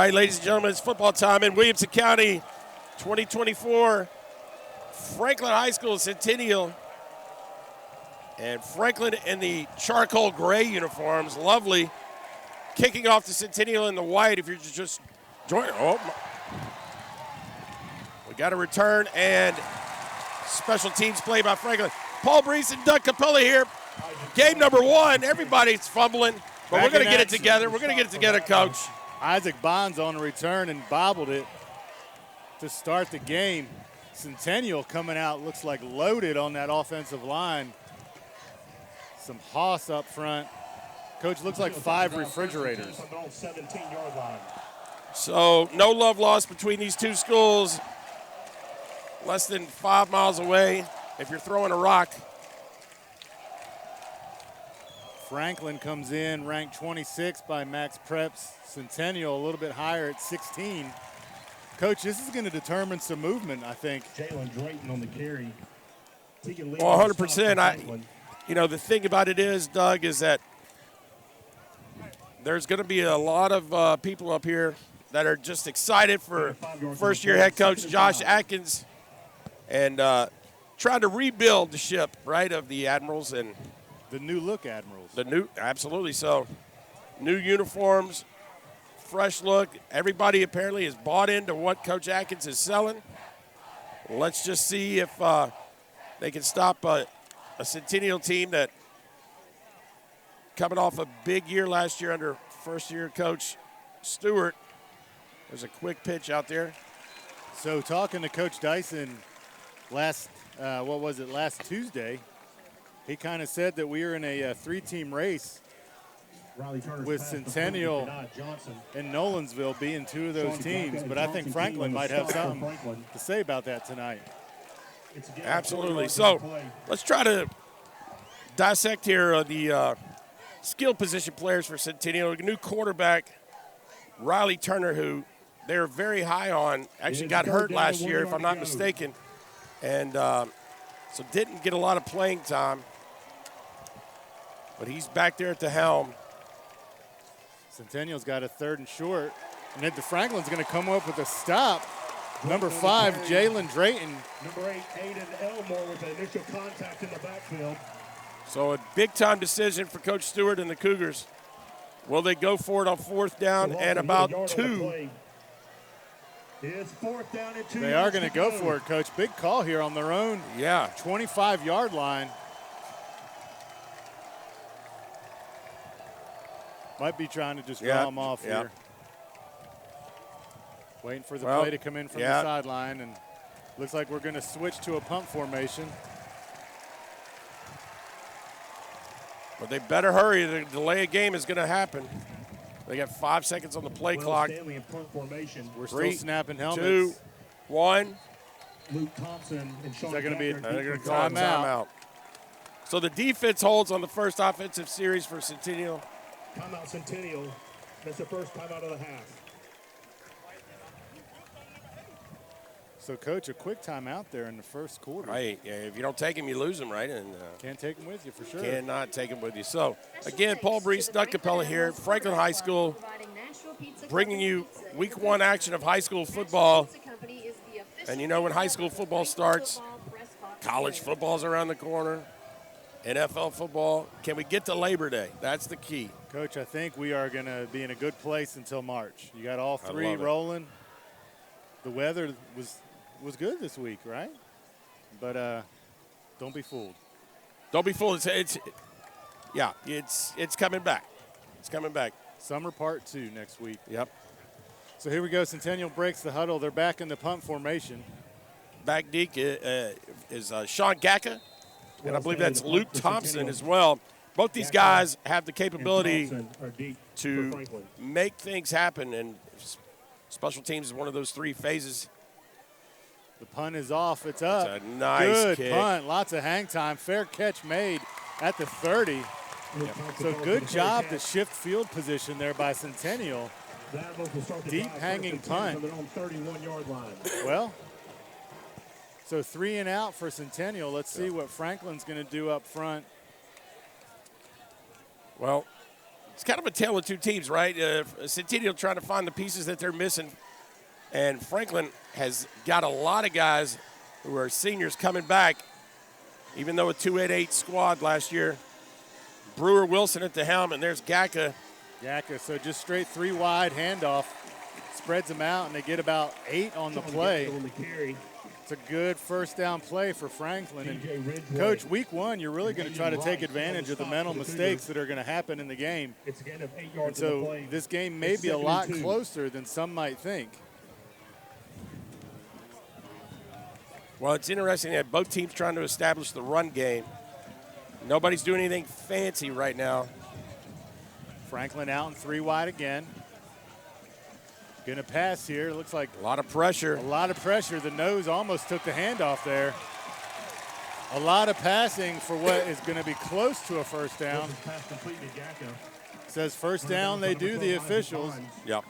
right, ladies and gentlemen, it's football time in Williamson County, 2024. Franklin High School, Centennial. And Franklin in the charcoal gray uniforms, lovely. Kicking off the Centennial in the white if you're just joining. Oh, we got a return and special teams play by Franklin. Paul Breece and Doug Capella here. Game number one, everybody's fumbling, but we're going to get it together. We're going to get it together, Coach. Isaac Bonds on the return and bobbled it to start the game. Centennial coming out looks like loaded on that offensive line. Some hoss up front. Coach, looks like 5 refrigerators. So no love lost between these two schools. Less than 5 miles away if you're throwing a rock. Franklin comes in ranked 26 by Max Preps. Centennial a little bit higher at 16. Coach, this is going to determine some movement, I think. Jalen Drayton on the carry. Well, 100%. You know, the thing about it is, Doug, is that there's going to be a lot of people up here that are just excited for first-year head coach Josh Atkins and trying to rebuild the ship, right, of the Admirals and the new look Admirals. Absolutely. So, new uniforms, fresh look. Everybody apparently is bought into what Coach Atkins is selling. Let's just see if they can stop a Centennial team that coming off a big year last year under first-year coach Stewart. There's a quick pitch out there. So talking to Coach Dyson last Tuesday, he kind of said that we are in a 3-team race with Centennial and Nolensville being 2 of those teams. But I think Franklin might have something to say about that tonight. Absolutely. So let's try to dissect here the skill position players for Centennial. A new quarterback, Riley Turner, who they're very high on, actually got hurt last year, if I'm not mistaken, and so didn't get a lot of playing time. But he's back there at the helm. Centennial's got a 3rd and short, and then Franklin's going to come up with a stop. Number 5, Jalen Drayton. Number 8, Aiden Elmore with the initial contact in the backfield. So a big-time decision for Coach Stewart and the Cougars. Will they go for it on 4th down and about 2? It's 4th down and 2. They are going to go for it, Coach. Big call here on their own. Yeah. 25-yard line. Might be trying to just draw them off here. Waiting for the play to come in from the sideline, and looks like we're going to switch to a punt formation. But they better hurry. The delay of game is going to happen. They got 5 seconds on the play clock. Stanley in punt formation. We're still snapping helmets. 2, 1. Luke Thompson and Sean. Is that going to be a timeout? So the defense holds on the first offensive series for Centennial. Timeout Centennial. That's the first timeout of the half. So, Coach, a quick timeout there in the first quarter. Right. Yeah, if you don't take him, you lose him, right? And can't take him with you for sure. Cannot take him with you. So, again, Paul Breece, Doug Capella here, Franklin High School, bringing you week 1 action of high school football. And you know when high school football starts, college football's around the corner, NFL football. Can we get to Labor Day? That's the key. Coach, I think we are going to be in a good place until March. You got all 3 rolling. The weather was good this week, right? But don't be fooled. Don't be fooled. It's coming back. It's coming back. Summer part 2 next week. Yep. So here we go. Centennial breaks the huddle. They're back in the punt formation. Back deep is Sean Gacka, and I believe that's Luke Thompson as well. Both these guys have the capability to make things happen, and special teams is one of those 3 phases. The punt is off. It's up. It's a nice good kick. Punt. Lots of hang time. Fair catch made at the 30. Yep. So good job to shift field position there by Centennial. Deep hanging punt. Well, so 3 and out for Centennial. Let's see what Franklin's going to do up front. Well, it's kind of a tale of two teams, right? Centennial trying to find the pieces that they're missing, and Franklin has got a lot of guys who are seniors coming back, even though a 288 squad last year. Brewer Wilson at the helm, and there's Gacka. Gacka, so just straight 3 wide handoff, spreads them out, and they get about 8 on the play. It's a good first down play for Franklin. And Coach, week 1, you're really going to try to take advantage of the mental mistakes that are going to happen in the game. And so this game may be a lot closer than some might think. Well, it's interesting that both teams trying to establish the run game. Nobody's doing anything fancy right now. Franklin out and 3 wide again. Going to pass here. Looks like a lot of pressure. A lot of pressure. The nose almost took the handoff there. A lot of passing for what is going to be close to a first down. Says first down, they do, the officials. Yep.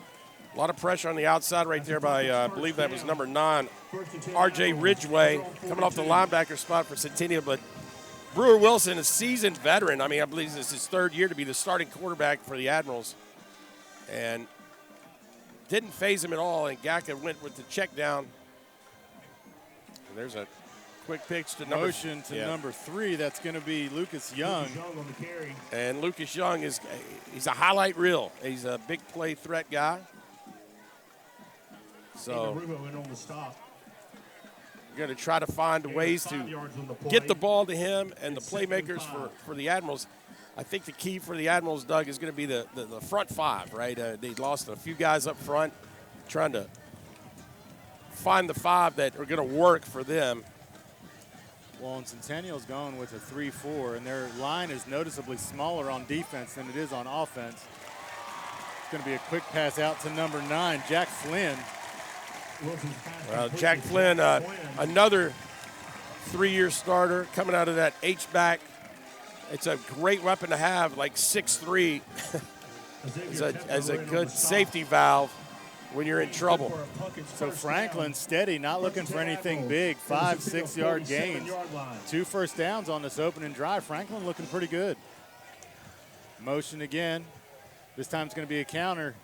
A lot of pressure on the outside right there by, I believe that was number 9, R.J. Ridgway, coming off the linebacker spot for Centennial. But Brewer Wilson, a seasoned veteran. I mean, I believe this is his 3rd year to be the starting quarterback for the Admirals. And didn't phase him at all, and Gacka went with the check down. And there's a quick pitch to number motion to number 3. That's going to be Lucas Young. And Lucas Young he's a highlight reel. He's a big play threat guy. So we're going to try to find ways to get the ball to him and the playmakers for the Admirals. I think the key for the Admirals, Doug, is going to be the front 5, right? They lost a few guys up front, trying to find the 5 that are going to work for them. Well, and Centennial's going with a 3-4, and their line is noticeably smaller on defense than it is on offense. It's going to be a quick pass out to number 9, Jack Flynn. Well, Jack Flynn, another 3-year starter coming out of that H-back. It's a great weapon to have, like 6'3", as a good safety valve when you're in trouble. So Franklin steady, not looking for anything big, 5-6 yard gains. 2 first downs on this opening drive. Franklin looking pretty good. Motion again. This time it's going to be a counter.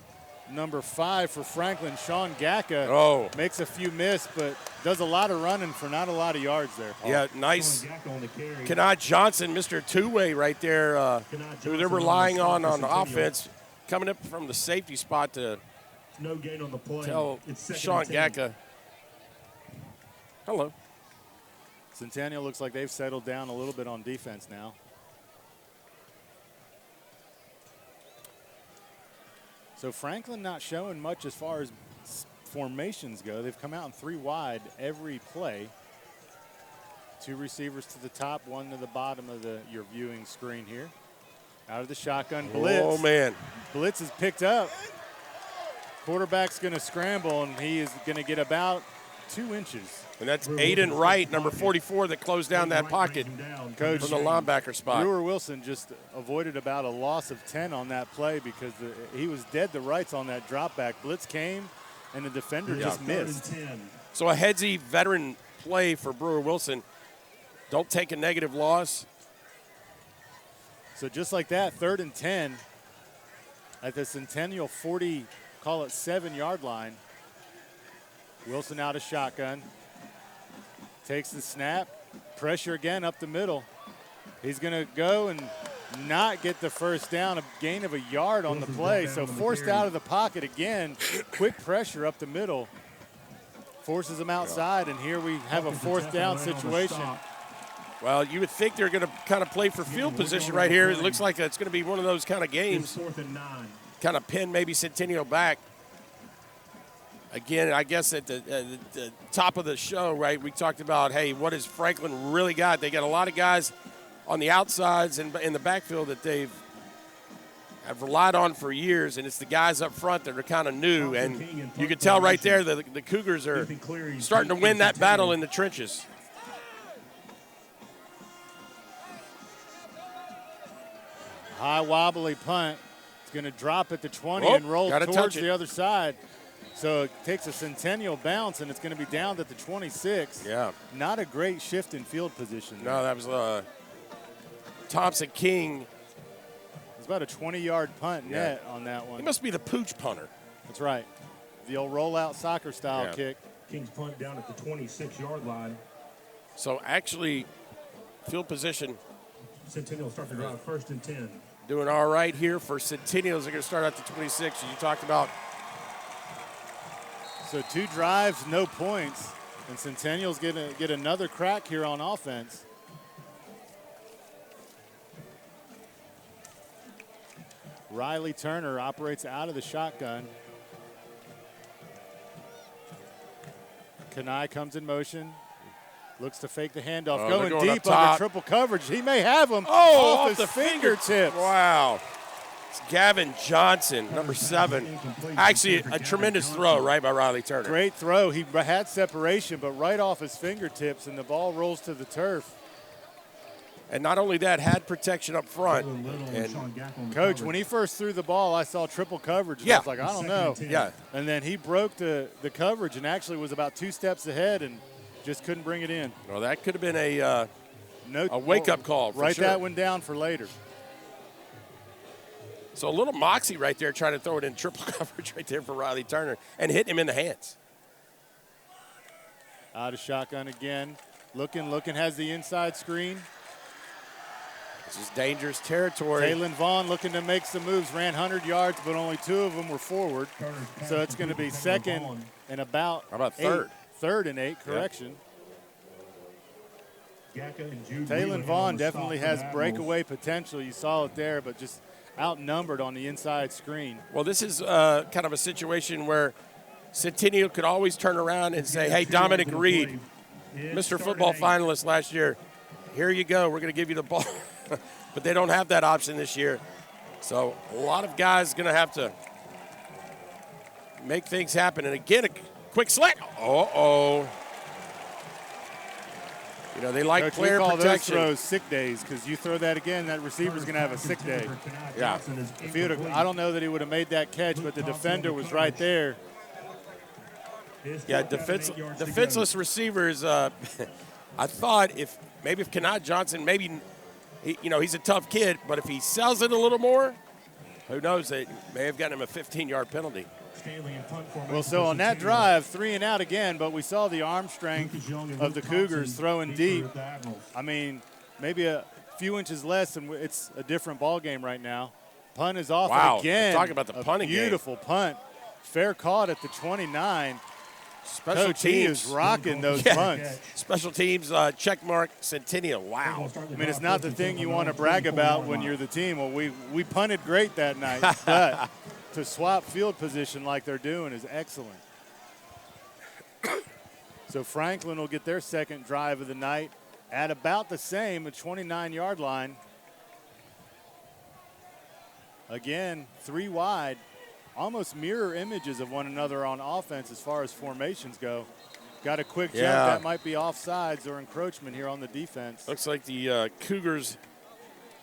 Number 5 for Franklin, Sean Gacka, makes a few miss, but does a lot of running for not a lot of yards there. Yeah, nice. Kenai Johnson, Mr. Two-Way right there, who they're relying on offense, coming up from the safety spot to tell Sean Gacka, hello. Centennial looks like they've settled down a little bit on defense now. So Franklin not showing much as far as formations go. They've come out in 3 wide every play. 2 receivers to the top, 1 to the bottom of your viewing screen here. Out of the shotgun, blitz. Oh, man. Blitz is picked up. Quarterback's going to scramble, and he is going to get about 2 inches. And that's Aiden Wright, number 44, that closed down that pocket Coach, from the linebacker spot. Brewer Wilson just avoided about a loss of 10 on that play because he was dead to rights on that drop back. Blitz came, and the defender just missed. So a headsy veteran play for Brewer Wilson. Don't take a negative loss. So just like that, 3rd and 10 at the Centennial 40, call it 7-yard line. Wilson out of shotgun. Takes the snap. Pressure again up the middle. He's going to go and not get the first down, a gain of a yard on the play. So forced out of the pocket again. Quick pressure up the middle. Forces him outside, and here we have a 4th down situation. Well, you would think they're going to kind of play for field position right here. It looks like it's going to be one of those kind of games. Kind of pin maybe Centennial back. Again, I guess at the top of the show, right, we talked about, hey, what has Franklin really got? They got a lot of guys on the outsides and in the backfield that have relied on for years, and it's the guys up front that are kind of new. And you can tell right there that the Cougars are starting to win that battle in the trenches. High wobbly punt. It's going to drop at the 20 and roll towards the other side. So it takes a Centennial bounce, and it's going to be down at the 26. Yeah. Not a great shift in field position. No, that was Thompson King It's about a 20-yard punt net on that one. He must be the pooch punter. That's right. The old rollout soccer style kick. Kings punt down at the 26-yard line. So actually, field position. Centennial start the drive 1st and 10. Doing all right here for Centennials. They're going to start at the 26, as you talked about. So 2 drives, no points. And Centennial's going to get another crack here on offense. Riley Turner operates out of the shotgun. Kanai comes in motion. Looks to fake the handoff. Going deep under triple coverage. He may have him off his fingertips. Wow. It's Gavin Johnson, number 7. Actually, a tremendous throw, right, by Riley Turner. Great throw. He had separation, but right off his fingertips, and the ball rolls to the turf. And not only that, had protection up front. And Coach, when he first threw the ball, I saw triple coverage. And I was like, I don't know. Yeah. And then he broke the coverage and actually was about 2 steps ahead and just couldn't bring it in. Well, that could have been a wake-up call for Write sure. that one down for later. So a little moxie right there, trying to throw it in triple coverage right there for Riley Turner and hitting him in the hands. Out of shotgun again. Looking, has the inside screen. This is dangerous territory. Taylon Vaughn looking to make some moves. Ran 100 yards, but only 2 of them were forward. So it's going to be 2nd and about 3rd? 3rd and 8, correction. Taylon Vaughn definitely has breakaway potential. You saw it there, but just outnumbered on the inside screen. Well, this is kind of a situation where Centennial could always turn around and say, hey, Dominic Reed, Mr. Football finalist last year, here you go. We're going to give you the ball. But they don't have that option this year. So a lot of guys going to have to make things happen. And again, a quick slant. Uh-oh. You know, they like Coach, player we call protection. those throws sick days because you throw that again, that receiver's going to have a sick day. Yeah. If he I don't know that he would have made that catch, but the defender was right there. Yeah, defenseless receivers. I thought if Kanai Johnson, he's a tough kid, but if he sells it a little more, who knows? They may have gotten him a 15-yard penalty. Well, so on that drive, 3 and out again, but we saw the arm strength of the Cougars throwing deep. I mean, maybe a few inches less, and it's a different ball game right now. Punt is off again. Talking about the punting game. Beautiful punt. Fair caught at the 29. Special Coach, teams he is rocking those punts. Special teams, check mark, Centennial. Wow. I mean, it's not the thing you want to brag about when you're the team. Well, we punted great that night, but to swap field position like they're doing is excellent. So Franklin will get their 2nd drive of the night at about the same, a 29-yard line. Again, 3 wide. Almost mirror images of one another on offense as far as formations go. Got a quick jump. That might be offsides or encroachment here on the defense. Looks like the Cougars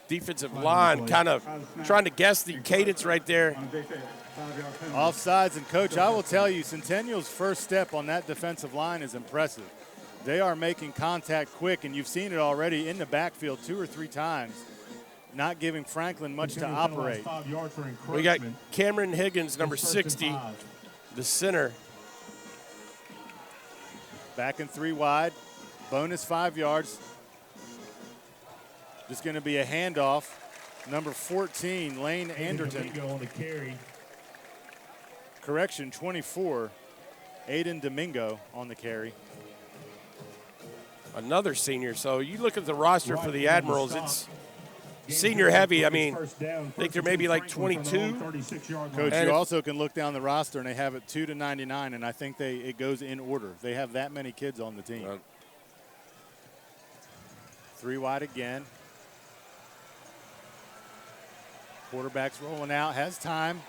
defensive line kind of trying to guess the cadence right there. Offsides, and Coach, I will tell you, Centennial's first step on that defensive line is impressive. They are making contact quick, and you've seen it already in the backfield 2 or 3 times. Not giving Franklin much to operate. We got Cameron Higgins, number 60, the center. Back in 3 wide, bonus 5 yards. Just going to be a handoff. Number 14, Lane Anderton. Correction, 24, Aiden Domingo on the carry. Another senior. So you look at the roster for the Admirals, it's senior heavy. I mean, I think there may be like 22. Coach, you also can look down the roster, and they have it 2 to 99, and I think it goes in order. They have that many kids on the team. 3 wide again. Quarterback's rolling out, has time.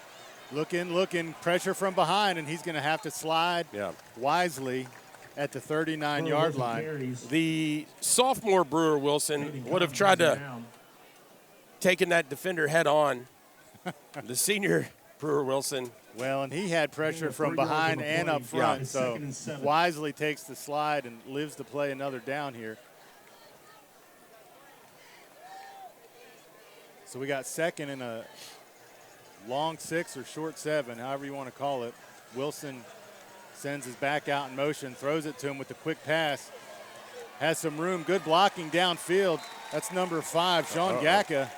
Looking, pressure from behind, and he's going to have to slide wisely at the 39-yard line. The sophomore Brewer Wilson would have tried to taken that defender head on. The senior Brewer Wilson. Well, and he had pressure from behind and up front, so wisely takes the slide and lives to play another down here. So we got second in a long 6 or short 7, however you want to call it. Wilson sends his back out in motion, throws it to him with the quick pass. Has some room, good blocking downfield. That's number 5, Sean Gacka.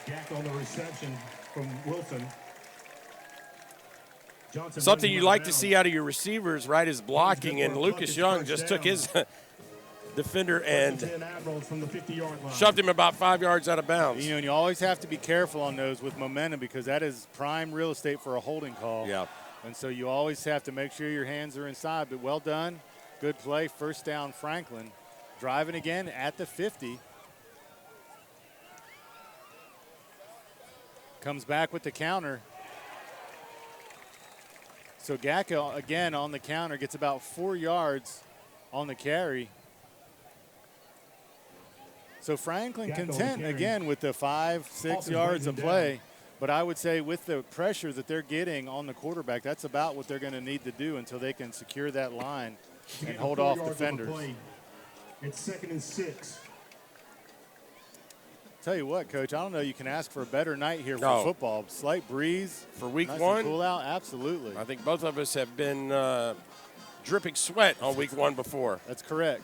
Gacka on the reception from Wilson. Johnson Something you like to around. see out of your receivers, right, is blocking, and Lucas Young just took his defender and 10 Admirals from the 50-yard line. shoved him about 5 yards out of bounds. You know, and you always have to be careful on those with momentum because that is prime real estate for a holding call. Yeah. And so you always have to make sure your hands are inside. But well done. Good play. First down, Franklin. Driving again at the 50. Comes back with the counter. So Gacka, again, on the counter, gets about 4 yards on the carry. So Franklin content, again, with the 5-6 yards of play. But I would say with the pressure that they're getting on the quarterback, that's about what they're going to need to do until they can secure that line and hold off defenders. It's 2nd and 6. Tell you what, Coach, I don't know you can ask for a better night here for football. Slight breeze. For week nice 1? Cool out, absolutely. I think both of us have been dripping sweat on week 1 before. That's correct.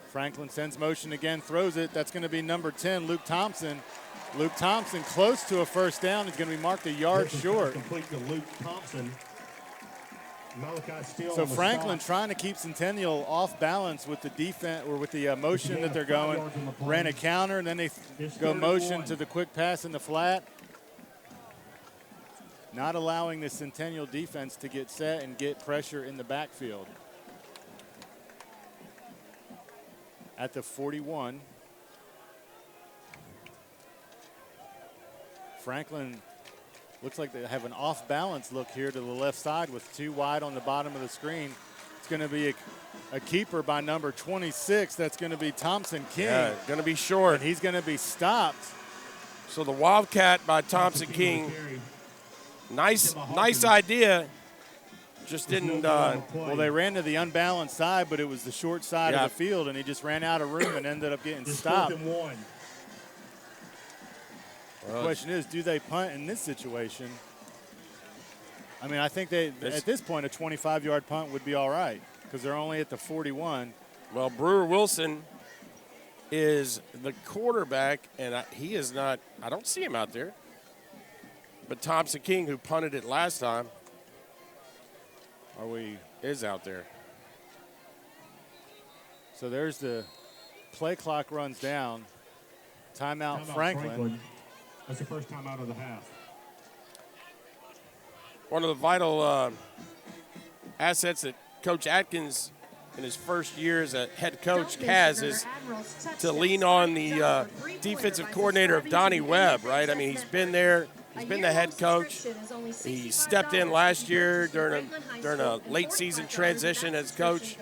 Franklin sends motion again, throws it. That's going to be number 10, Luke Thompson. Luke Thompson close to a first down. He's going to be marked a yard short. Complete to Luke Thompson. Malachi Steele So Franklin trying to keep Centennial off balance with the defense or with the motion that they're going. Ran a counter, and then they go motion to the quick pass in the flat. Not allowing the Centennial defense to get set and get pressure in the backfield. At the 41. Franklin looks like they have an off-balance look here to the left side with 2 wide on the bottom of the screen. It's going to be a keeper by number 26. That's going to be Thompson King. Yeah, going to be short. And he's going to be stopped. So the Wildcat by Thompson King, nice idea. Just didn't. Well, they ran to the unbalanced side, but it was the short side of the field, and he just ran out of room and ended up getting stopped. The question is, do they punt in this situation? I mean, I think at this point, a 25-yard punt would be all right because they're only at the 41. Well, Brewer Wilson is the quarterback, and he is not – I don't see him out there. But Thompson King, who punted it last time, is out there. So there's the play clock runs down. Timeout Franklin. That's the first time out of the half. One of the vital assets that Coach Atkins in his first year as a head coach has is to lean on the defensive coordinator of Donnie Webb, right? I mean, he's been there. He's been the head coach. He stepped in last year during a late season transition as coach.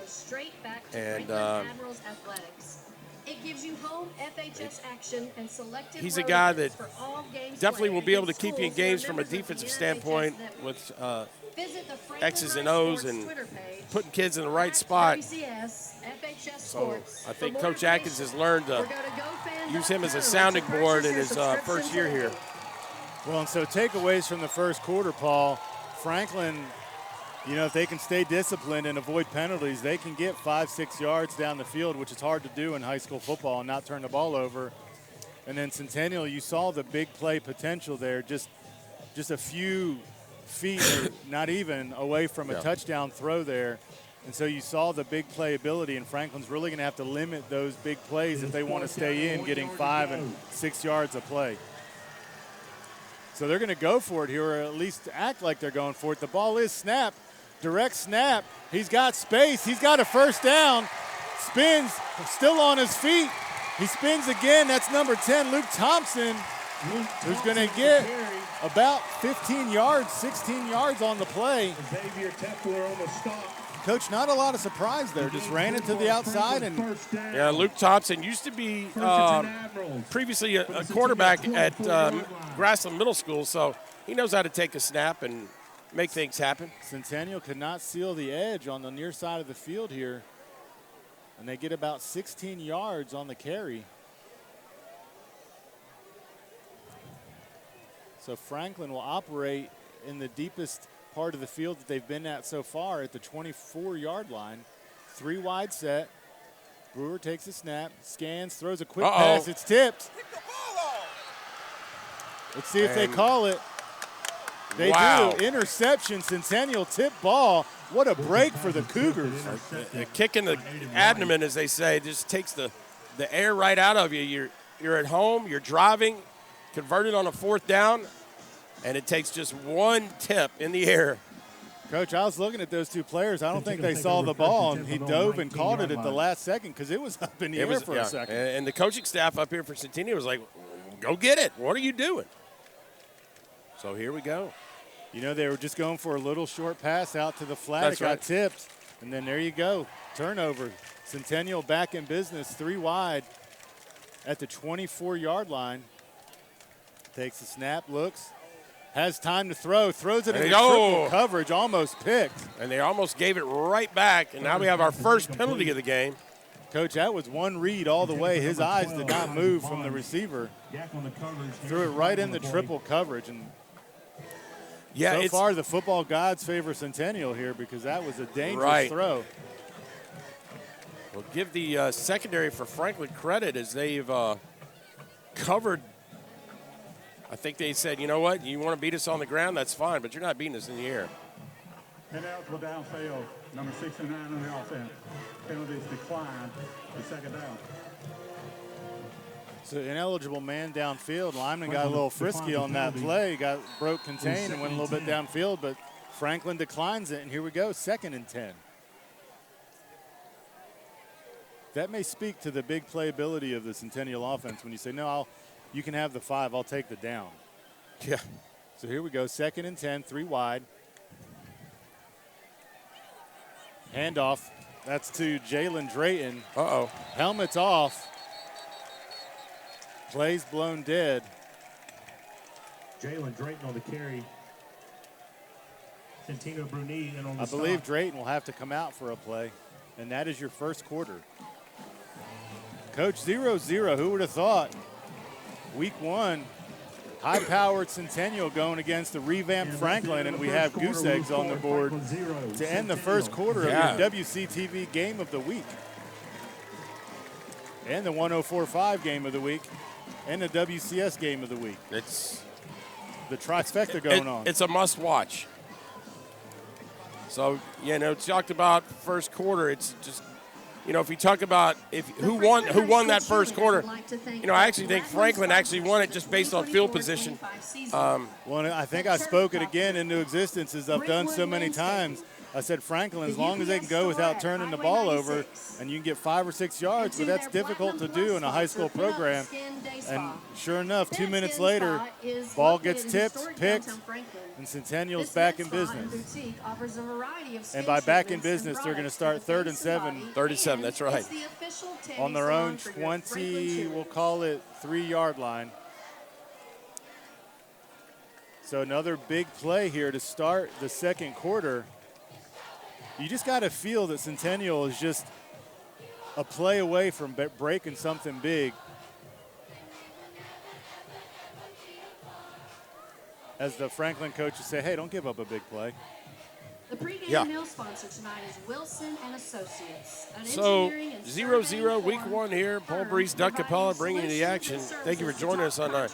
And it gives you home FHS action and selected he's a guy that definitely will be able to keep you in games from a defensive standpoint with X's and O's and putting kids in the right spot. So I think Coach Atkins has learned to use him as a sounding board in his first year here. Well, and so takeaways from the first quarter, Paul. Franklin, you know, if they can stay disciplined and avoid penalties, they can get 5-6 yards down the field, which is hard to do in high school football and not turn the ball over. And then Centennial, you saw the big play potential there, just a few feet, or not even, away from a touchdown throw there. And so you saw the big play ability, and Franklin's really going to have to limit those big plays if they want to stay in, getting 5 and 6 yards of play. So they're going to go for it here, or at least act like they're going for it. The ball is snapped, direct snap. He's got space. He's got a first down. Spins, still on his feet. He spins again. That's number 10, Luke Thompson, who's going to get about 15 yards, 16 yards on the play. Xavier Tepler on the stop. Coach, not a lot of surprise there. Just ran it to the outside. And yeah, Luke Thompson used to be previously a quarterback at Grassland Middle School, so he knows how to take a snap and make things happen. Centennial could not seal the edge on the near side of the field here, and they get about 16 yards on the carry. So Franklin will operate in the deepest part of the field that they've been at so far at the 24-yard line. 3 wide set. Brewer takes a snap, scans, throws a quick pass. It's tipped. Let's see if they call it. They do. Interception, Centennial tip ball. What a break for the Cougars. A kick in the abdomen, as they say, just takes the air right out of you. You're at home, you're driving, converted on a 4th down, and it takes just one tip in the air. Coach, I was looking at those two players. I don't think they saw the ball, and he dove and caught it at the last second because it was up in the air for a second. And the coaching staff up here for Centennial was like, go get it. What are you doing? So here we go. You know, they were just going for a little short pass out to the flat. That's it got right. tipped, and then there you go. Turnover. Centennial back in business, 3 wide at the 24-yard line. Takes the snap, looks, has time to throw, throws it in triple coverage, almost picked. And they almost gave it right back, and now we have our first penalty of the game. Coach, that was one read all the way. His eyes did not move from the receiver. Threw it right in the triple coverage. And so far, the football gods favor Centennial here because that was a dangerous throw. We'll give the secondary for Franklin credit as they've covered. I think they said, you know what, you want to beat us on the ground, that's fine, but you're not beating us in the air. Ineligible downfield, number 69 on the offense. Penalties declined to 2nd down. So ineligible man downfield. Lyman got a little frisky on that play. Broke contain and went a little bit downfield, but Franklin declines it, and here we go, 2nd and 10. That may speak to the big playability of the Centennial offense when you say, no, you can have the 5, I'll take the down. Yeah. So here we go, 2nd and 10, 3 wide. Handoff, that's to Jalen Drayton. Helmet's off. Plays blown dead. Jalen Drayton on the carry. Santino Bruni in on the I believe Drayton will have to come out for a play, and that is your first quarter. Coach, 0-0, who would have thought? Week 1, high-powered Centennial going against the revamped Franklin, and we have goose eggs on the board to end the first quarter of your WCTV Game of the Week. And the 104.5 Game of the Week, and the WCS Game of the Week. It's the trifecta going on. It's a must-watch. So, talked about first quarter, it's just, if you talk about who won that first quarter, I actually think Franklin actually won it just based on field position. Well, I think I spoke it again into existence, as I've done so many times. I said Franklin, as long as they can go without turning the ball over, and you can get 5 or 6 yards, but that's difficult to do in a high school program. And sure enough, 2 minutes later, ball gets tipped, picked, and Centennial's back in business. And by back in business, they're going to start 3rd and 7. 3rd and 7, that's right. On their own 20, we'll call it 3-yard line. So another big play here to start the second quarter. You just got to feel that Centennial is just a play away from breaking something big. As the Franklin coaches say, hey, don't give up a big play. The pregame meal sponsor tonight is Wilson and Associates. So 0-0, week 1 here. Paul Breece, Doug Capella bringing you the action. Thank you for joining us on our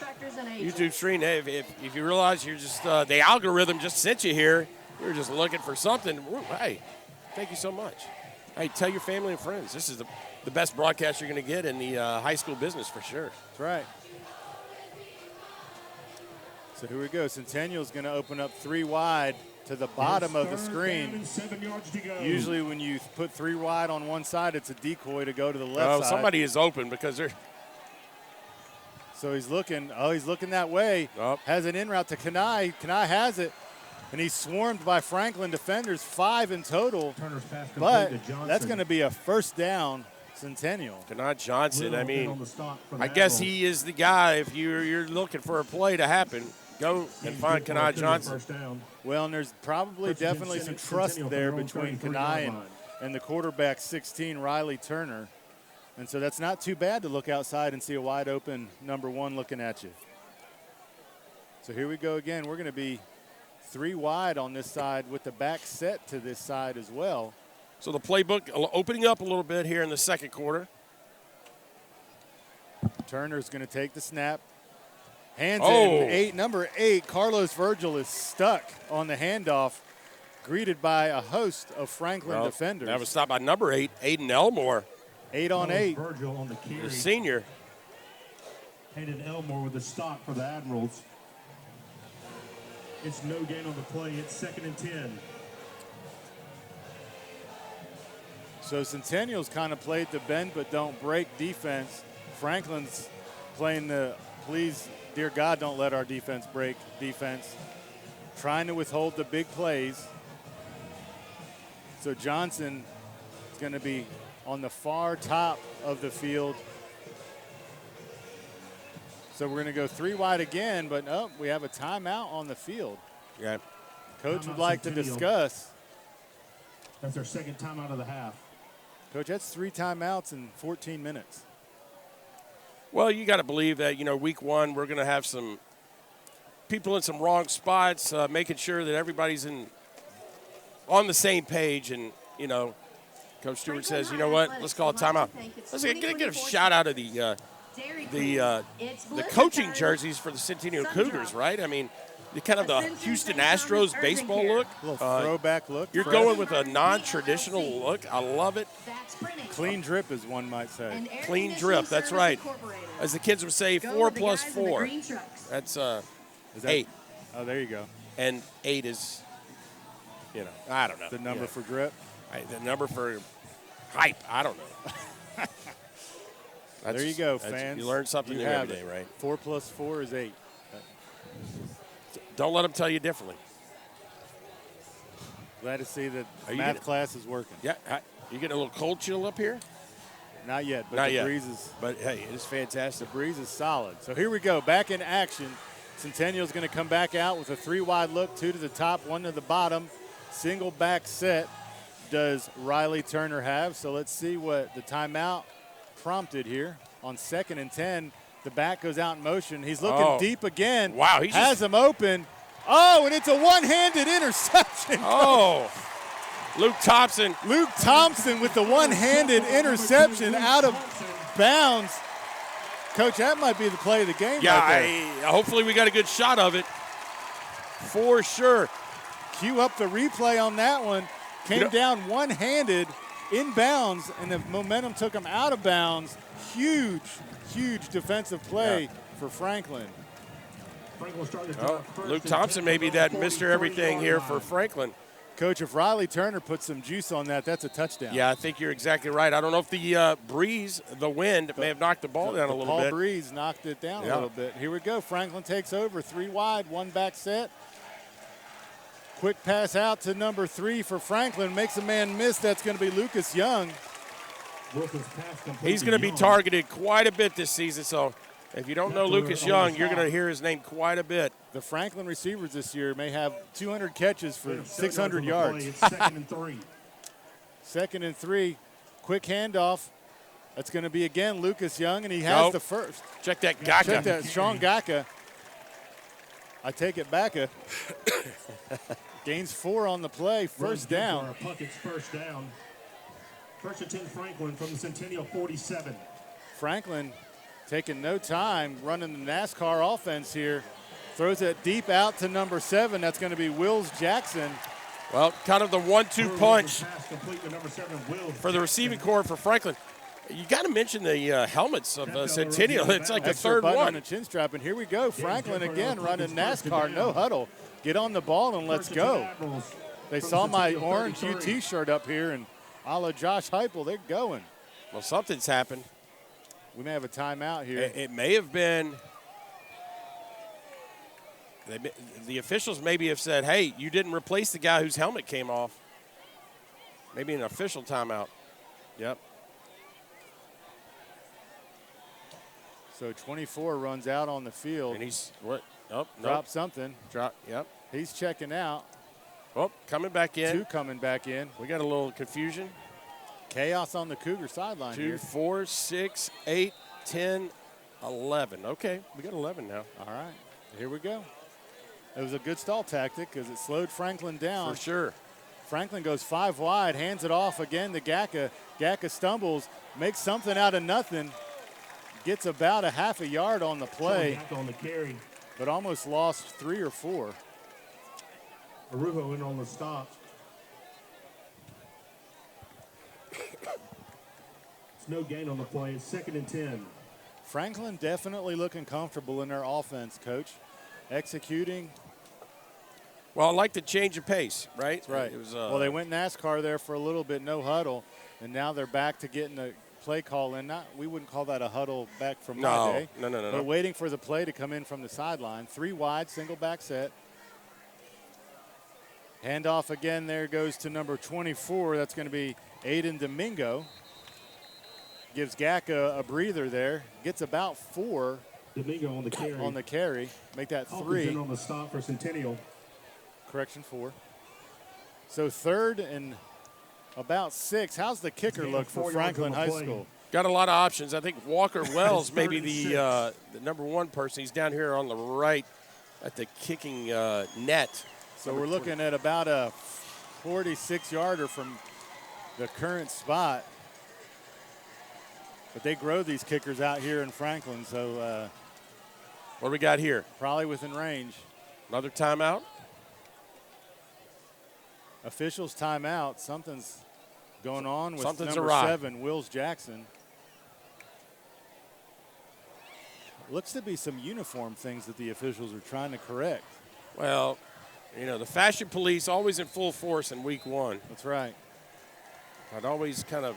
YouTube stream. Hey, if you realize you're just the algorithm just sent you here, you're just looking for something. Hey, thank you so much. Hey, tell your family and friends. This is the best broadcast you're going to get in the high school business for sure. That's right. So here we go. Centennial's going to open up 3 wide to the bottom of the screen. Usually when you put 3 wide on one side, it's a decoy to go to the left side. Somebody is open because they're. So he's looking. He's looking that way. Has an in route to Kenai. Kenai has it. And he's swarmed by Franklin defenders, 5 in total. But that's going to be a first down, Centennial. Kenai Johnson, I mean, I guess he is the guy. If you're looking for a play to happen, go and find Kenai Johnson. Well, and there's definitely some trust there between Kenai and the quarterback 16, Riley Turner. And so that's not too bad to look outside and see a wide open number 1 looking at you. So here we go again. We're going to be 3 wide on this side with the back set to this side as well. So the playbook opening up a little bit here in the second quarter. Turner's going to take the snap. Hands in, number 8, Carlos Virgil is stuck on the handoff, greeted by a host of Franklin defenders. That was stopped by number 8, Aiden Elmore. 8 on 8. Virgil on the carry. The senior. Hayden Elmore with the stop for the Admirals. It's no gain on the play. It's 2nd and 10. So Centennial's kind of played the bend but don't break defense. Franklin's playing the please, dear God, don't let our defense break defense. Trying to withhold the big plays. So Johnson is going to be on the far top of the field. So we're going to go 3 wide again, but we have a timeout on the field. Yeah. Coach would like to discuss. That's their second timeout of the half. Coach, that's 3 timeouts in 14 minutes. Well, you got to believe that, week 1, we're going to have some people in some wrong spots, making sure that everybody's on the same page. And, Coach Stewart says, you know what, let's call a timeout. Let's get a shout out of the coaching jerseys for the Centennial Cougars, right? I mean, the Houston Astros baseball look. A little throwback look. You're going with a non-traditional look. I love it. Clean drip, as one might say. Clean drip, that's right. As the kids would say, 4 plus 4. That's 8. Oh, there you go. And 8 is, I don't know. The number for drip? The number for hype, I don't know. There you go, fans. You learn something new every day, right? 4 plus 4 is 8. Don't let them tell you differently. Glad to see that math class is working. Yeah. You getting a little cold chill up here? Not yet, but Not yet. Breeze is. But, hey, it is fantastic. The breeze is solid. So here we go, back in action. Centennial's going to come back out with a 3 wide look, 2 to the top, 1 to the bottom. Single back set does Riley Turner have. So let's see what the timeout prompted here on 2nd and 10. The back goes out in motion. He's looking deep again. Wow. He has him open. Oh, and it's a one-handed interception. Oh, Luke Thompson. Luke Thompson with the one-handed interception out of bounds. Coach, that might be the play of the game right there. Hopefully we got a good shot of it. For sure. Cue up the replay on that one. Came down one-handed, inbounds, and the momentum took him out of bounds. Huge defensive play for Franklin. Luke Thompson may be that Mr. Everything here for Franklin. Coach, if Riley Turner puts some juice on that, that's a touchdown. Yeah, I think you're exactly right. I don't know if the breeze, the wind, may have knocked the ball down a little bit. Paul Breeze knocked it down a little bit. Here we go. Franklin takes over, 3 wide, 1 back set. Quick pass out to number 3 for Franklin. Makes a man miss. That's going to be Lucas Young. He's going to be targeted quite a bit this season, so if you don't know Lucas Young, you're going to hear his name quite a bit. The Franklin receivers this year may have 200 catches for 600 yards. It's 2nd and 3. 2nd and 3. Quick handoff. That's going to be, again, Lucas Young, and he has the first. Check that Gaka. Check that, Sean Gaka. I take it back. Gains 4 on the play. First down. Puckett's first down. First and 10 Franklin from the Centennial 47. Franklin taking no time, running the NASCAR offense here. Throws it deep out to number 7. That's going to be Wills Jackson. Well, kind of the 1-2 punch for the receiving core for Franklin. You got to mention the helmets of Centennial. It's like the third one. On the chin strap, and here we go. Franklin again running NASCAR, no huddle. Get on the ball and let's go. They saw my orange UT shirt up here, and a la Josh Heupel, they're going. Well, something's happened. We may have a timeout here. It may have been. The officials maybe have said, hey, you didn't replace the guy whose helmet came off. Maybe an official timeout. Yep. So 24 runs out on the field. And he's what? Oh, Dropped something. Yep. He's checking out. Oh, coming back in. 2 coming back in. We got a little confusion. Chaos on the Cougar sideline 2, here. 4, 6, 8, 10, 11. Okay, we got 11 now. All right, here we go. It was a good stall tactic because it slowed Franklin down. For sure. Franklin goes 5 wide, hands it off again to Gacka. Gacka stumbles, makes something out of nothing, gets about a half a yard on the play, On the carry. but almost lost 3 or 4. Arujo in on the stop. It's no gain on the play. It's 2nd and 10. Franklin definitely looking comfortable in their offense, Coach. Executing. Well, I like the change of pace, right? That's right. It was, well, they went NASCAR there for a little bit, no huddle, and now they're back to getting the play call in. We wouldn't call that a huddle back from my day. No. But waiting for the play to come in from the sideline. 3 wide, single back set. Handoff again there goes to number 24. That's going to be Aiden Domingo. Gives Gacka a breather there. Gets about 4. Domingo on the carry. On the carry. Make that 3. Hawkins in on the stop for Centennial. Correction, 4. So 3rd and about 6. How's the kicker look for Franklin High School? Got a lot of options. I think Walker Wells may be the number 1 person. He's down here on the right at the kicking net. So we're looking at about a 46-yarder from the current spot. But they grow these kickers out here in Franklin, so what do we got here? Probably within range. Another timeout? Officials timeout. Something's going on with Something's number awry. 7, Wills Jackson. Looks to be some uniform things that the officials are trying to correct. Well, you know, the fashion police always in full force in week 1. That's right. It always kind of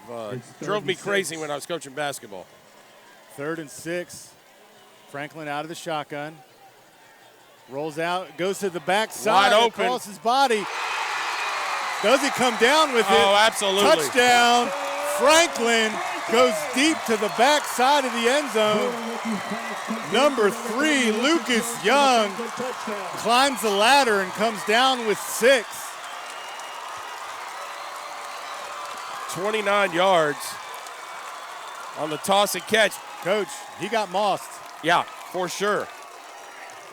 drove me crazy when I was coaching basketball. 3rd and 6. Franklin out of the shotgun. Rolls out, goes to the backside. Wide open. Across his body. Does he come down with it? Oh, absolutely. Touchdown. Franklin goes deep to the backside of the end zone. Number 3, Lucas Young, climbs the ladder and comes down with 6. 29 yards on the toss and catch. Coach, he got mossed. Yeah, for sure.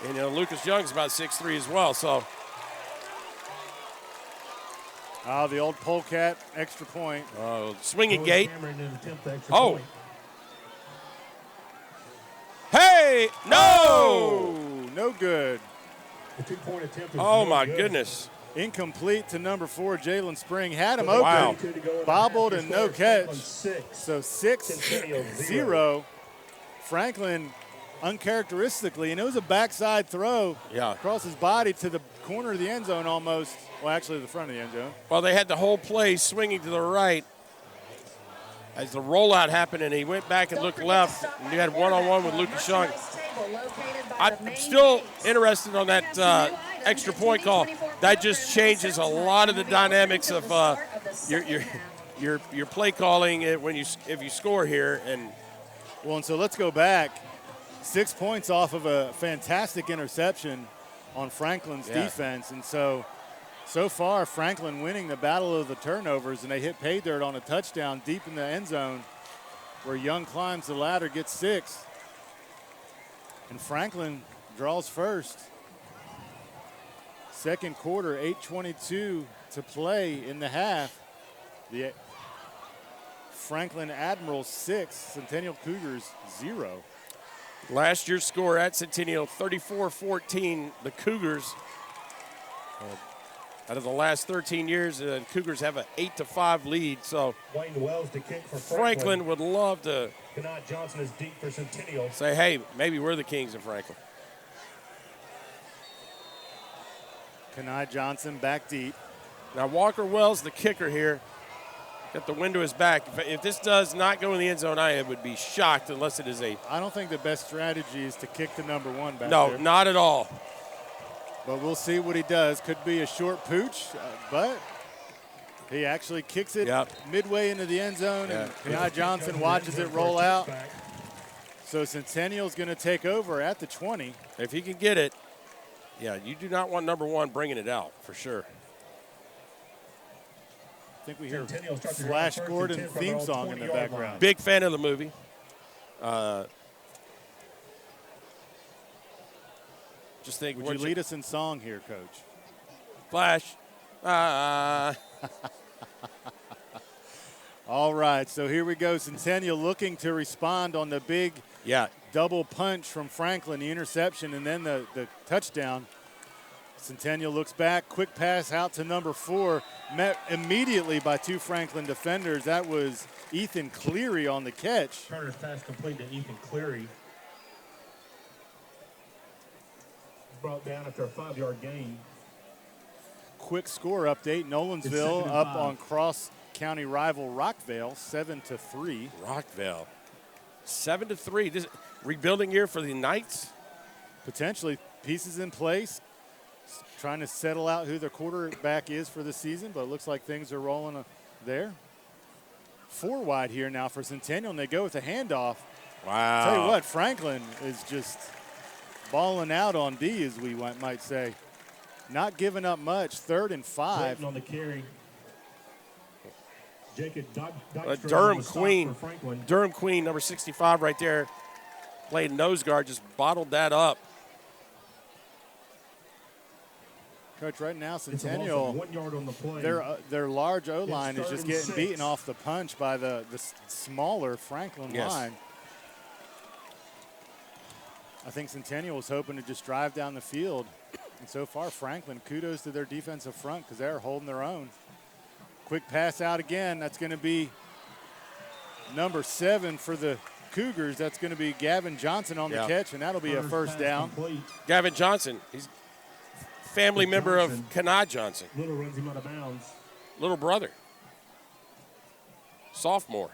And, you know, Lucas Young's about 6'3" as well, so. Oh, the old polecat extra point. Swinging gate. Oh. Hey, no! No good. The 2-point attempt. Oh, my goodness. Incomplete to number 4, Jalen Spring. Had him open. Wow. Bobbled and no catch. So 6-0. Franklin uncharacteristically, and it was a backside throw across his body to the corner of the end zone almost. Well, actually the front of the end zone. Well, they had the whole play swinging to the right as the rollout happened, and he went back and looked left, and you had one-on-one with Lucas Young. I'm still interested on that extra point call. That just changes a lot of the dynamics of your play calling if you score here. And so let's go back. 6 points off of a fantastic interception on Franklin's defense, and so far Franklin winning the battle of the turnovers, and they hit pay dirt on a touchdown deep in the end zone where Young climbs the ladder, gets 6, and Franklin draws first. Second quarter, 8:22 to play in the half. The Franklin Admirals 6, Centennial Cougars 0. last year's score at Centennial, 34-14. The Cougars, out of the last 13 years, the Cougars have an 8-5 lead. So Wayne Wells to kick for Franklin would love to Kanad Johnson is deep for Centennial. say, hey, maybe we're the Kings of Franklin. Kanai Johnson back deep. Now Walker Wells, the kicker here, got the wind to his back. If this does not go in the end zone, I would be shocked unless it is a. I don't think the best strategy is to kick the number 1 back No, there. not at all. But we'll see what he does. Could be a short pooch, but he actually kicks it midway into the end zone, and Kanai Johnson watches it roll out. So Centennial's going to take over at the 20. If he can get it, yeah, you do not want number 1 bringing it out, for sure. I think we hear Flash Gordon theme song in the background. Big fan of the Just think. Would you lead us in song here, Coach? Flash. All right, so here we go. Centennial looking to respond on the big double punch from Franklin, the interception, and then the touchdown. Centennial looks back, quick pass out to number 4, met immediately by 2 Franklin defenders. That was Ethan Cleary on the catch. Turner's pass complete to Ethan Cleary. Brought down after a 5-yard gain. Quick score update. Nolensville up on cross-county rival Rockvale, 7-3. Rockvale, 7-3. This rebuilding year for the Knights? Potentially pieces in place. Trying to settle out who their quarterback is for the season, but it looks like things are rolling there. 4 wide here now for Centennial, and they go with a handoff. Wow. Tell you what, Franklin is just balling out on D, as we might say. Not giving up much, 3rd and 5. Waiting on the carry. Durham Queen, number 65 right there, played nose guard, just bottled that up. Coach, right now Centennial, 1 yard on the play. their large O-line is just getting beaten off the punch by the smaller Franklin line. I think Centennial was hoping to just drive down the field. And so far, Franklin, kudos to their defensive front because they're holding their own. Quick pass out again. That's going to be number 7 for the Cougars. That's going to be Gavin Johnson on the catch, and that'll be a first down. Complete. Gavin Johnson, he's family member of Kanai Johnson. Little runs him out of bounds. Little brother. Sophomore.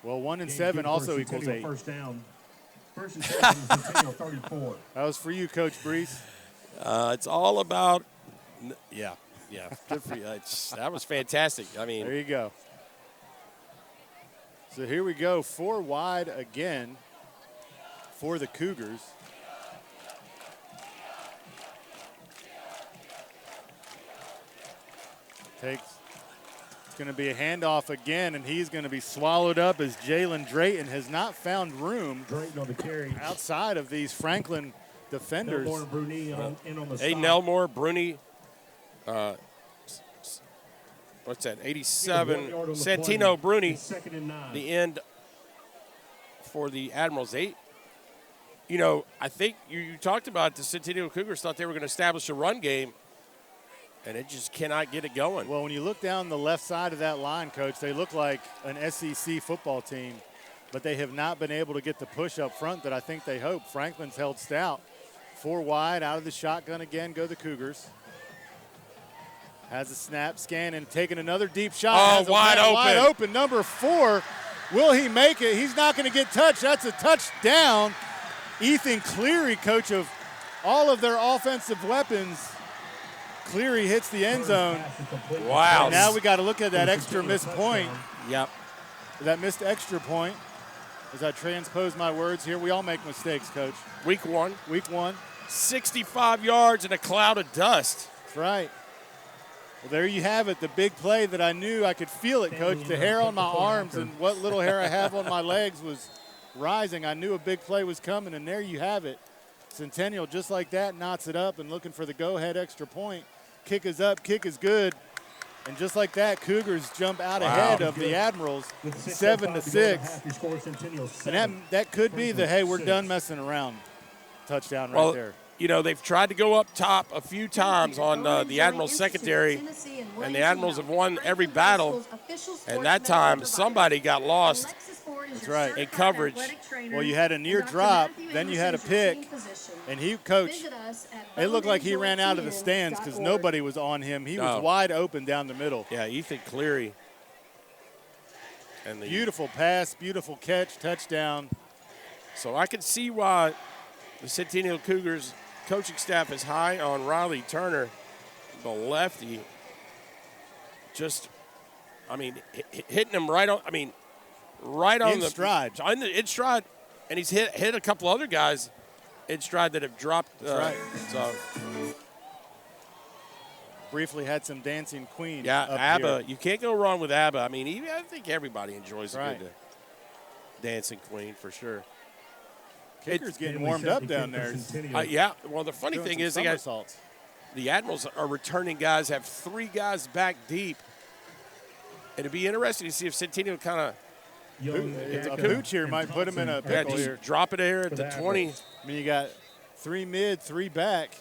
Well, 1 and 7 also equals 8. First down. First and 7 from Centennial 34. That was for you, Coach Breece. It's all about, good for you. That was fantastic. I mean, there you go. So here we go, 4 wide again for the Cougars. It's going to be a handoff again, and he's going to be swallowed up as Jalen Drayton has not found room Drayton on the carry outside of these Franklin defenders. Elmore and Bruni in on the Aiden stop. Elmore, Bruni, what's that, 87. Santino Bruni, 2nd and 9. the end for the Admirals. I think you talked about the Centennial Cougars thought they were going to establish a run game, and it just cannot get it going. Well, when you look down the left side of that line, Coach, they look like an SEC football team, but they have not been able to get the push up front that I think they hoped. Franklin's held stout. 4 wide, out of the shotgun again, go the Cougars. Has a snap, scan, and taking another deep shot. Wide open. Wide open, number 4. Will he make it? He's not going to get touched. That's a touchdown. Ethan Cleary, coach of all of their offensive weapons. Cleary hits the end zone. Wow. And now we got to look at that extra missed point. Yep. That missed extra point. As I transpose my words here, we all make mistakes, Coach. Week 1. Week 1. 65 yards in a cloud of dust. That's right. Well, there you have it, the big play that I knew I could feel it, Coach. The hair on my arms and what little hair I have on my legs was rising. I knew a big play was coming, and there you have it. Centennial, just like that, knots it up and looking for the go-ahead extra point. Kick is up, kick is good. And just like that, Cougars jump out ahead of the Admirals, 7-6. And that could be the, hey, we're done messing around touchdown right there. They've tried to go up top a few times on the Admirals secondary, and the Admirals have won every battle. And that time, somebody got lost. That's right. In coverage. Well, you had a near drop, then you had a pick, and Coach, it looked like he ran out of the stands because nobody was on him. He was wide open down the middle. Yeah, Ethan Cleary. And beautiful pass, beautiful catch, touchdown. So I can see why the Centennial Cougars coaching staff is high on Riley Turner, the lefty. Hitting him right on, right on in stride. In stride. And he's hit a couple other guys in stride that have dropped. Right. So briefly had some Dancing Queen. Yeah, up ABBA. Here. You can't go wrong with ABBA. I think everybody enjoys a good Dancing Queen for sure. Kicker's getting warmed up down there. Yeah. Well, the funny thing is, the Admirals are returning guys, have 3 guys back deep. And it'd be interesting to see if Centennial kind of a pooch here might put him in a pickle here. Drop it there at the 20. I mean, you got 3 mid, 3 back.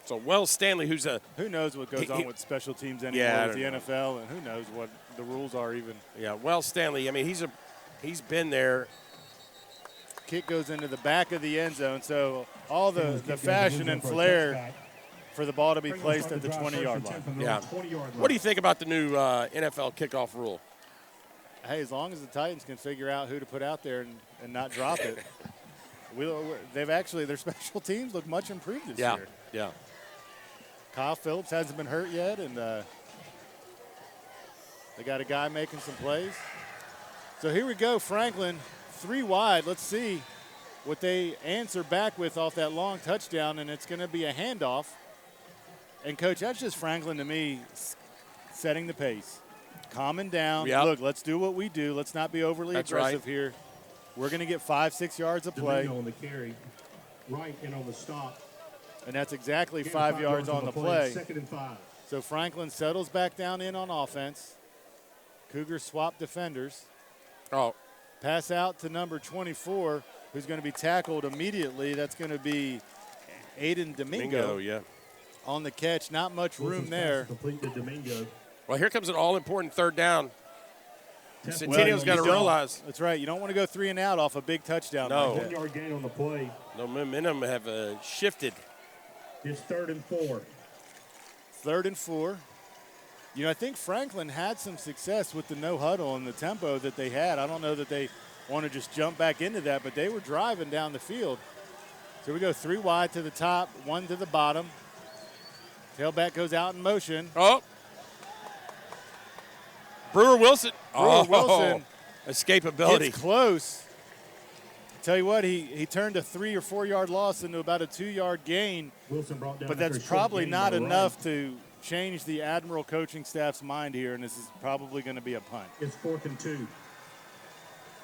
So Wells Stanley, who knows what goes on with special teams anymore with the NFL, and who knows what the rules are even. Yeah, Wells Stanley. I mean, he's been there. Kick goes into the back of the end zone, so all the fashion and flair for the ball to be placed at the 20-yard line. Yeah. What do you think about the new NFL kickoff rule? Hey, as long as the Titans can figure out who to put out there and not drop it, their special teams look much improved this year. Yeah. Kyle Phillips hasn't been hurt yet, and they got a guy making some plays. So here we go, Franklin, 3 wide. Let's see what they answer back with off that long touchdown, and it's going to be a handoff. And, Coach, that's just Franklin to me setting the pace. Calming down. Yep. Look, let's do what we do. Let's not be overly aggressive here. We're going to get 5-6 yards of play. On the carry, right and on the stop. And that's exactly 5 yards on the play. 2nd and 5. So Franklin settles back down in on offense. Cougars swap defenders. Oh. Pass out to number 24, who's going to be tackled immediately. That's going to be Aiden Domingo. Yeah. On the catch, not much room there. Complete to Domingo. Well, here comes an all-important 3rd down. Centennial's got to realize. That's right. You don't want to go 3 and out off a big touchdown. No. Like that. 1-yard gain on the play. No momentum have shifted. It's 3rd and 4. 3rd and 4. You know, I think Franklin had some success with the no huddle and the tempo that they had. I don't know that they want to just jump back into that, but they were driving down the field. So we go 3 wide to the top, 1 to the bottom. Tailback goes out in motion. Oh. Brewer Wilson. Wilson. Escapability. It's close. Tell you what, he turned a 3 or 4 yard loss into about a 2-yard gain. Wilson brought down, but that's probably not enough to change the Admiral coaching staff's mind here, and this is probably going to be a punt. It's 4th and 2.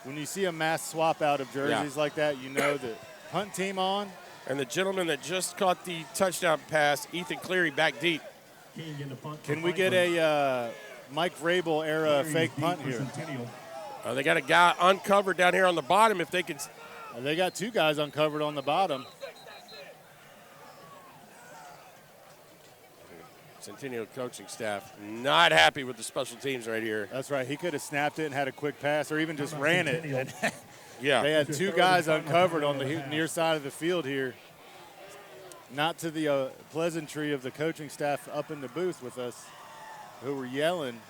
When you see a mass swap out of jerseys like that, you know that punt team on. And the gentleman that just caught the touchdown pass, Ethan Cleary, back deep. Can we get a Mike Vrabel era fake punt here? They got a guy uncovered down here on the bottom. If they could. They got 2 guys uncovered on the bottom. Centennial coaching staff not happy with the special teams right here. That's right. He could have snapped it and had a quick pass or even just ran it. Yeah. They had 2 guys uncovered on the near side of the field here. Not to the pleasantry of the coaching staff up in the booth with us who were yelling,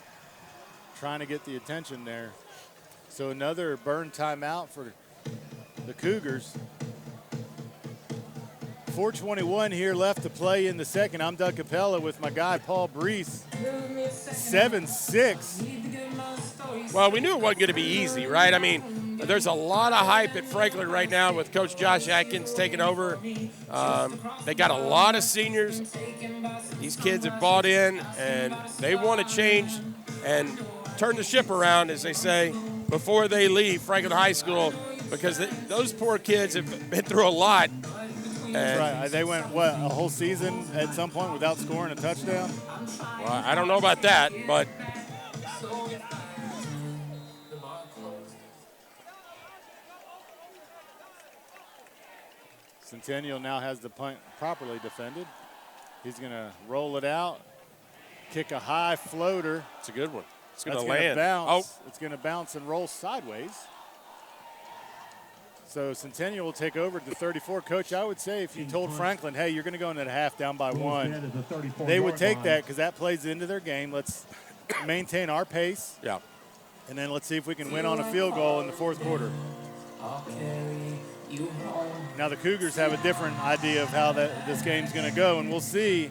trying to get the attention there. So another burn timeout for the Cougars. 4:21 here left to play in the second. I'm Doug Capella with my guy, Paul Breece. 7-6. Well, we knew it wasn't going to be easy, right? I mean, there's a lot of hype at Franklin right now with Coach Josh Atkins taking over. They got a lot of seniors. These kids have bought in, and they want to change and turn the ship around, as they say, before they leave Franklin High School, because those poor kids have been through a lot. That's right. They went, a whole season at some point without scoring a touchdown? Well, I don't know about that, but Centennial now has the punt properly defended. He's going to roll it out, kick a high floater. It's a good one. It's going to land. Bounce. It's going to bounce and roll sideways. So Centennial will take over at the 34. Coach, I would say if you told Franklin, hey, you're going to go into the half down by 1, they would take that because that plays into their game. Let's maintain our pace. Yeah. And then let's see if we can win on a field goal in the 4th quarter. Now the Cougars have a different idea of how this game's going to go, and we'll see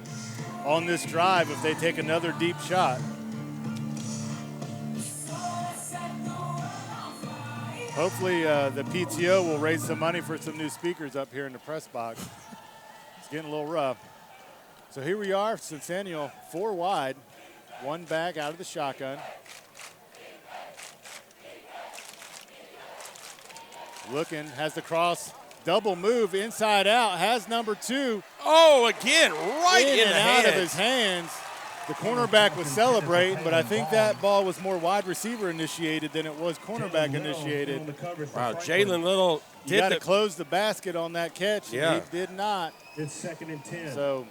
on this drive if they take another deep shot. Hopefully the PTO will raise some money for some new speakers up here in the press box. It's getting a little rough. So here we are, Centennial 4 wide, 1 back out of the shotgun. Looking, has the cross, double move, inside out, has number 2. Oh, again, right in and the out hands. of his hands. The cornerback was celebrating, but I think that ball was more wide receiver initiated than it was cornerback initiated. Wow, Jalen Little You got did to close the basket on that catch, and Yeah. he did not. It's 2nd and 10. So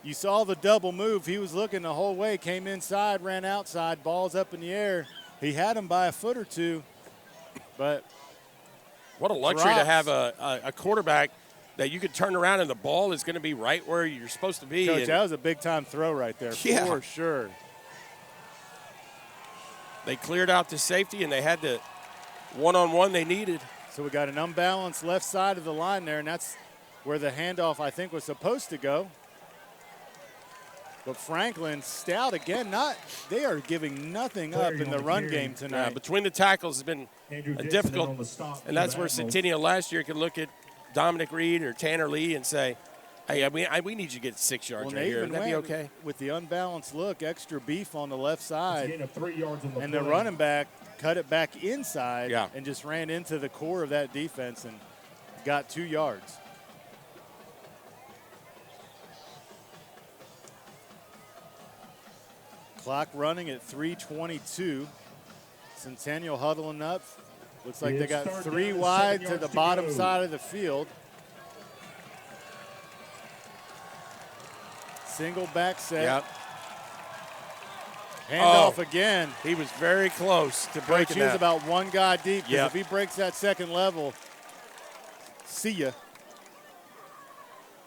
you saw the double move. He was looking the whole way, came inside, ran outside, ball's up in the air. He had him by a foot or two, but What a luxury to drops. have a quarterback that you could turn around and the ball is going to be right where you're supposed to be. Coach, And that was a big-time throw right there, Yeah. for sure. they cleared out the safety, and they had the one-on-one they needed. So we got an unbalanced left side of the line there, and that's where the handoff, I think, was supposed to go. But Franklin, stout again. They are giving nothing up in the run game Yeah, tonight. between the tackles has been Andrew a Dixon difficult, on the stop and that's for where the Admirals. Centennial last year could look at Dominic Reed or Tanner Lee and say, hey, we need you to get 6 yards Well, right they here. even Would that be went okay? with the unbalanced look, extra beef on the left It's a side, gain of 3 yards on the and the play. running back cut it back inside Yeah. and just ran into the core of that defense and got 2 yards. Clock running at 3:22. Centennial huddling up. Looks like they It's got third 3 down, wide 7 to yards the to bottom go. side of the field. Single back set. Yep. Handoff Oh. again. He was very close to Coach, breaking he was that. about one guy deep. 'Cause Yep. if he breaks that second level, see ya.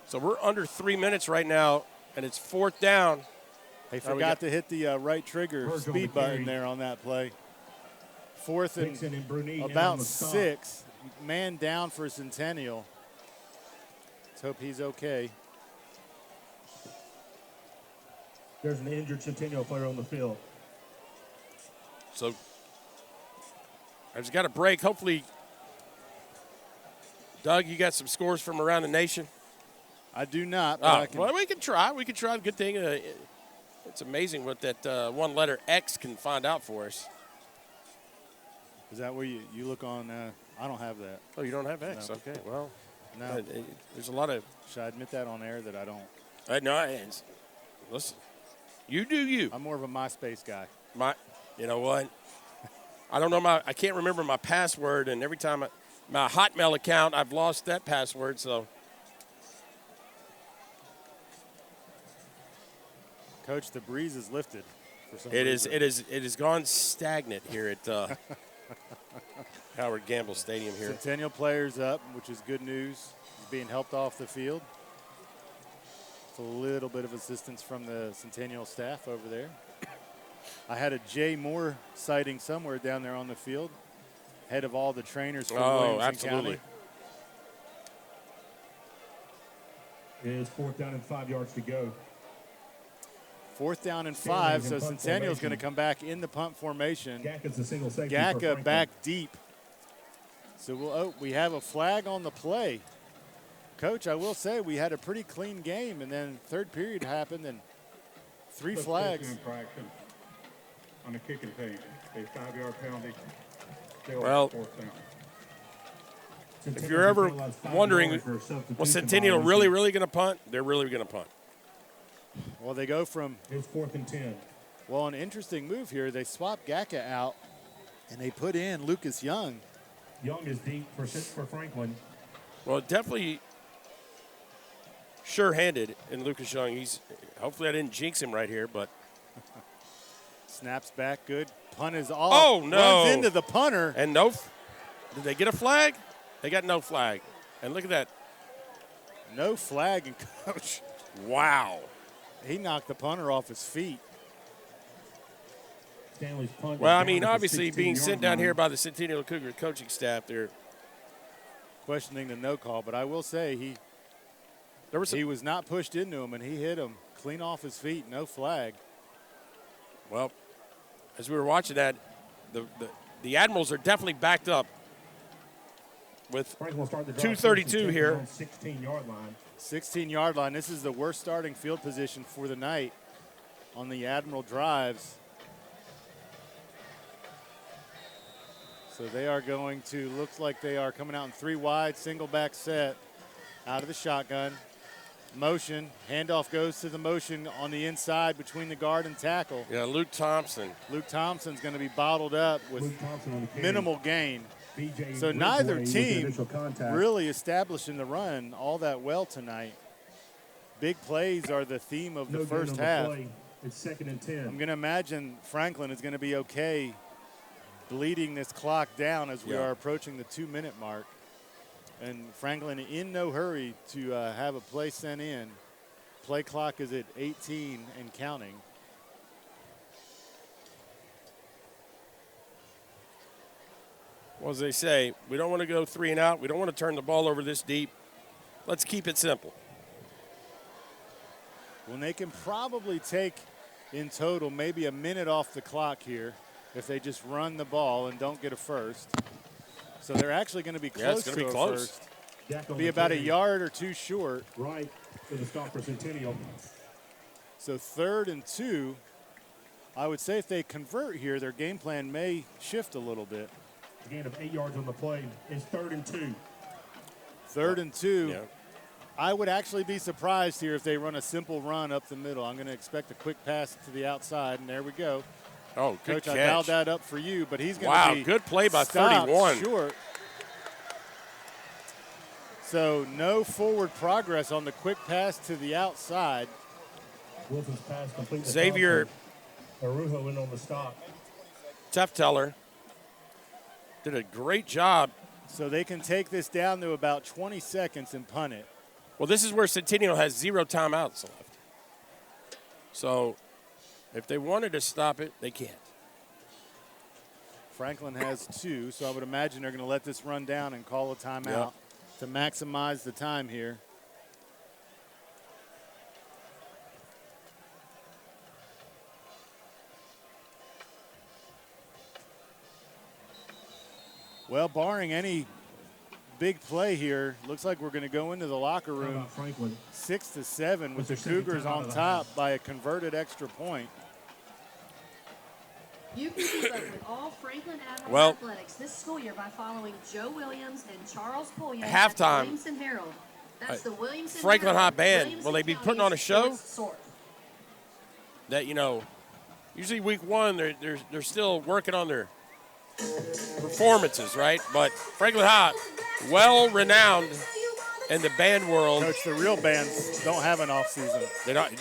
So we're under 3 minutes right now, and it's 4th down. They we forgot got- to hit the right trigger Birds on speed the button carry. there on that play. 4th and Dixon and Bruni in on about the stop. 6. Man down for Centennial. Let's hope he's okay. There's an injured Centennial player on the field. So I just got a break. Hopefully, Doug, you got some scores from around the nation? I do not, but I can. Well, we can try. We can try. Good thing. It's amazing what that one letter X can find out for us. Is that where you look on? I don't have that. Oh, you don't have X? No. Okay. Well, No. there's a lot of. Should I admit that on air that I don't? No, listen. You do you. I'm more of a MySpace guy. You know what? I don't know I can't remember my password, and every time my Hotmail account, I've lost that password. So Coach, the breeze is lifted. For some it is. reason. It has gone stagnant here at Howard Gamble Stadium here. Centennial players up, which is good news. He's being helped off the field. It's a little bit of assistance from the Centennial staff over there. I had a Jay Moore sighting somewhere down there on the field, head of all the trainers for Williamson absolutely. County. It is 4th down and 5 yards to go. 4th down and Stanley's 5, in so punt Centennial's going to formation. come back in the punt formation. Gacka's the single safety for Gacka Franklin. back deep. So we have a flag on the play. Coach, I will say we had a pretty clean game, and then third period happened, and 3 flags. Infraction on the kicking team. A 5-yard penalty. Still Well, 4th down. Centennial you're ever penalized 5 wondering, yards for a substitution was Centennial violation. really going to punt? They're really going to punt. Well, they go from, It's 4th and 10. well, an interesting move here. They swap Gacka out, and they put in Lucas Young. Young is deep for Franklin. Well, definitely sure-handed in Lucas Young. Hopefully I didn't jinx him right here, but Snaps back good. Punt is off. Oh, no. Runs into the punter. and did they get a flag? They got no flag. And look at that. No flag, and Coach, Wow. he knocked the punter off his feet. Stanley's punt. Well, is I mean, down at the obviously being 16-yard sent down line. here by the Centennial Cougar coaching staff, there Questioning the no call, but I will say was he was not pushed into him, and he hit him clean off his feet. No flag. well, as we were watching that, the Admirals are definitely backed up with Franklin will start the drive 2:32 first and 10 here. on 16-yard line. 16-yard line. This is the worst starting field position for the night on the Admiral drives. So they are going to, looks like they are coming out in 3 wide, single back set out of the shotgun. Motion, handoff goes to the motion on the inside between the guard and tackle. Yeah, Luke Thompson. Luke Thompson's going to be bottled up with minimal gain. So neither team really establishing the run all that well tonight. Big plays are the theme of the first half. It's 2nd and 10. I'm going to imagine Franklin is going to be okay bleeding this clock down as we are approaching the 2-minute mark. And Franklin in no hurry to have a play sent in. Play clock is at 18 and counting. Well, as they say, we don't want to go 3 and out. We don't want to turn the ball over this deep. Let's keep it simple. Well, they can probably take in total maybe a minute off the clock here if they just run the ball and don't get a first. So they're actually going to be close to a first. Be about a yard or 2 short. Right to the stop for Centennial. So 3rd and 2. I would say if they convert here, their game plan may shift a little bit. A gain of 8 yards on the play. It's 3rd and 2. 3rd and 2. Yeah. I would actually be surprised here if they run a simple run up the middle. I'm going to expect a quick pass to the outside, and there we go. Oh, good Coach, catch. I dialed that up for you, but he's going to be good play by stopped 31. Short. So no forward progress on the quick pass to the outside. Wilson's pass complete. Xavier Arujo in on the stop. Tefteller did a great job. So they can take this down to about 20 seconds and punt it. Well, this is where Centennial has 0 timeouts left. So if they wanted to stop it, they can't. Franklin has 2, so I would imagine they're going to let this run down and call a timeout to maximize the time here. Well, barring any big play here, looks like we're going to go into the locker room 6-7 with the Cougars on top by a converted extra point. You can keep up with all Franklin Admiral athletics this school year by following Joe Williams and Charles Pulliam at the Halftime. Williamson Herald. That's the Williamson Franklin Herald, Hot Band, Williamson will they be putting County's on a show? sports source. That, usually week 1, they're still working on their performances, right? But Franklin Hot, well-renowned in the band world. Coach, the real bands don't have an off season. They don't.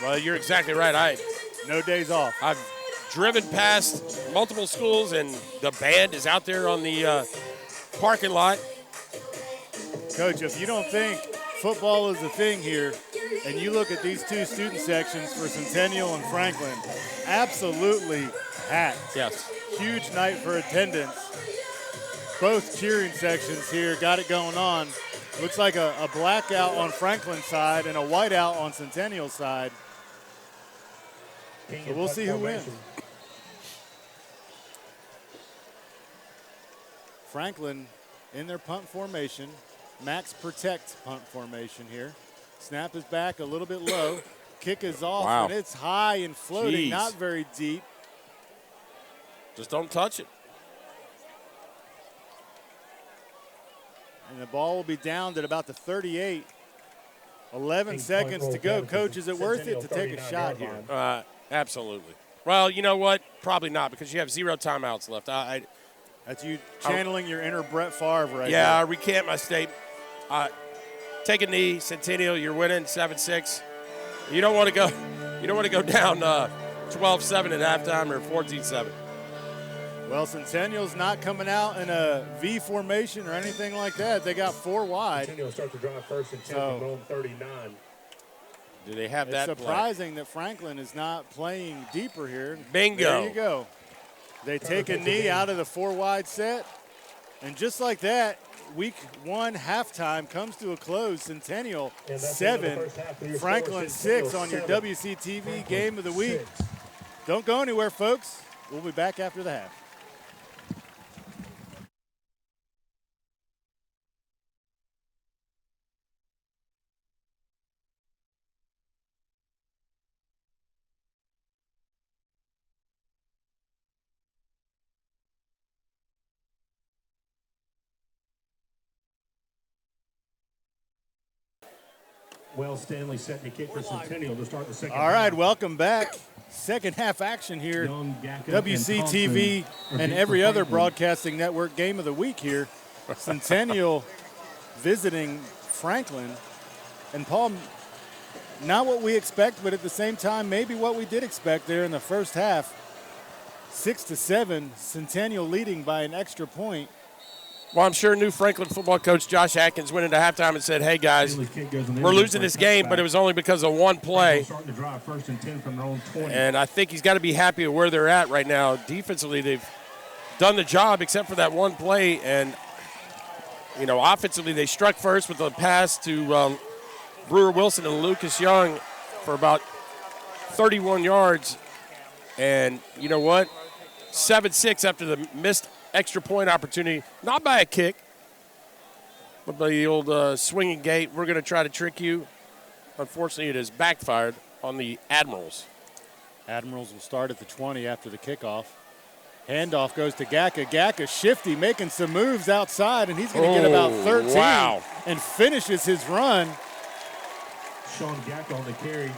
Well, you're exactly right. No days off. I've driven past multiple schools, and the band is out there on the parking lot. Coach, if you don't think football is a thing here, and you look at these 2 student sections for Centennial and Franklin, absolutely packed. Yes. Huge night for attendance. Both cheering sections here got it going on. Looks like a blackout on Franklin's side and a whiteout on Centennial's side. So we'll see who wins. Franklin in their punt formation. Max protect punt formation here. Snap is back a little bit low. Kick is off, and it's high and floating, not very deep. Just don't touch it. And the ball will be down at about the 38. 11 seconds to go. Coach, is it worth it to take a shot here? Absolutely. Well, you know what? Probably not, because you have 0 timeouts left. That's you channeling your inner Brett Favre right now. Yeah, I recant my statement. Take a knee, Centennial. You're winning 7-6. You don't want to go. You don't want to go down 12-7 at halftime or 14-7. Well, Centennial's not coming out in a V formation or anything like that. They got 4 wide. Centennial starts to drive 1st and 10 from home 39. Do they have that? It's surprising that Franklin is not playing deeper here. Bingo. There you go. They take a knee out of the 4 wide set. And just like that, week 1 halftime comes to a close. Centennial 7, Franklin 6 on your WCTV Game of the Week. Don't go anywhere, folks. We'll be back after the half. Wells Stanley set the kick for Centennial to start the second All right, half. welcome back. Second half action here. Young, Gacka, WCTV and and every other broadcasting network game of the week here. Centennial visiting Franklin. And Paul, not what we expect, but at the same time, maybe what we did expect there in the first half. 6-7, Centennial leading by an extra point. Well, I'm sure new Franklin football coach Josh Atkins went into halftime and said, hey, guys, we're losing this game, but it was only because of one play. Starting to drive 1st and 10 from their own 20. And I think he's got to be happy with where they're at right now. Defensively, they've done the job except for that one play. And, you know, offensively, they struck first with a pass to Brewer Wilson and Lucas Young for about 31 yards. And you know what? 7-6 after the missed extra point opportunity, not by a kick, but by the old swinging gate. We're going to try to trick you. Unfortunately, it has backfired on the Admirals. Admirals will start at the 20 after the kickoff. Handoff goes to Gacka. Gacka shifty, making some moves outside, and he's going to get about 13 and finishes his run. Sean Gacka on the carry.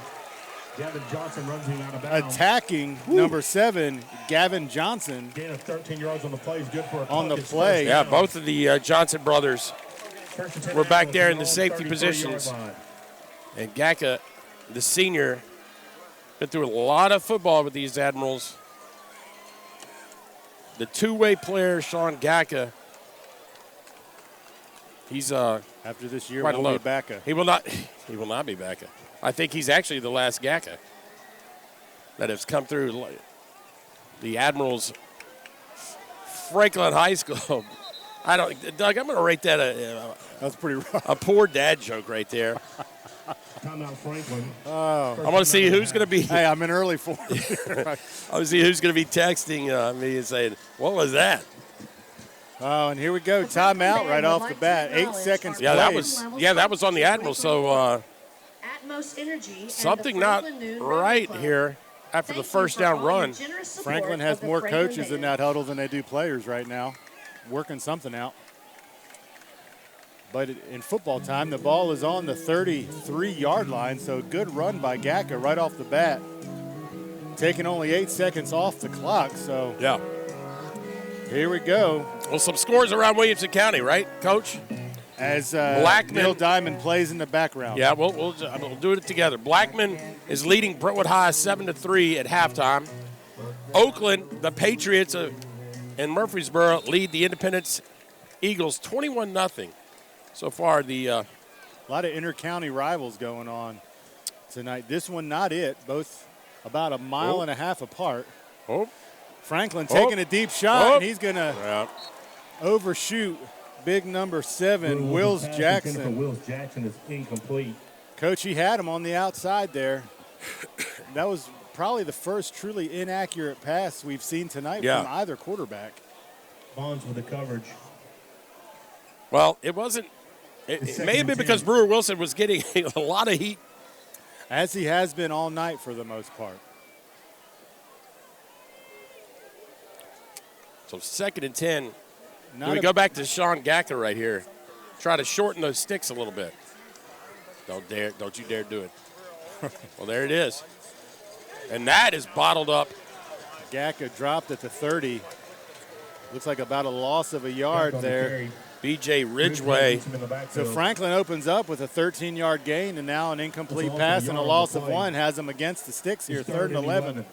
Gavin Johnson runs him out of bounds. Attacking number 7, Gavin Johnson. Gain of 13 yards on the play is good for a on the play. Yeah, both of the Johnson brothers were back there in the safety positions. And Gacka, the senior, been through a lot of football with these Admirals. The two-way player, Sean Gacka, he's after this year quite won't alone. be Backa. He will not be Backa. I think he's actually the last Gacka that has come through the Admirals Franklin High School. Doug, I'm going to rate that that's pretty rough. A poor dad joke right there. Timeout Franklin. I want to see who's going to be. Hey, I'm in early form. I want to see who's going to be texting me and saying, "What was that?" Oh, and here we go. Timeout right off the bat. 8 seconds. Yeah, that was on the Admirals. So something not right here after the first down run. Franklin has more coaches in that huddle than they do players right now, working something out. But in football time, the ball is on the 33-yard line, so good run by Gacka right off the bat. Taking only 8 seconds off the clock, so yeah. Here we go. Well, some scores around Williamson County, right, Coach? As Blackman, Neil Diamond plays in the background. Yeah, we'll do it together. Blackman is leading Brentwood High 7-3 at halftime. Oakland, the Patriots and Murfreesboro lead the Independence Eagles 21-0. So far, a lot of inter-county rivals going on tonight. This one not it. Both about a mile and a half apart. Franklin taking a deep shot, and he's going to overshoot big number 7, Wills Jackson. Wills Jackson is incomplete. Coach, he had him on the outside there. That was probably the first truly inaccurate pass we've seen tonight from either quarterback. Bonds with the coverage. Well, it wasn't. It may have been because Brewer Wilson was getting a lot of heat. As he has been all night for the most part. So 2nd and 10. We go back to Sean Gacka right here. Try to shorten those sticks a little bit. Don't you dare do it. Well, there it is. And that is bottled up. Gacka dropped at the 30. Looks like about a loss of a yard there. B.J. Ridgeway. So Franklin opens up with a 13-yard gain, and now an incomplete pass and a loss of 1 has him against the sticks here, 3rd and 11.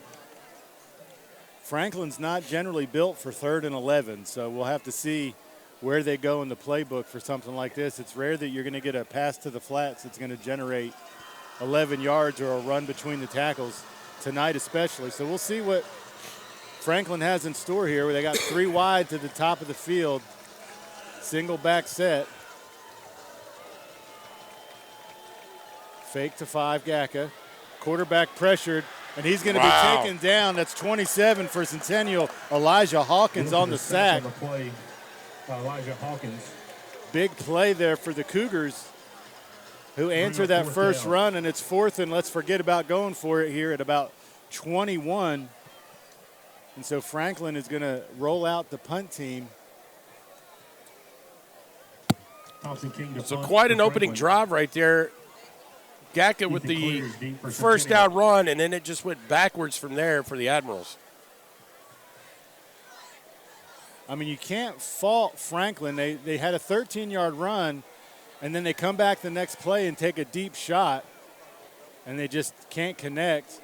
Franklin's not generally built for 3rd and 11, so we'll have to see where they go in the playbook for something like this. It's rare that you're going to get a pass to the flats that's going to generate 11 yards or a run between the tackles tonight especially. So we'll see what Franklin has in store here. They got 3 wide to the top of the field. Single back set. Fake to 5, Gacka. Quarterback pressured, and he's going to be taken down. That's 27 for Centennial. Elijah Hawkins on the sack. Elijah Hawkins. Big play there for the Cougars, who answer that first run, and it's 4th, and let's forget about going for it here at about 21. And so Franklin is going to roll out the punt team. So quite an opening drive right there. Gacka with the first down run, and then it just went backwards from there for the Admirals. I mean, you can't fault Franklin. They had a 13-yard run, and then they come back the next play and take a deep shot, and they just can't connect.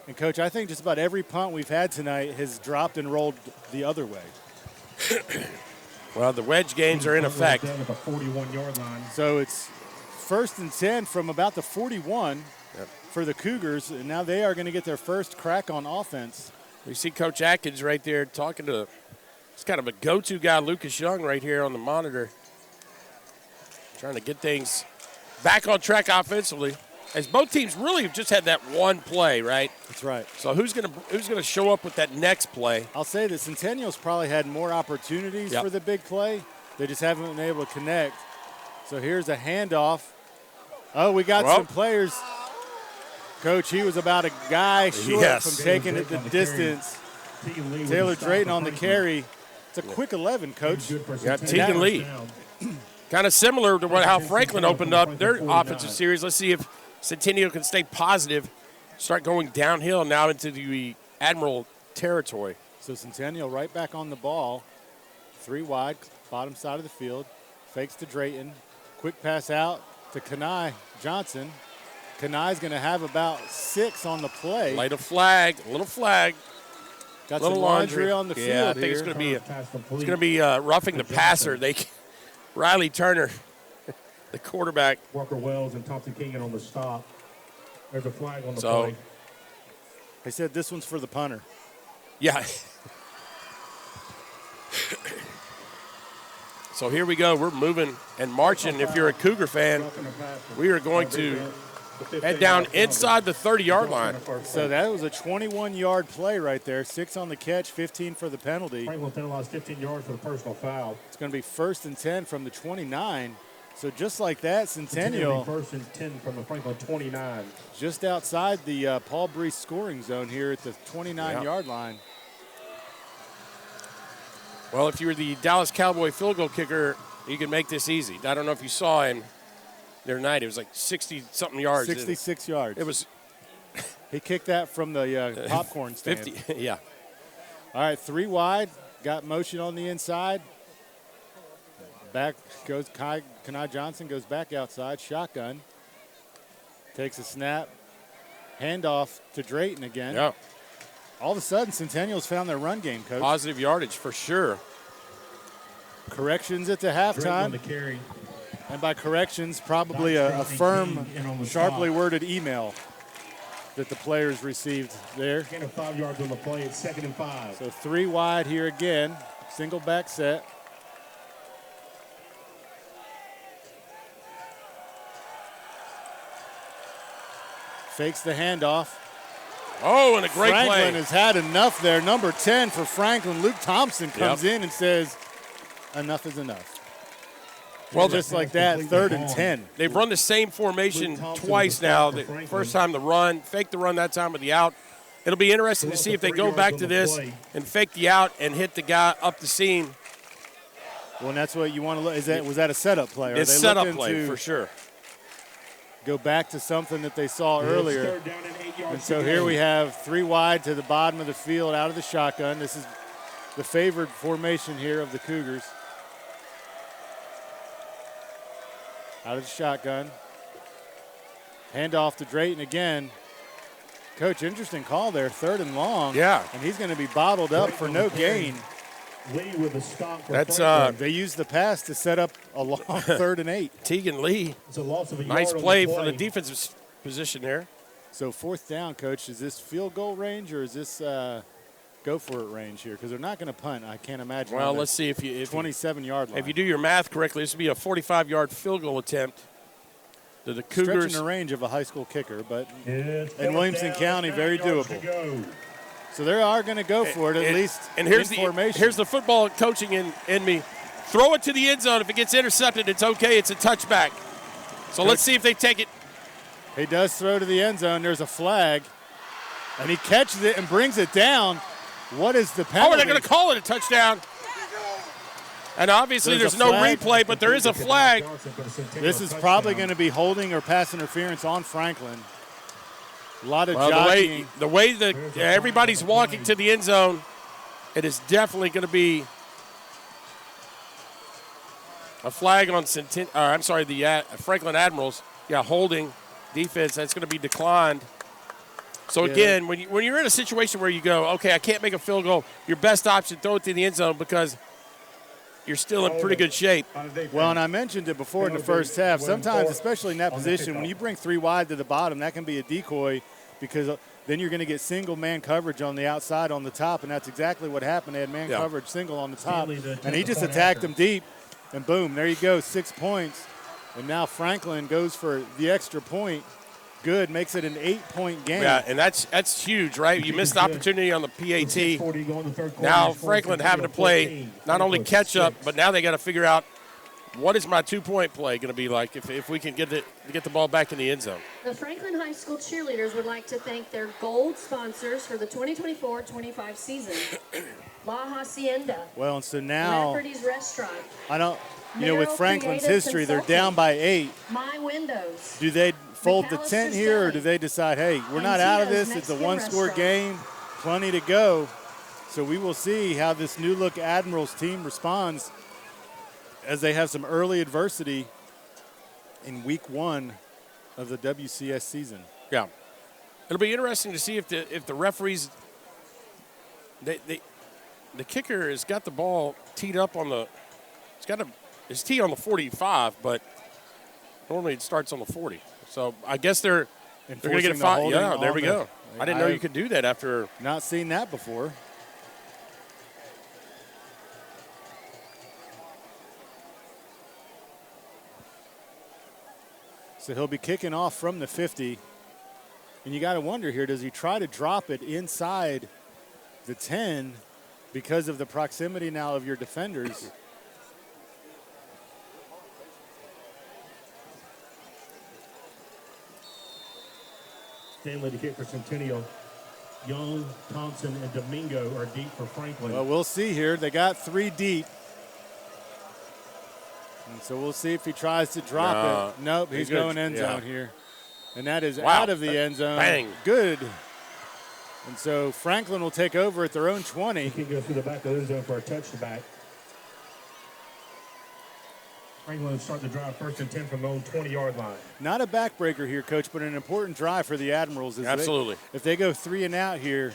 And, Coach, I think just about every punt we've had tonight has dropped and rolled the other way. Well, the wedge games are in effect. At the 41-yard line. So it's 1st and 10 from about the 41 for the Cougars, and now they are going to get their first crack on offense. You see Coach Atkins right there talking to it's kind of a go-to guy, Lucas Young, right here on the monitor, trying to get things back on track offensively. As both teams really have just had that one play, right? That's right. So who's gonna show up with that next play? I'll say that Centennial's probably had more opportunities for the big play. They just haven't been able to connect. So here's a handoff. Oh, we got some players. Coach, he was about a guy short from taking it the distance. Taylor Drayton on the carry. It's a quick 11, Coach. Yeah, Tegan Lee. Kind of similar to how Franklin opened up their offensive series. Let's see if Centennial can stay positive, start going downhill now into the Admiral territory. So Centennial right back on the ball. 3 wide, bottom side of the field. Fakes to Drayton. Quick pass out to Kenai Johnson. Kenai's going to have about 6 on the play. Light a flag, a little flag. Got some laundry on the field. Yeah, I think it's going to be roughing the passer. Riley Turner, the quarterback. Walker Wells and Thompson King on the stop. There's a flag on the play. They said this one's for the punter. Yeah. So here we go. We're moving and marching. If you're a Cougar fan, we are going to head down inside the 30-yard line. So that was a 21-yard play right there. 6 on the catch, 15 for the penalty. Franklin penalized 15 yards for the personal foul. It's going to be 1st and 10 from the 29. So just like that, Centennial. 1st and 10 from the Franklin 29. Just outside the Paul Breece scoring zone here at the 29-yard line. Well, if you were the Dallas Cowboy field goal kicker, you could make this easy. I don't know if you saw him the other night. It was like 60-something yards. 66 yards. It was. He kicked that from the popcorn stand. 50, yeah. All right, 3 wide. Got motion on the inside. Back goes Kenai Johnson, goes back outside. Shotgun. Takes a snap. Handoff to Drayton again. Yeah. All of a sudden, Centennial's found their run game, Coach. Positive yardage for sure. Corrections at the halftime. And by corrections, probably a firm, sharply worded email that the players received there. Gain of 5 yards on the play. It's 2nd and 5. So 3 wide here again. Single back set. Fakes the handoff. Oh, and a great play. Franklin has had enough there. Number 10 for Franklin. Luke Thompson comes in and says, enough is enough. Well, just like that, 3rd and 10. They've run the same formation twice now. The first time the run, fake the run that time with the out. It'll be interesting to see if they go back to this and fake the out and hit the guy up the seam. Well, and that's what you want to look. Was that a setup play? It's a setup play for sure. Go back to something that they saw earlier. And so here we have 3 wide to the bottom of the field out of the shotgun. This is the favored formation here of the Cougars. Out of the shotgun. Handoff to Drayton again. Coach, interesting call there. 3rd and long. Yeah. And he's going to be bottled up for no gain. Lee with a stop. That's they used the pass to set up a long 3rd and 8. Tegan Lee. It's a loss of a nice yard play on from the defensive position there. So 4th down, Coach. Is this field goal range or is this go for it range here? Because they're not going to punt, I can't imagine. Well, let's see if 27-yard line. If you do your math correctly, this would be a 45-yard field goal attempt. The Cougars stretching the range of a high school kicker, but in Williamson County, very doable. So they are going to go for it, at least and here's in formation. Here's the football coaching in me. Throw it to the end zone. If it gets intercepted, it's okay. It's a touchback. So let's see if they take it. He does throw to the end zone. There's a flag. And he catches it and brings it down. What is the penalty? Oh, they're going to call it a touchdown. And obviously there's no replay, but there is a flag. This is probably going to be holding or pass interference on Franklin. A lot of jockeying. The way that everybody's walking to the end zone, it is definitely going to be a flag on the Franklin Admirals. Yeah, holding defense. That's going to be declined. So, again, when you're in a situation where you go, okay, I can't make a field goal, your best option, throw it to the end zone because you're still in pretty good shape. Well, and I mentioned it before in the first half. Sometimes, especially in that position, when you bring 3 wide to the bottom, that can be a decoy because then you're going to get single man coverage on the outside on the top, and that's exactly what happened. They had man coverage single on the top, and he just attacked them deep, and boom, there you go, 6 points. And now Franklin goes for the extra point. Good, makes it an 8-point game. Yeah, and that's huge, right? You missed the opportunity on the PAT. Now Franklin having to play not only catch up, but now they got to figure out what is my 2-point play going to be like if we can get the ball back in the end zone. The Franklin High School cheerleaders would like to thank their gold sponsors for the 2024-25 season. La Hacienda. Well, and so now Lafferty's Restaurant. I don't, with Franklin's history, they're down by 8. My Windows. Do they fold the tent here, or do they decide, hey, we're not out of this, it's a 1-score game, plenty to go. So we will see how this new look Admirals team responds as they have some early adversity in week 1 of the WCS season. Yeah. It'll be interesting to see if the referees the kicker has got the ball teed up on it's teed on the 45, but normally it starts on the 40. So I guess they're going to get a fine. Yeah, there we go. I didn't know you could do that after. Not seen that before. So he'll be kicking off from the 50. And you got to wonder here, does he try to drop it inside the 10 because of the proximity now of your defenders? Stanley to kick for Centennial. Young, Thompson, and Domingo are deep for Franklin. Well, we'll see here. They got 3 deep. And so we'll see if he tries to drop it. Nope, he's going end zone here. And that is out of the end zone. Bang. Good. And so Franklin will take over at their own 20. He can go through the back of the end zone for a touchback. Franklin will start the drive 1st and 10 from the own 20-yard line. Not a backbreaker here, Coach, but an important drive for the Admirals. Absolutely. If they go 3 and out here,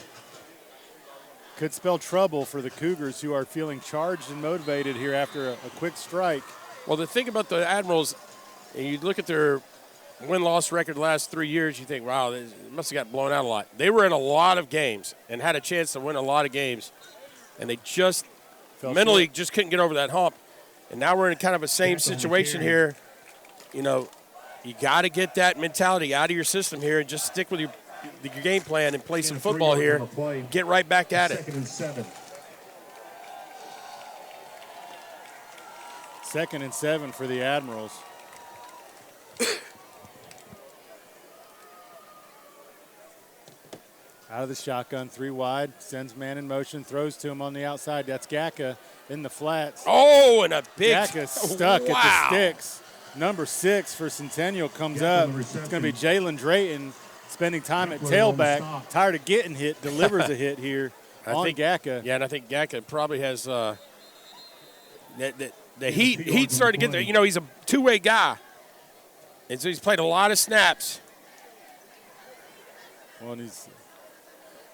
could spell trouble for the Cougars, who are feeling charged and motivated here after a quick strike. Well, the thing about the Admirals, and you look at their win-loss record the last 3 years, you think, wow, they must have got blown out a lot. They were in a lot of games and had a chance to win a lot of games, and they just mentally just couldn't get over that hump. And now we're in kind of a same situation here. You got to get that mentality out of your system here and just stick with your game plan and play some football here. Get right back at it. 2nd and 7. 2nd and 7 for the Admirals. Out of the shotgun, 3 wide, sends man in motion, throws to him on the outside. That's Gacka in the flats. Oh, and a big. Gacka stuck at the sticks. Number 6 for Centennial comes up. It's going to be Jalen Drayton spending time at tailback. Tired of getting hit, delivers a hit here on Gacka. Yeah, and I think Gacka probably has the heat started to get there. He's a two-way guy, and so he's played a lot of snaps. Well, and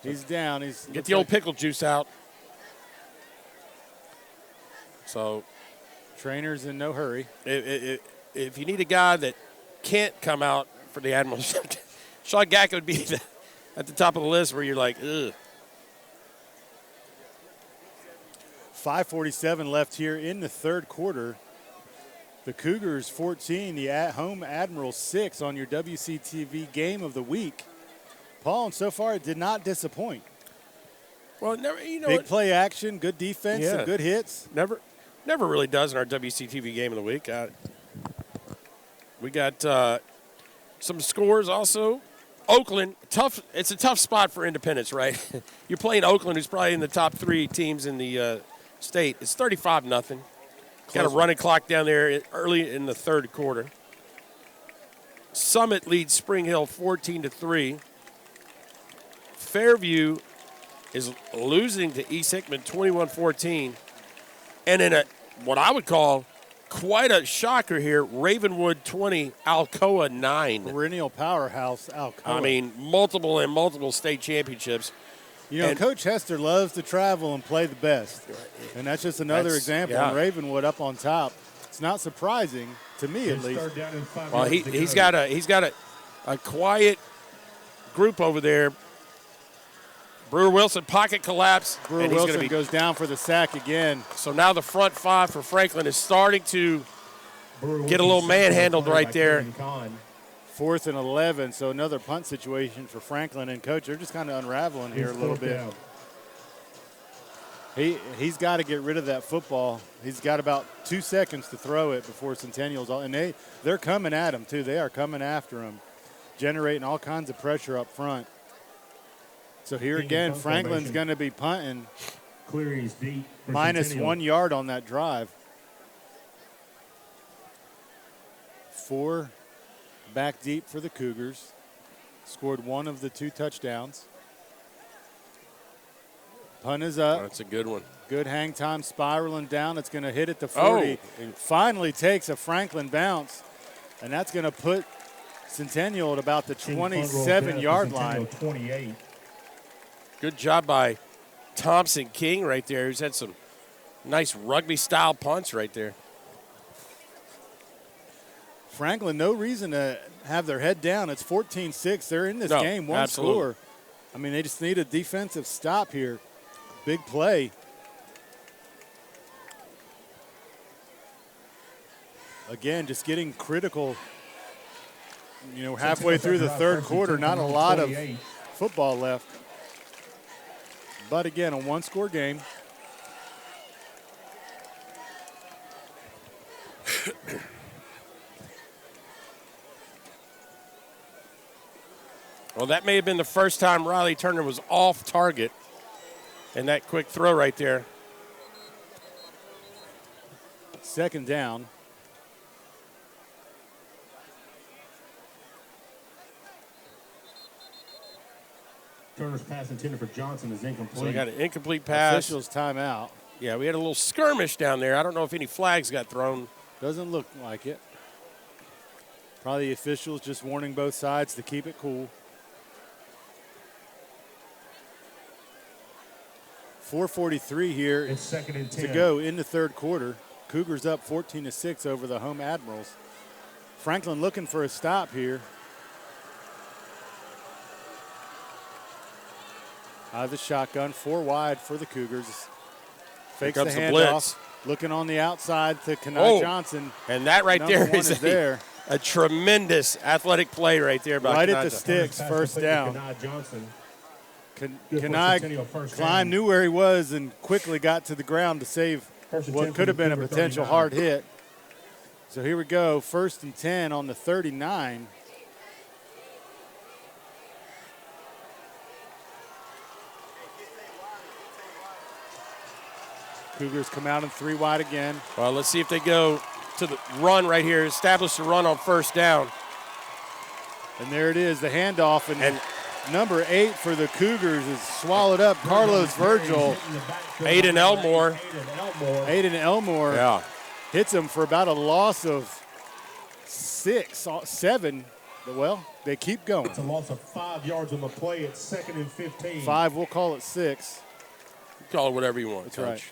he's down. Get the old pickle juice out. So, trainers in no hurry. If you need a guy that can't come out for the Admirals, Sean Gacka would be at the top of the list where you're like, ugh. 5:47 left here in the 3rd quarter. The Cougars 14, the at-home Admirals 6 on your WCTV game of the week. Paul, and so far it did not disappoint. Well, big play action, good defense, some good hits. Never really does in our WCTV game of the week. We got some scores also. Oakland, tough. It's a tough spot for Independence, right? You're playing Oakland, who's probably in the top 3 teams in the state. It's 35-0. Got a running clock down there early in the third quarter. Summit leads Spring Hill 14-3. Fairview is losing to East Hickman 21-14. And in what I would call quite a shocker here, Ravenwood 20, Alcoa 9. Perennial powerhouse, Alcoa. I mean, multiple state championships. You know, Coach Hester loves to travel and play the best. And that's just another example. Yeah. Ravenwood up on top. It's not surprising, to me at least. Well, he's got a quiet group over there. Brewer Wilson pocket collapse. Brewer Wilson goes down for the sack again. So now the front five for Franklin is starting to get a little manhandled right there. 4th and 11, so another punt situation for Franklin. And, Coach, they're just kind of unraveling here a little bit. He's got to get rid of that football. He's got about 2 seconds to throw it before Centennial's all. And they're coming at him, too. They are coming after him, generating all kinds of pressure up front. So here again, Franklin's going to be punting. Cleary's deep. Minus 1 yard on that drive. 4 back deep for the Cougars. Scored 1 of the 2 touchdowns. Punt is up. That's a good one. Good hang time, spiraling down. It's going to hit at the 40. And finally takes a Franklin bounce. And that's going to put Centennial at about the 27-yard line. 28. Good job by Thompson King right there. He's had some nice rugby-style punts right there. Franklin, no reason to have their head down. It's 14-6. They're in this game, one score. I mean, they just need a defensive stop here. Big play. Again, just getting critical, you know, halfway through the third quarter. Not a lot of football left. But again, a one-score game. Well, that may have been the first time Riley Turner was off target. And that quick throw right there. Second down. Turner's pass intended for Johnson is incomplete. So we got an incomplete pass. Officials timeout. Yeah, we had a little skirmish down there. I don't know if any flags got thrown. Doesn't look like it. Probably the officials just warning both sides to keep it cool. 4:43 here It's 2nd and 10. to go in the third quarter. Cougars up 14-6 over the home Admirals. Franklin looking for a stop here. Out of the shotgun, 4 wide for the Cougars. Fakes the handoff. Looking on the outside to Kanai Johnson. And that right there is a tremendous athletic play right there by right Kanai at the sticks, first down. Kanai Johnson. Kanai climbed, knew where he was, and quickly got to the ground to save what could have been a potential hard hit. So here we go, 1st and 10 on the 39. Cougars come out in 3 wide again. Well, let's see if they go to the run right here, establish the run on first down. And there it is, the handoff. And number 8 for the Cougars is swallowed up. Carlos Virgil. Aiden Elmore. Aiden Elmore hits him for about a loss of 6, 7. Well, they keep going. It's a loss of 5 yards on the play. It's 2nd and 15. 5, we'll call it 6. Call it whatever you want, That's Coach. right.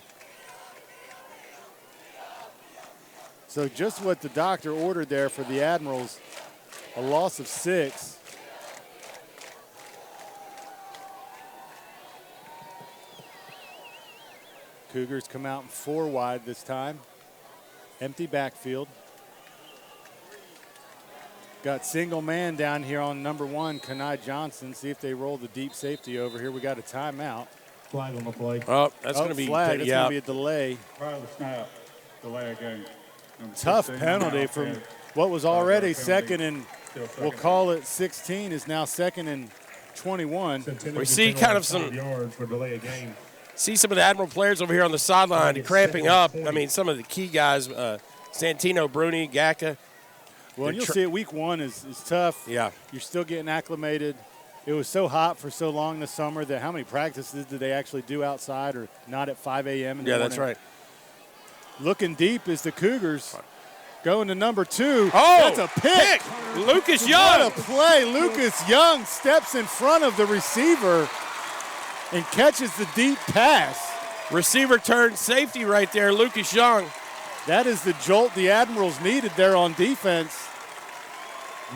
So just what the doctor ordered there for the Admirals, a loss of 6. Cougars come out in 4 wide this time. Empty backfield. Got single man down here on number 1, Kanai Johnson. See if they roll the deep safety over here. We got a timeout. Flag on the play. Oh, that's going to be flag. It's going to be a delay. Prior to the snap, delay a game. Tough penalty from what was already 2nd and we'll call it 16 is now 2nd and 21. We see kind of some yards for delay a game. see some of the Admiral players over here on the sideline cramping up. I mean, some of the key guys, Santino, Bruni, Gacka. Well, and you'll see it. Week 1 is tough. Yeah. You're still getting acclimated. It was so hot for so long this summer that how many practices did they actually do outside or not at 5 a.m. in the morning? That's right. Looking deep is the Cougars. Going to number 2. Oh, that's a pick. Lucas Young. What a play. Lucas Young steps in front of the receiver and catches the deep pass. Receiver turned safety right there, Lucas Young. That is the jolt the Admirals needed there on defense.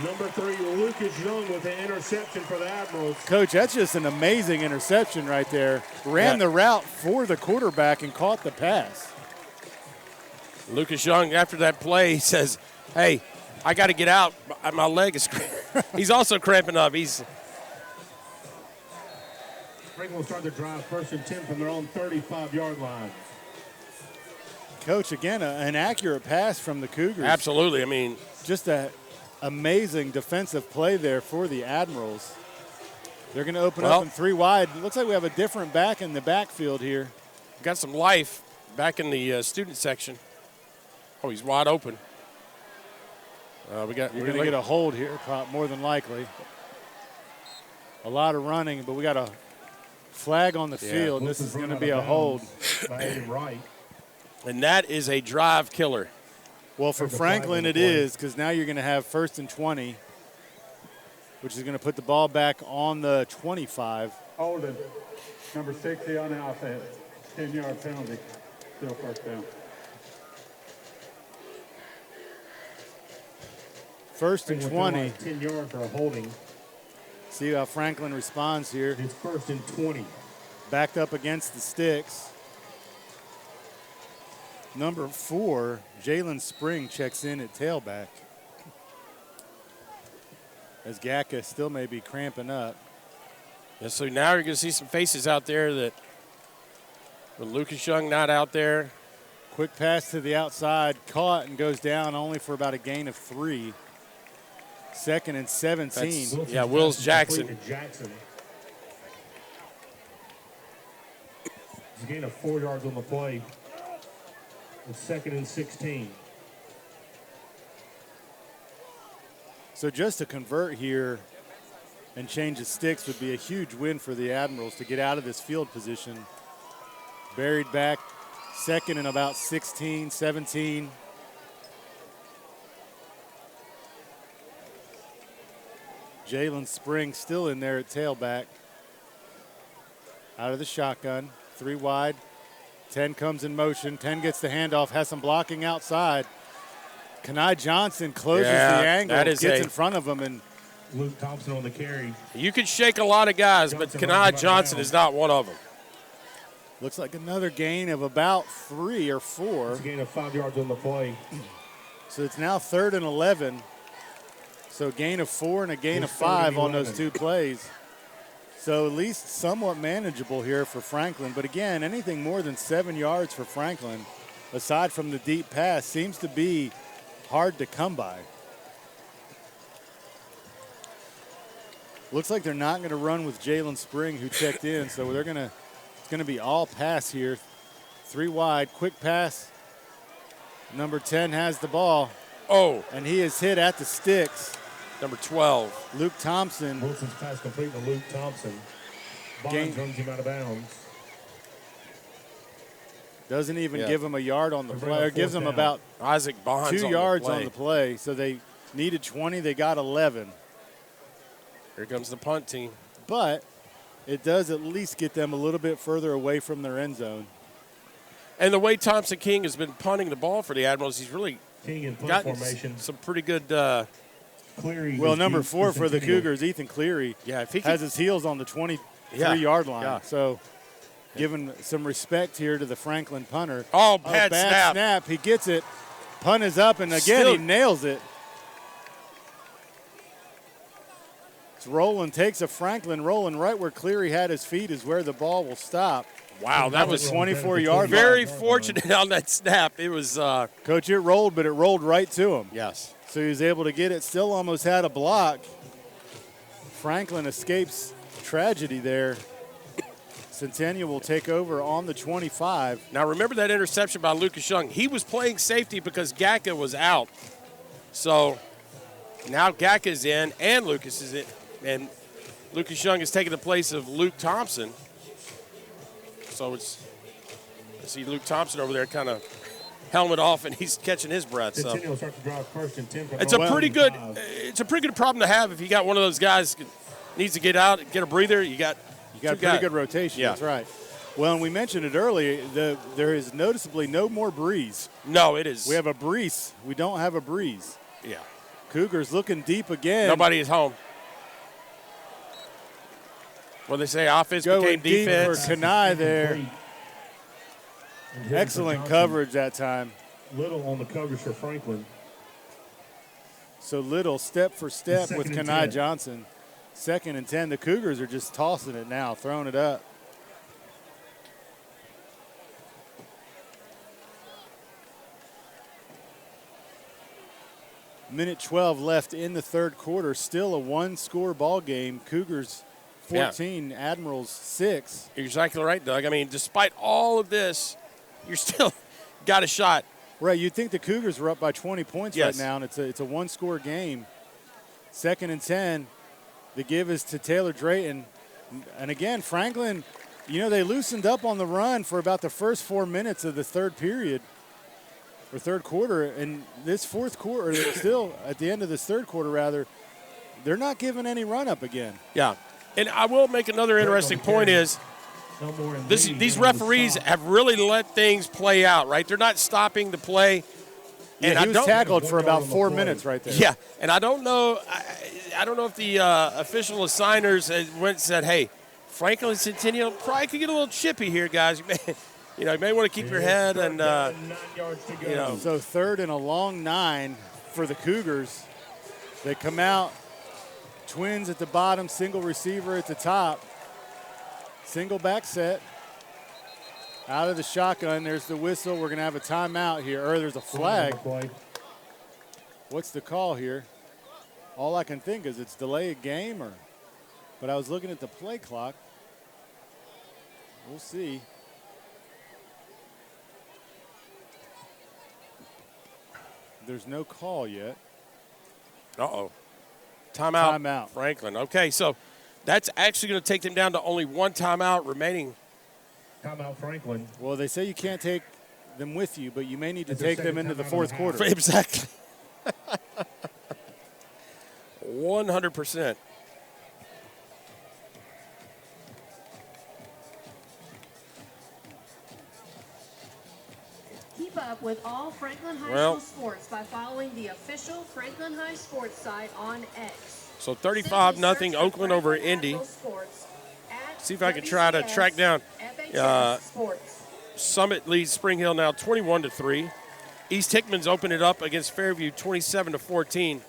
Number 3, Lucas Young with the interception for the Admirals. Coach, that's just an amazing interception right there. Ran the route for the quarterback and caught the pass. Lucas Young, after that play, he says, hey, I got to get out. My leg is he's also cramping up. Franklin will start the drive 1st and 10 from their own 35-yard line. Coach, again, an accurate pass from the Cougars. Absolutely. I mean, just an amazing defensive play there for the Admirals. They're going to open up in 3 wide. Looks like we have a different back in the backfield here. Got some life back in the student section. Oh, he's wide open. You're going to get a hold here, more than likely. A lot of running, but we got a flag on the field, and this is going to be a hold. And that is a drive killer. Well, for Franklin it is, because now you're going to have 1st and 20, which is going to put the ball back on the 25. Holding. Number 60 on the offense. 10-yard penalty. Still 1st down. 1st and 20. 10 yards for a holding. See how Franklin responds here. It's 1st and 20. Backed up against the sticks. Number 4, Jalen Spring checks in at tailback. As Gacka still may be cramping up. Yeah, so now you're going to see some faces out there that with Lucas Young not out there. Quick pass to the outside, caught and goes down only for about a gain of 3. 2nd and 17. Wills Jackson. He's a gain of 4 yards on the play. It's 2nd and 16. So just to convert here and change the sticks would be a huge win for the Admirals to get out of this field position. Buried back, 2nd and about 16, 17. Jalen Spring still in there at tailback. Out of the shotgun, 3 wide. 10 comes in motion. 10 gets the handoff, has some blocking outside. Kenai Johnson closes the angle, gets in front of him, and Luke Thompson on the carry. You can shake a lot of guys, but Kenai Johnson is not one of them. Looks like another gain of about 3 or 4. It's a gain of 5 yards on the play. So it's now 3rd and 11. So gain of 4 and a gain of 5 on those 2 plays. So at least somewhat manageable here for Franklin. But again, anything more than 7 yards for Franklin, aside from the deep pass, seems to be hard to come by. Looks like they're not going to run with Jalen Spring, who checked in. So it's going to be all pass here. 3 wide, quick pass. Number 10 has the ball. Oh. And he is hit at the sticks. Number 12. Luke Thompson. Wilson's pass complete to Luke Thompson. Bonds runs him out of bounds. Doesn't even give him a yard on the play. Or gives him about Isaac Bonds 2 yards on the play. So they needed 20. They got 11. Here comes the punt team. But it does at least get them a little bit further away from their end zone. And the way Thompson King has been punting the ball for the Admirals, he's really gotten formation. some pretty good Cleary. Well, number 4 for the Cougars, Ethan Cleary, if he has his heels on the 23-yard line. Yeah. So giving some respect here to the Franklin punter. Oh, bad snap. He gets it. Punt is up, and again, he nails it. It's rolling, takes a Franklin, rolling right where Cleary had his feet is where the ball will stop. Wow, that was 24-yard line. Very fortunate on that snap. It was Coach, it rolled, but it rolled right to him. Yes. So he was able to get it. Still almost had a block. Franklin escapes tragedy there. Centennial will take over on the 25. Now, remember that interception by Lucas Young. He was playing safety because Gacka was out. So now Gacka's in and Lucas is in. And Lucas Young is taking the place of Luke Thompson. So it's, I see Luke Thompson over there kind of helmet off, and he's catching his breath. So Centennial starts to drive first and 10 from it's a the pretty 25. good. It's a pretty good problem to have if you got one of those guys that needs to get out, get a breather. You got a pretty good rotation. Yeah. That's right. Well, and we mentioned it earlier. There is noticeably no more Breeze. No, it is. We have a Breece. We don't have a Breeze. Yeah. Cougars looking deep again. Nobody is home. What they say, offense Going became deep defense. for Kenai there. And hitting Excellent for Johnson. coverage that time. Little on the coverage for Franklin. So Little step for step with Second and Kenai 10. Johnson. 2nd and 10. The Cougars are just tossing it now, throwing it up. Minute 12 left in the third quarter. Still a one-score ball game. Cougars 14, Admirals 6. You're exactly right, Doug. I mean, despite all of this, you're still got a shot. Right, you'd think the Cougars were up by 20 points Yes. right now, and it's a one-score game. 2nd and 10. The give is to Taylor Drayton. And again, Franklin, you know, they loosened up on the run for about the first 4 minutes of the third period, or third quarter. And this fourth quarter, still at the end of this third quarter, rather, they're not giving any run up again. Yeah. And I will make another interesting point is No more than these referees have really let things play out, right? They're not stopping the play. And Yeah, he was I don't, tackled for about 4 play. minutes right there. Yeah, and I don't know. I don't know if the official assigners went and said, "Hey, Franklin Centennial probably could get a little chippy here, guys. You may want to keep your head and 9 yards to go. you know." So 3rd and a long 9 for the Cougars. They come out, twins at the bottom, single receiver at the top. Single back set. Out of the shotgun, there's the whistle. We're going to have a timeout here, or there's a flag. Play. What's the call here? All I can think is it's delay a game, but I was looking at the play clock. We'll see. There's no call yet. Uh-oh. Timeout. Timeout. Franklin. Okay, so that's actually going to take them down to only one timeout remaining. Timeout Franklin. Well, they say you can't take them with you, but you may need to That's their take them second into the timeout fourth and a half. quarter. Exactly. 100%. Keep up with all Franklin High Well- School sports by following the official Franklin High Sports site on X. So Simply 35-0 search Oakland for over Franklin Indy. Admiral Sports at See if I can try to track down. FHS Sports. Summit leads Spring Hill now 21-3. East Hickman's opened it up against Fairview 27-14.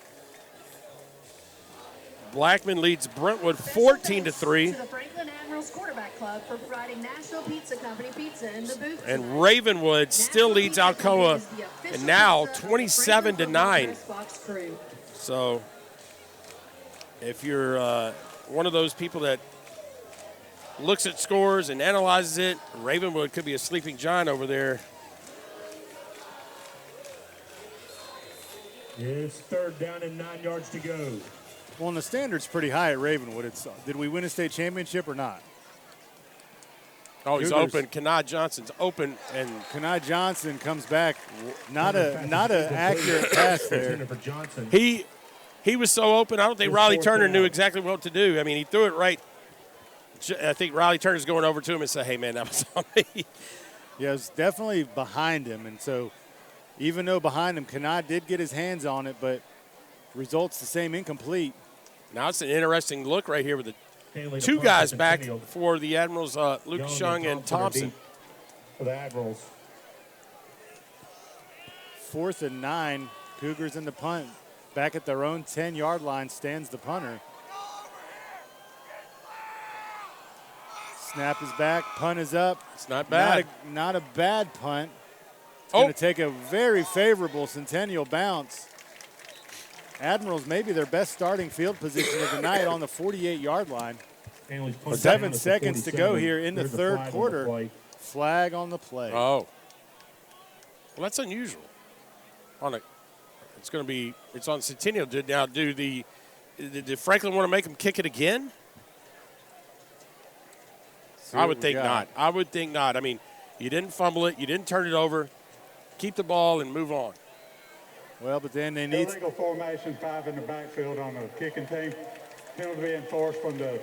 Blackman leads Brentwood Special 14-3. thanks to the Franklin Admirals Quarterback Club for providing National Pizza Company pizza in the booth And tonight. Ravenwood still National leads Pizza Company Alcoa, is the official and now pizza of the 27 to Franklin 9. Football Press Box crew. So if you're one of those people that looks at scores and analyzes it, Ravenwood could be a sleeping giant over there. It's 3rd down and 9 yards to go. Well, and the standard's pretty high at Ravenwood. Did we win a state championship or not? Oh, he's Cougars. open. Kenai Johnson's open, and Kenai Johnson comes back. Not a accurate pass there. For Johnson. he was so open. I don't think It's Riley 4th Turner down. knew exactly what to do. I mean, he threw it right. I think Riley Turner's going over to him and say, "Hey, man, that was on me." Yeah, it was definitely behind him. And so even though behind him, Kenai did get his hands on it, but results the same, incomplete. Now it's an interesting look right here with the Stanley to two punt guys for back Centennial. for the Admirals, Lucas Young and are Thompson. deep For the Admirals. 4th and 9, Cougars in the punt. Back at their own 10-yard line stands the punter. Snap is back, punt is up. It's not bad. Not a bad punt. It's Oh. going to take a very favorable Centennial bounce. Admirals maybe their best starting field position of the night on the 48-yard line. Hanley's punch 7 down at the seconds to go 47. here in the There's a third flag on the quarter. play. Flag on the play. Oh. Well, that's unusual. It's on Centennial. Did Franklin want to make him kick it again? I would think not. I would think not. I mean, you didn't fumble it. You didn't turn it over. Keep the ball and move on. Well, but then they need. Illegal formation, 5 in the backfield on the kicking team. Penalty be enforced from the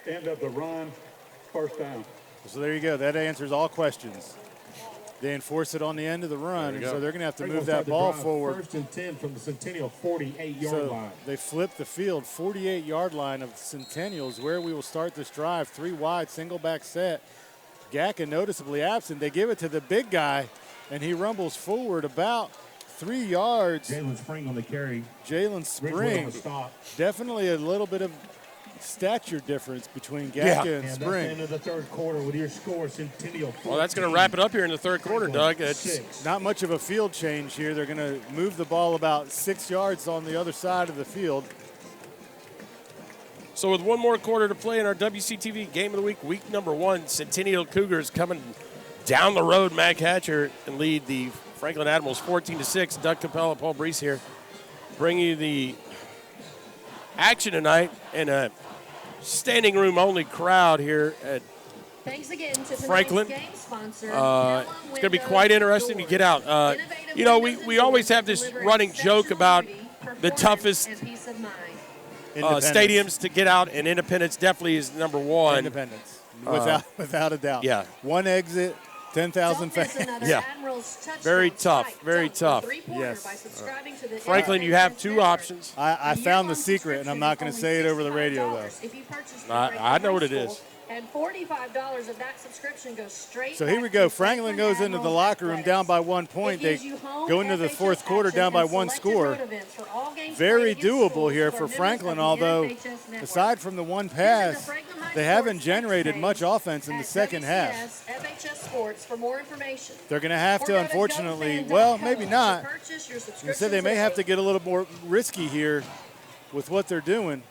end of the run, first down. So there you go. That answers all questions. They enforce it on the end of the run, and so they're going to have to move that ball forward. First and 10 from the Centennial 48-yard So line. they flip the field, 48-yard line of Centennials, where we will start this drive. 3 wide, single back set. Gackin noticeably absent. They give it to the big guy, and he rumbles forward about 3 yards. Jalen Spring on the carry. Jalen Spring, definitely a little bit of stature difference between Gackin and That's the Spring. end of the third quarter with your score, Centennial 14. Well, that's going to wrap it up here in the third quarter, Doug. It's 6. Not much of a field change here. They're going to move the ball about 6 yards on the other side of the field. So with one more quarter to play in our WCTV Game of the Week number 1, Centennial Cougars coming down the road, Mac Hatcher, and lead the Franklin Admirals 14-6. Doug Capella, Paul Breece here, bringing you the action tonight in a standing room only crowd here at Thanks again to Franklin. Game sponsor, It's going to be quite interesting to get out. We always have this running joke about the toughest stadiums to get out, and Independence definitely is number 1. Independence, without a doubt. Yeah. One exit, 10,000 fans. Yeah. Very tough, very tough. Yes. Franklin, you have 2 options. I found the secret, and I'm not going to say it over the radio, though. I know what it is. And $45 of that subscription goes straight. So here we go. Franklin goes into the locker room down by 1 point. They go into the fourth quarter down by 1 score. Very doable here for Franklin, although aside from the 1 pass, they haven't generated much offense in the second half. They're going to have to, unfortunately, well, maybe not. Instead, they may have to get a little more risky here with what they're doing.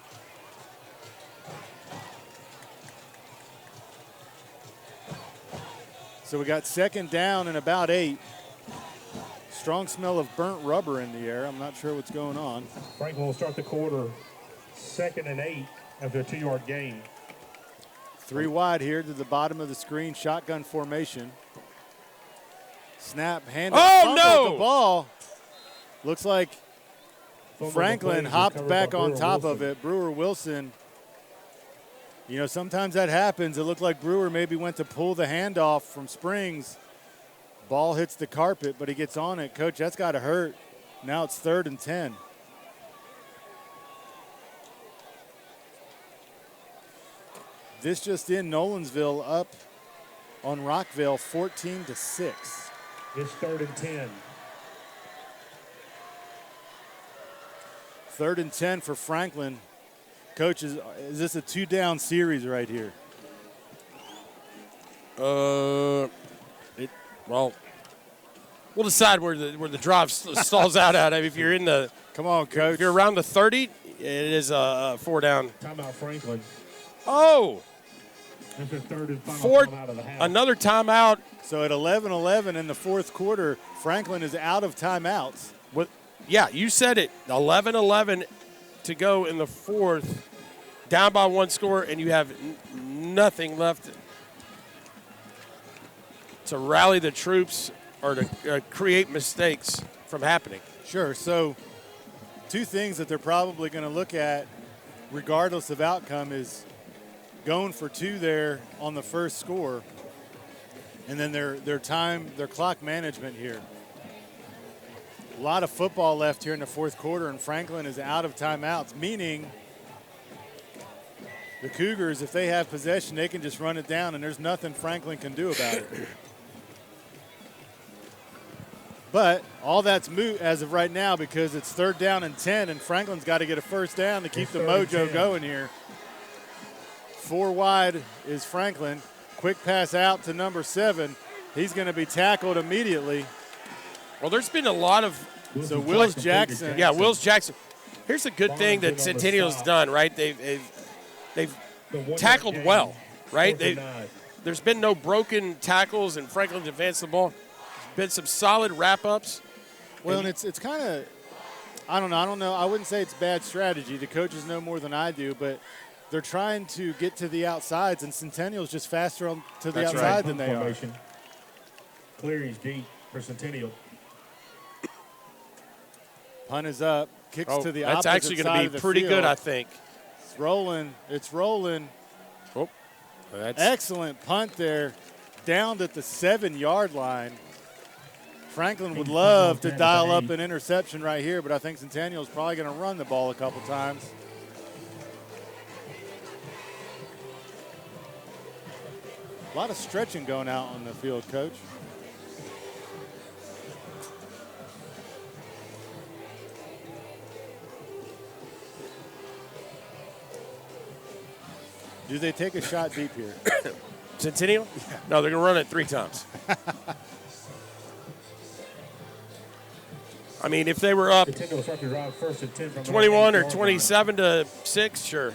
So we got second down and about 8. Strong smell of burnt rubber in the air. I'm not sure what's going on. Franklin will start the quarter 2nd and 8 after a 2-yard gain. 3 wide here to the bottom of the screen. Shotgun formation. Snap, hand the ball. Looks like Franklin hopped back on top of it. Brewer Wilson. You know, sometimes that happens. It looked like Brewer maybe went to pull the handoff from Springs. Ball hits the carpet, but he gets on it. Coach, that's got to hurt. Now it's 3rd and 10. This just in, Nolansville up on Rockville 14-6. It's 3rd and 10. 3rd and 10 for Franklin. Coach, is this a 2-down series right here? Well, we'll decide where the drive stalls out at. If you're in the, come on, Coach. If you're around the 30, it is a 4-down. Timeout, Franklin. Oh. That's their 3rd and final timeout of the half. Another timeout. So at 11-11 in the fourth quarter, Franklin is out of timeouts. Yeah, you said it. 11-11 to go in the fourth, down by 1 score, and you have nothing left to rally the troops or to create mistakes from happening. Sure. So 2 things that they're probably going to look at regardless of outcome is going for 2 there on the first score, and then their clock management here. A lot of football left here in the fourth quarter, and Franklin is out of timeouts, meaning the Cougars, if they have possession, they can just run it down, and there's nothing Franklin can do about it. But all that's moot as of right now because it's 3rd down and 10, and Franklin's got to get a first down to keep the mojo going here. 4 wide is Franklin. Quick pass out to number 7. He's going to be tackled immediately. Well, there's been a lot of Wills Jackson. Yeah, Wills Jackson. Here's a good thing that Centennial's done, right? They've tackled well, right? 4th and 9. There's been no broken tackles, and Franklin's advanced the ball. Been some solid wrap-ups. Well, and it's kind of, I don't know. I wouldn't say it's bad strategy. The coaches know more than I do, but they're trying to get to the outsides, and Centennial's just faster to the outside than they are. Cleary's deep for Centennial. Punt is up. Kicks to the opposite That's actually side going of to the be pretty field. good, I think. It's rolling. It's rolling. Oh, that's Excellent punt there, down at the 7-yard line. Franklin would love to dial up an interception right here, but I think Centennial's probably going to run the ball a couple times. A lot of stretching going out on the field, Coach. Do they take a shot deep here? Centennial? Yeah. No, they're going to run it 3 times. I mean, if they were up 21 or 27 to 6, sure.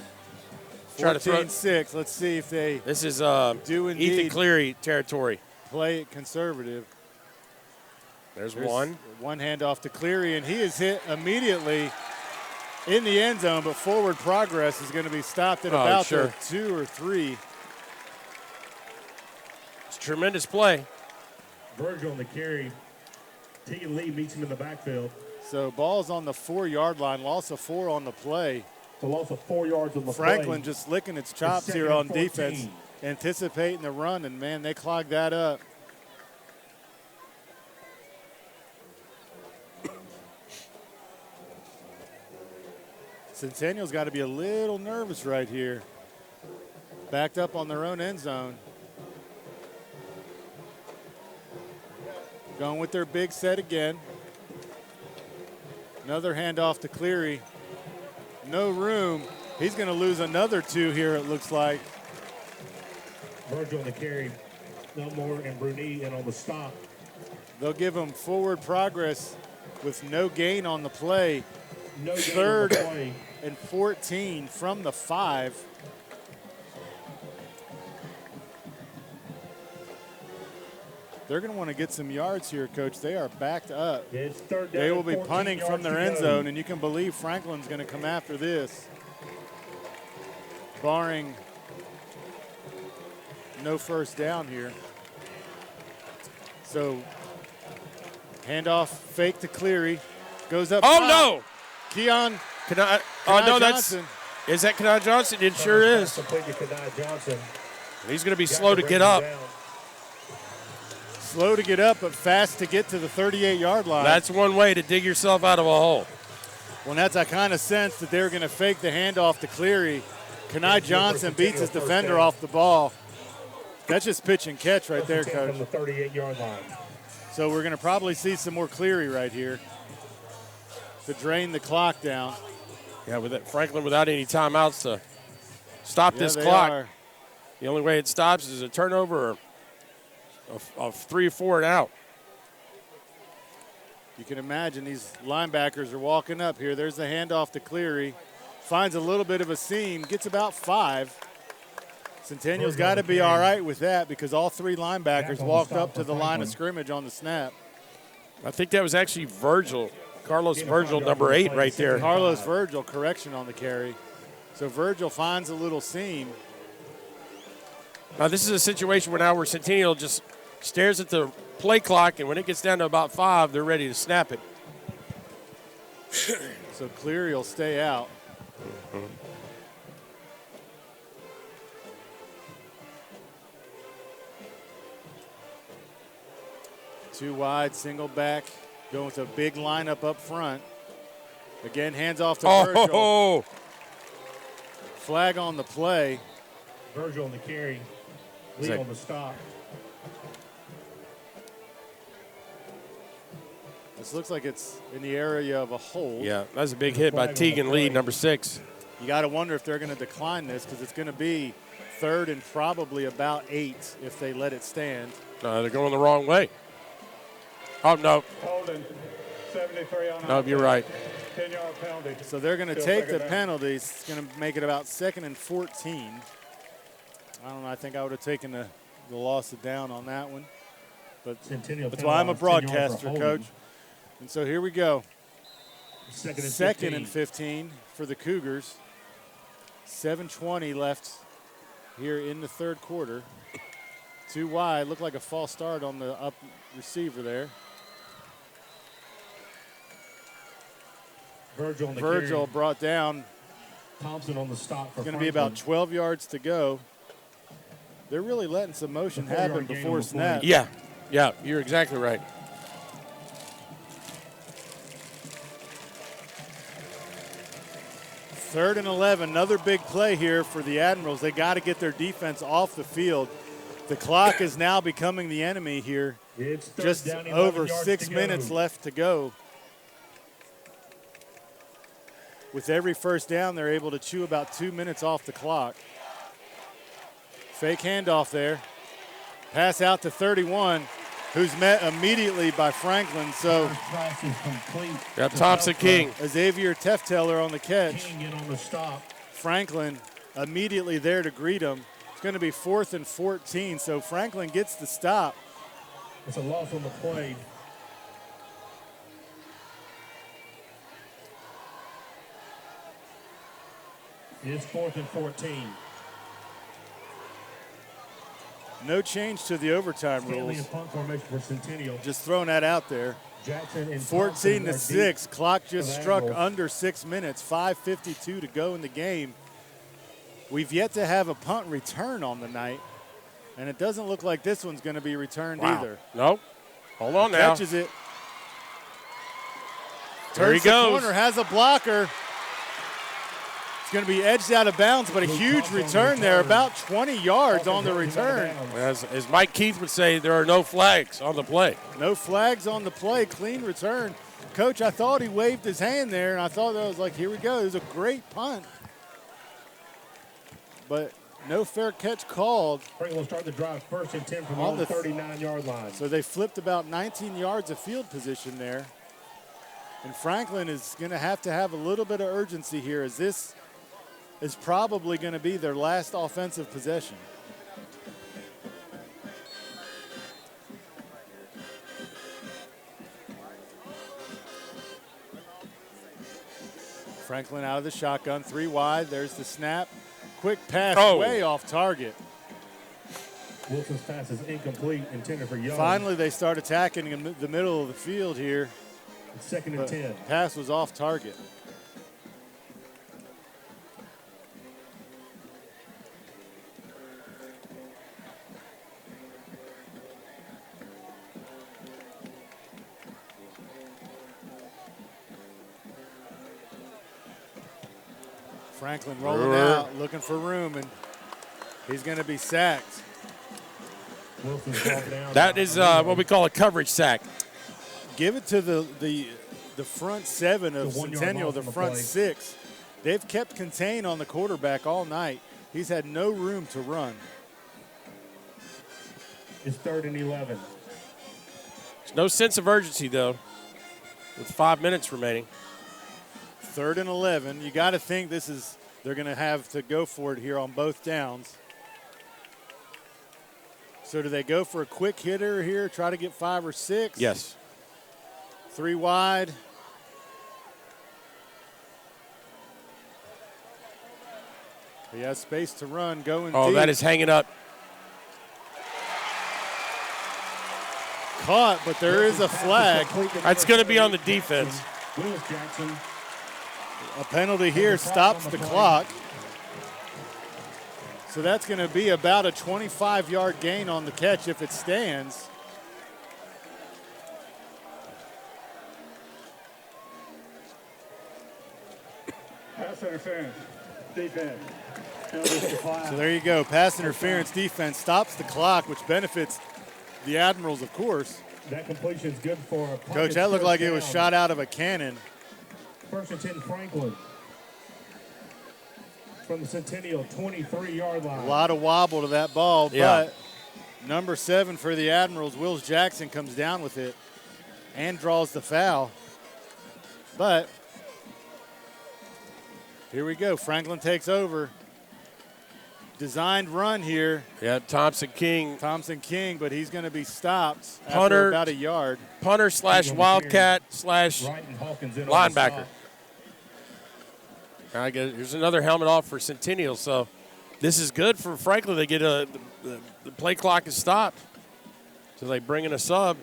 Try to throw 14-6. Let's see if they This is do indeed Ethan Cleary territory. play it conservative. There's There's one. one handoff to Cleary, and he is hit immediately in the end zone, but forward progress is going to be stopped at about sure. the 2 or 3. It's a tremendous play. Virgil on the carry. Tegan Lee meets him in the backfield. So ball's on the 4-yard line, loss of 4 on the play. So loss of 4 yards on the Franklin play. just licking its chops second here and on 14. defense, anticipating the run, and, man, they clogged that up. Centennial's got to be a little nervous right here. Backed up on their own end zone. Going with their big set again. Another handoff to Cleary. No room. He's going to lose another 2 here, it looks like. Virgil on the carry. Elmore and Bruni in on the stop. They'll give him forward progress with no gain on the play. No gain on the 3rd play. and 14 from the 5. They're going to want to get some yards here, Coach. They are backed up. It's 3rd down. They will be 14 punting from yards their to end go. zone, and you can believe Franklin's going to come after this. Barring no first down here. So, handoff, fake to Cleary. Goes up Oh, top. no. Keon. Oh, no, Johnson. is that Kanai Johnson? It sure is. Complete to Kanai Johnson. He's going to be slow to get up. Slow to get up, but fast to get to the 38-yard line. That's one way to dig yourself out of a hole. Well, that's I kind of sense that they're going to fake the handoff to Cleary. Kanai Johnson beats his defender off the ball. That's just pitch and catch right there, Coach. From the 38-yard line. So we're going to probably see some more Cleary right here to drain the clock down. Yeah, with that Franklin without any timeouts to stop this they clock. are. The only way it stops is a turnover or of 3 or 4 and out. You can imagine these linebackers are walking up here. There's the handoff to Cleary. Finds a little bit of a seam, gets about 5. Centennial's got to be all right with that because all 3 linebackers walked up to the line of scrimmage on the snap. I think that was actually Virgil, Carlos Virgil, number 8 right there. Carlos Virgil, correction on the carry. So Virgil finds a little seam. Now this is a situation where Centennial just stares at the play clock, and when it gets down to about 5, they're ready to snap it. So Cleary will stay out. Mm-hmm. Two wide, single back, going with a big lineup up front. Again, hands off to Virgil. Oh, Flag on the play. Virgil on the carry. Lee on the stop. This looks like it's in the area of a hold. yeah, that's a big hit by Tegan Lee, number 6. You got to wonder if they're going to decline this because it's going to be 3rd and probably about 8 if they let it stand. No, they're going the wrong way. Oh, no. Holding 73 on No, you're right. 10-yard penalty. So they're going to Still take second the down. penalties. It's going to make it about 2nd and 14. I don't know. I think I would have taken the loss of down on that one. But Centennial that's why I'm a penalized 10 yards broadcaster, for Coach. holding. And so here we go. Second and 15 for the Cougars. 7:20 left here in the third quarter. Too wide. Looked like a false start on the up receiver there. Virgil on the Virgil carry. brought down. Thompson on the stop for Going to be about 12 yards to go. They're really letting some motion happen before snap. Yeah, you're exactly right. Third and 11, another big play here for the Admirals. They got to get their defense off the field. The clock is now becoming the enemy here. It's Just down, over yards 6 to minutes go. left to go. With every first down, they're able to chew about 2 minutes off the clock. Fake handoff there. Pass out to 31, who's met immediately by Franklin. So Pass is complete. Got Thompson King. Xavier Tefteller on the catch. King in on the stop. Franklin immediately there to greet him. It's going to be 4th and 14, so Franklin gets the stop. It's a loss on the play. It's 4th and 14. No change to the overtime Stanley rules. in punt formation for Centennial. Just throwing that out there. Jackson and 14 to Thompson 6. Clock for just the struck Admirals. under 6 minutes. 5:52 to go in the game. We've yet to have a punt return on the night, and it doesn't look like this one's going to be returned either. Nope. Hold on now. Catches it. There he Turns the goes. corner, has a blocker. It's going to be edged out of bounds, but a huge return there, about 20 yards on the return. As Mike Keith would say, there are no flags on the play. No flags on the play, clean return. Coach, I thought he waved his hand there, and I thought that was like, here we go. It was a great punt. But no fair catch called. Franklin will start the drive 1st and 10 from On on the the 39-yard line. So they flipped about 19 yards of field position there. And Franklin is going to have a little bit of urgency here, as this is probably going to be their last offensive possession. Franklin out of the shotgun, 3 wide. There's the snap. Quick pass way off target. Wilson's pass is incomplete, intended for Young. Finally, they start attacking in the middle of the field here. It's 2nd and 10. Pass was off target. Franklin rolling out, looking for room, and he's going to be sacked. Wilson's brought down. That is what we call a coverage sack. Give it to the front 7 of The 1 yard Centennial, loss the on the front play. 6. They've kept contain on the quarterback all night. He's had no room to run. It's 3rd and 11. There's no sense of urgency, though, with 5 minutes remaining. 3rd and 11. You got to think they're going to have to go for it here on both downs. So do they go for a quick hitter here, try to get 5 or 6? Yes. 3 wide. He has space to run, going deep. Oh, that is hanging up. Caught, but there is a flag. That's going to be on the defense. Willis Jackson. A penalty here stops the clock. So that's going to be about a 25-yard gain on the catch if it stands. Pass interference. Defense. So there you go. Pass interference defense stops the clock, which benefits the Admirals, of course. That completion is good for a Coach, that looked like it was shot out of a cannon. 1st and 10 Franklin. From the Centennial 23-yard line. A lot of wobble to that ball, Yeah. but number 7 for the Admirals, Wills Jackson, comes down with it and draws the foul. But here we go. Franklin takes over. designed run here. Yeah, Thompson King, but he's going to be stopped punter, after about a yard. Punter slash Wildcat slash linebacker. Here's another helmet off for Centennial. So this is good for Franklin. They get the play clock is stopped. So they bring in a sub.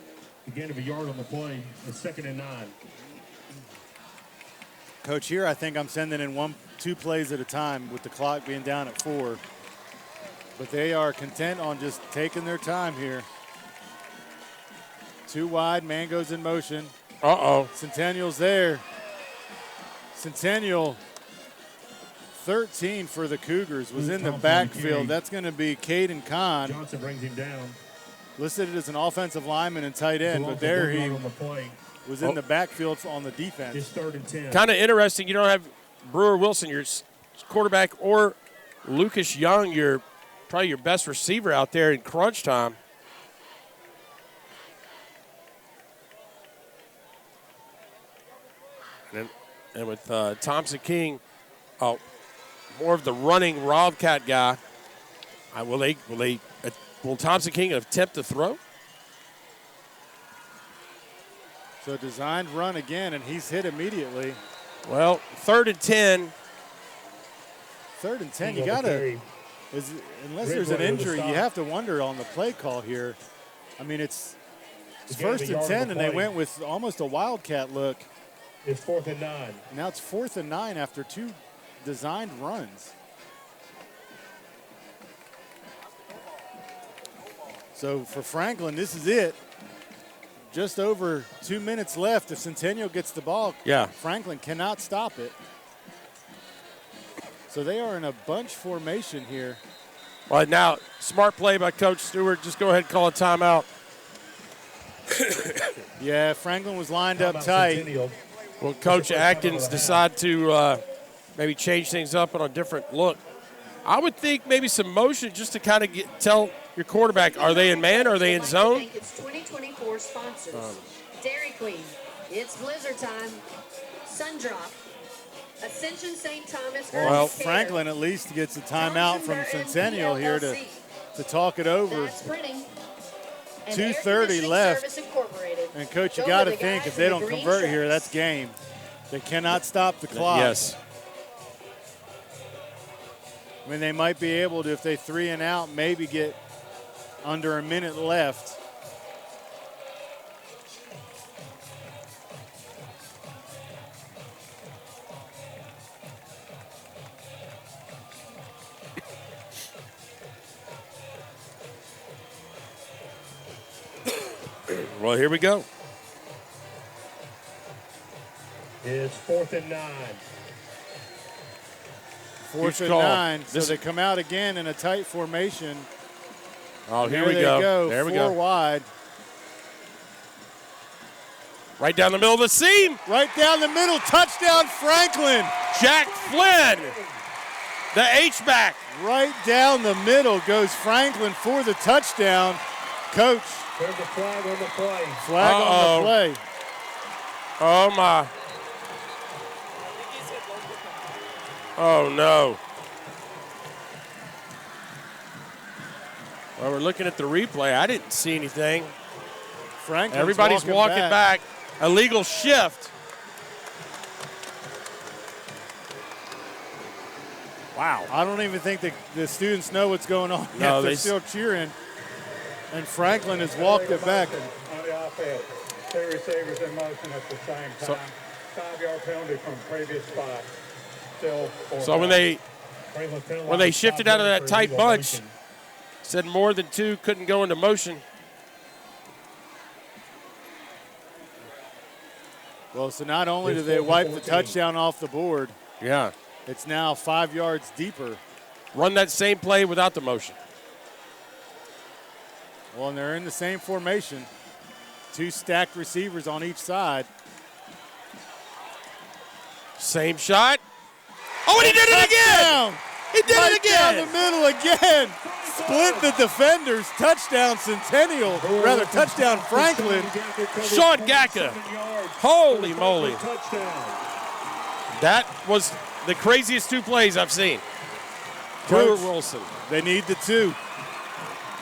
The gain of a yard on the play. It's 2nd and 9. Coach, here I think I'm sending in 2 plays at a time with the clock being down at 4. But they are content on just taking their time here. 2 wide, man goes in motion. Uh-oh. Centennial's there. Centennial, 13 for the Cougars, was in the backfield. That's going to be Caden Kahn. Johnson brings him down. Listed as an offensive lineman and tight end, but there he was in the backfield on the defense. It's 3rd and 10. Kind of interesting. You don't have Brewer Wilson, your quarterback, or Lucas Young, probably your best receiver out there in crunch time. And with Thompson King, more of the running Wildcat guy. Will Thompson King attempt to throw? So designed run again, and he's hit immediately. Well, 3rd and 10. 3rd and 10. You gotta, unless there's an injury, you have to wonder on the play call here. I mean, it's 1st and 10, and they went with almost a Wildcat look. It's 4th and 9. Now it's 4th and 9 after 2 designed runs. So for Franklin, this is it. Just over 2 minutes left. If Centennial gets the ball, Franklin cannot stop it. So they are in a bunch formation here. Well, now, smart play by Coach Stewart. Just go ahead and call a timeout. Yeah, Franklin was lined up tight. Centennial. Will Coach Atkins decide to maybe change things up on a different look? I would think maybe some motion just to kind of tell your quarterback, are they in man, are they in zone? It's 2024 sponsors. Dairy Queen, it's blizzard time. Sundrop, Ascension St. Thomas. Well, Franklin at least gets a timeout from Centennial here to talk it over. 2:30 left. And, Coach, you got to think if they don't convert here, that's game. They cannot stop the clock. Yes. I mean, they might be able to, if they 3 and out, maybe get under a minute left. Well, here we go. It's 4th and 9. 4th and 9. So they come out again in a tight formation. Oh, here we go. There we go. 4 wide. Right down the middle of the seam. Right down the middle. Touchdown, Franklin. Jack Flynn, the H-back. Right down the middle goes Franklin for the touchdown. Coach. There's a flag on the play. Flag on the play. Oh, my. Oh, no. Well, we're looking at the replay. I didn't see anything. Everybody's walking back. Illegal shift. Wow. I don't even think the students know what's going on. No, they're still cheering. And Franklin has walked it back. On the offense, 2 receivers in motion at the same time. 5-yard penalty from previous spot. So when they shifted out of that tight bunch, said more than 2 couldn't go into motion. Well, so not only do they wipe the touchdown off the board, it's now 5 yards deeper. Run that same play without the motion. Well, and they're in the same formation. 2 stacked receivers on each side. Same shot. Oh, and he did it again! He did it again! Down the middle again. Split the defenders. Touchdown Centennial. Rather, touchdown Franklin. Sean Gacka. Holy moly. That was the craziest 2 plays I've seen. Brewer Wilson. They need the 2.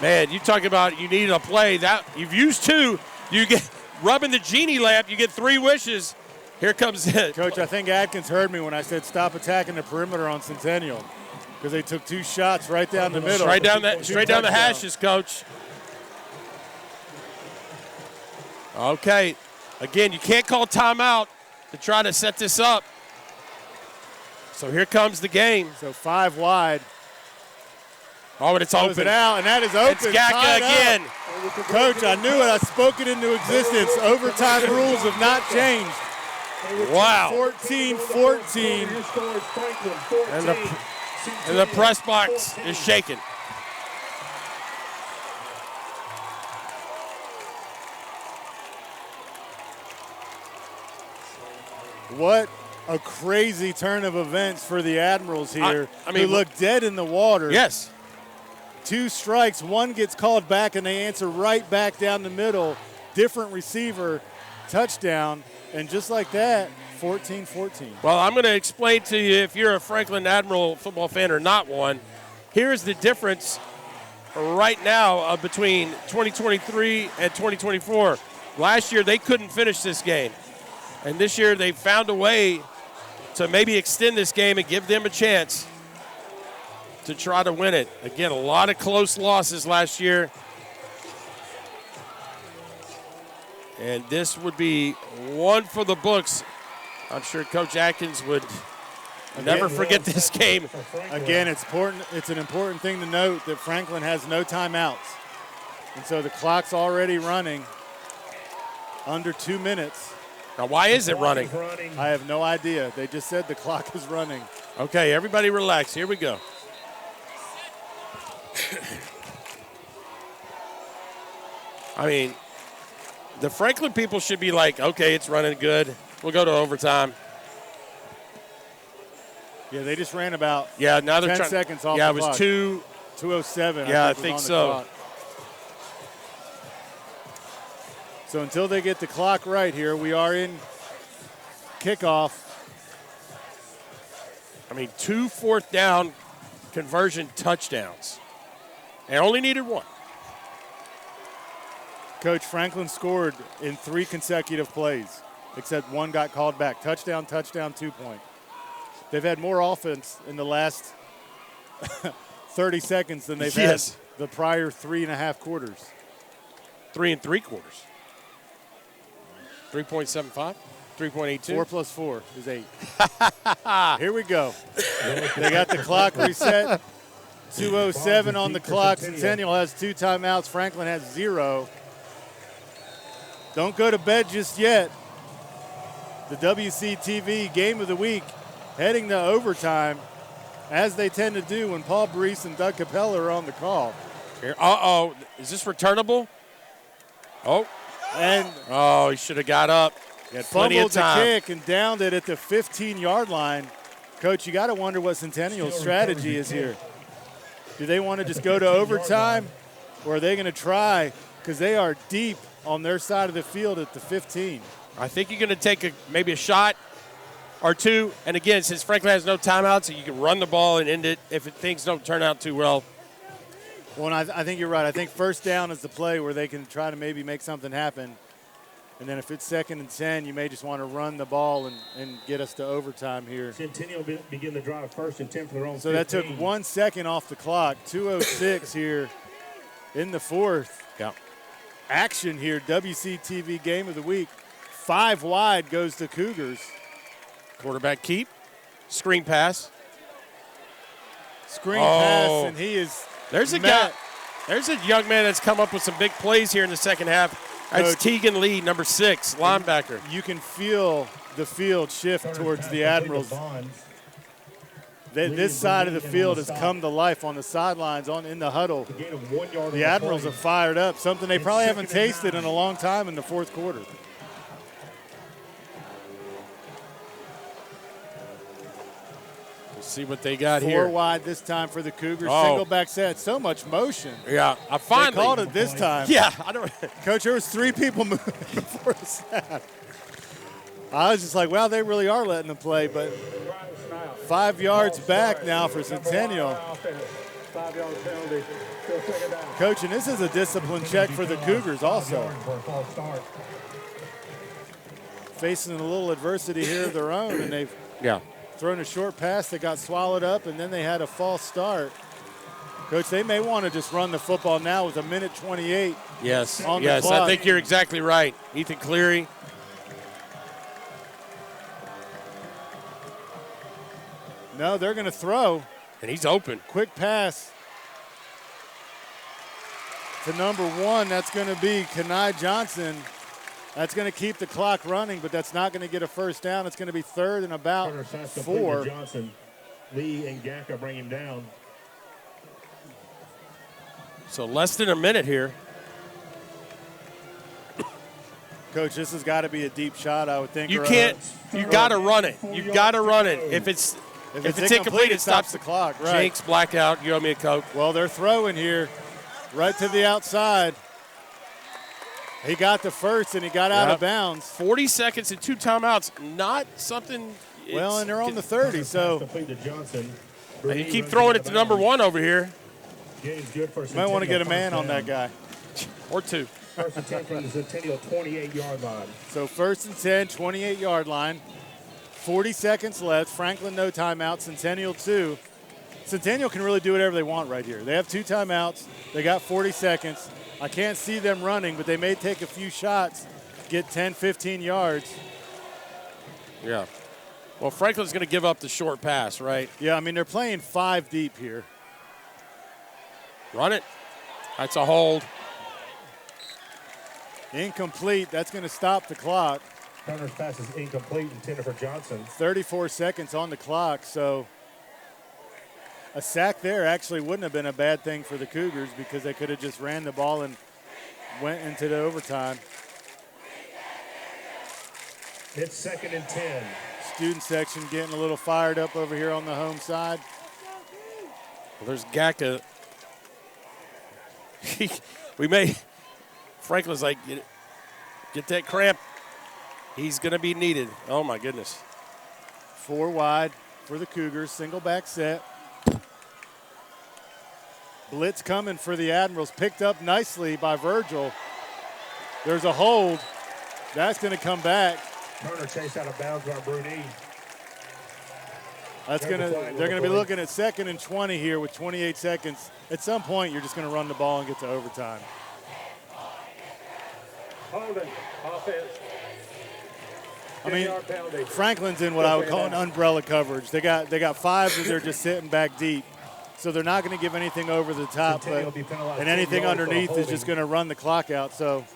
Man, you talk about you need a play. That you've used 2. You get rubbing the genie lamp, you get 3 wishes. Here comes it. Coach, I think Atkins heard me when I said stop attacking the perimeter on Centennial because they took 2 shots right down the middle. Straight down the hashes, Coach. Okay. Again, you can't call timeout to try to set this up. So here comes the game. So 5 wide. Oh, and it's Close open. it out, and that is open. It's Gaka again. Coach, I knew it. I spoke it into existence. Overtime rules have not changed. Wow. 14-14. And the press box is shaking. What a crazy turn of events for the Admirals here. I mean, who look dead in the water. Yes. 2 strikes, 1 gets called back, and they answer right back down the middle. Different receiver, touchdown, and just like that, 14-14. Well, I'm going to explain to you if you're a Franklin Admiral football fan or not one. Here's the difference right now between 2023 and 2024. Last year, they couldn't finish this game. And this year, they found a way to maybe extend this game and give them a chance to try to win it. Again, a lot of close losses last year. And this would be one for the books. I'm sure Coach Atkins would never forget this game. Again, it's important. It's an important thing to note that Franklin has no timeouts. And so the clock's already running under 2 minutes. Now, why is it running? I have no idea. They just said the clock is running. Okay, everybody relax. Here we go. I mean, the Franklin people should be like, okay, it's running good. We'll go to overtime. Yeah, they just ran about now they're 10 seconds off the the clock. Yeah, it was 2:07. Yeah, I think so. Clock. So until they get the clock right here, we are in kickoff. I mean, 2 fourth-down conversion touchdowns. And only needed 1. Coach, Franklin scored in 3 consecutive plays, except 1 got called back. Touchdown, 2-point. They've had more offense in the last 30 seconds than they've had the prior 3.5 quarters. 3 3/4. 3.75, 3.82. 4 plus 4 is 8. Here we go. They got the clock reset. 2:07 on the clock. Centennial has 2 timeouts. Franklin has 0. Don't go to bed just yet. The WCTV Game of the Week heading to overtime, as they tend to do when Paul Breece and Doug Capella are on the call. Here, is this returnable? He should have got up. He had plenty of time. Fumbled the kick and downed it at the 15-yard line. Coach, you got to wonder what Centennial's strategy is here. Do they want to just go to overtime, or are they going to try, because they are deep on their side of the field at the 15? I think you're going to take maybe a shot or 2. And, again, since Franklin has no timeouts, so you can run the ball and end it if things don't turn out too well. Well, and I think you're right. I think first down is the play where they can try to maybe make something happen. And then if it's 2nd and 10, you may just want to run the ball and get us to overtime here. Centennial begin the drive 1st and 10 for their own 15. So that took 1 second off the clock. 2:06 here in the 4th. Yeah. Action here, WCTV Game of the Week. 5 wide goes to Cougars. Quarterback keep. Screen pass. Screen pass, and he is There's a guy. There's a young man that's come up with some big plays here in the second half. That's Tegan Lee, number 6, linebacker. You can feel the field shift towards the Admirals. This side of the field has come to life on the sidelines, in the huddle. The Admirals are fired up, something they probably haven't tasted in a long time in the 4th quarter. Let's see what they got 4 here. wide this time for the Cougars. Single back set. So much motion. Yeah, I finally they called it this time. Yeah, I don't. Coach, there was 3 people moving before the snap. I was just like, wow, they really are letting them play. But 5 yards back now for Centennial. 5-yard penalty. Still second down. Coach, and this is a discipline check for the Cougars also. Facing a little adversity here of their own, and they've thrown a short pass that got swallowed up, and then they had a false start. Coach, they may want to just run the football now with 1:28. Yes, on the yes, clock. I think you're exactly right. Ethan Cleary. No, they're going to throw. And he's open. Quick pass to number 1. That's going to be Kenai Johnson. That's going to keep the clock running, but that's not going to get a first down. It's going to be 3rd and about 4. Johnson, Lee and Gacka bring him down. So less than a minute here. Coach, this has got to be a deep shot, I would think. You can't. You got to run it. You got to run it. If it's incomplete, it stops the clock. Right. Jinx, blackout. You owe me a Coke. Well, they're throwing here, right to the outside. He got the first, and he got out of bounds. 40 seconds and 2 timeouts. Not something. Well, and they're on the 30, so. You keep throwing it to number 1 over here. Might want to get a man on that guy. Or 2. First and 10 from the Centennial 28-yard line. So 1st and 10, 28-yard line. 40 seconds left. Franklin, no timeout. Centennial, 2. Centennial can really do whatever they want right here. They have 2 timeouts. They got 40 seconds. I can't see them running, but they may take a few shots, get 10, 15 yards. Yeah. Well, Franklin's going to give up the short pass, right? Yeah, I mean, they're playing 5 deep here. Run it. That's a hold. Incomplete. That's going to stop the clock. Turner's pass is incomplete, intended for Johnson. 34 seconds on the clock, so a sack there actually wouldn't have been a bad thing for the Cougars because they could have just ran the ball and went into the overtime. It's 2nd and 10. Student section getting a little fired up over here on the home side. Well, there's Gacka. Franklin's like, get that cramp. He's going to be needed. Oh, my goodness. 4 wide for the Cougars, single back set. Blitz coming for the Admirals, picked up nicely by Virgil. There's a hold. That's going to come back. Turner chased out of bounds by Bruni. They're going to be looking at 2nd and 20 here with 28 seconds. At some point, you're just going to run the ball and get to overtime. Holding, offense. I mean, Franklin's in what I would call an umbrella coverage. They got 5 that they're just sitting back deep. So they're not going to give anything over the top, and anything underneath is just going to run the clock out. So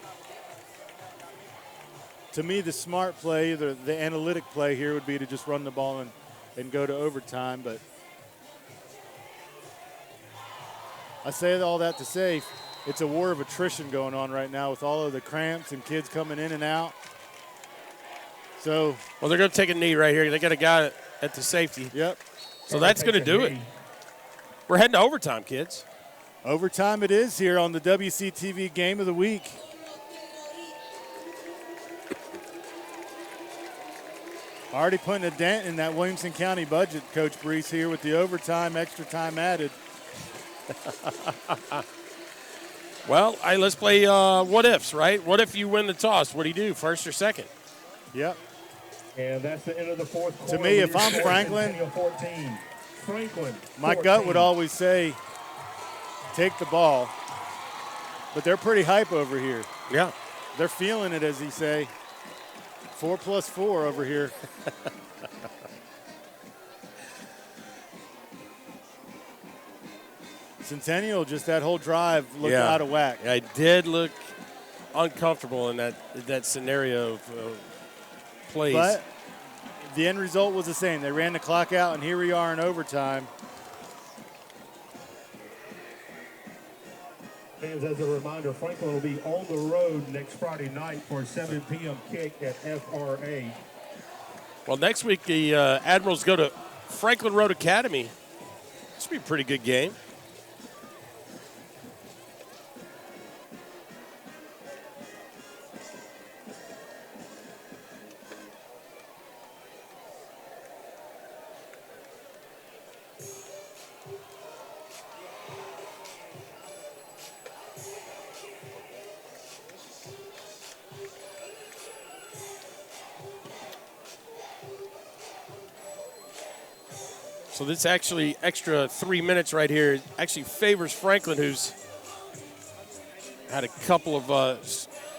to me, the smart play, the analytic play here would be to just run the ball and go to overtime. But I say all that to say it's a war of attrition going on right now with all of the cramps and kids coming in and out. So, well, they're going to take a knee right here. They got a guy at the safety. Yep. So that's going to do it. We're heading to overtime, kids. Overtime it is here on the WCTV Game of the Week. Already putting a dent in that Williamson County budget, Coach Breece, here with the overtime, extra time added. Well, let's play what ifs, right? What if you win the toss? What do you do, first or second? Yep. And that's the end of the 4th quarter. To me, if I'm Franklin, my gut would always say take the ball. But they're pretty hype over here. Yeah. They're feeling it, as he say. 4 plus 4 over here. Centennial, just that whole drive looked out of whack. Yeah, it did look uncomfortable in that scenario of plays. But the end result was the same. They ran the clock out, and here we are in overtime. Fans, as a reminder, Franklin will be on the road next Friday night for a 7 p.m. kick at FRA. Well, next week the Admirals go to Franklin Road Academy. This will be a pretty good game. So this actually extra 3 minutes right here actually favors Franklin, who's had a couple of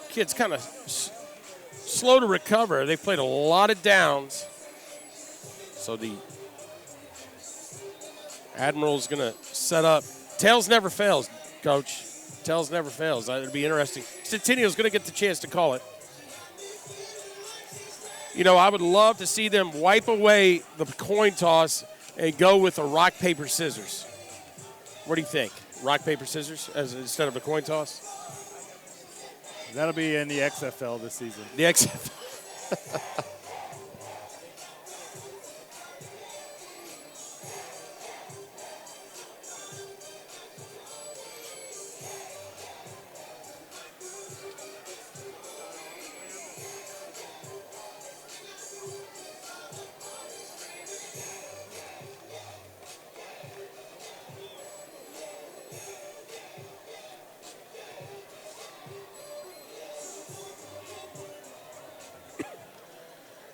kids kind of slow to recover. They played a lot of downs. So the Admiral's going to set up. Tails never fails, Coach. Tails never fails. It'll be interesting. Centennial's going to get the chance to call it. You know, I would love to see them wipe away the coin toss and go with a rock, paper, scissors. What do you think? Rock, paper, scissors instead of a coin toss? That'll be in the XFL this season. The XFL.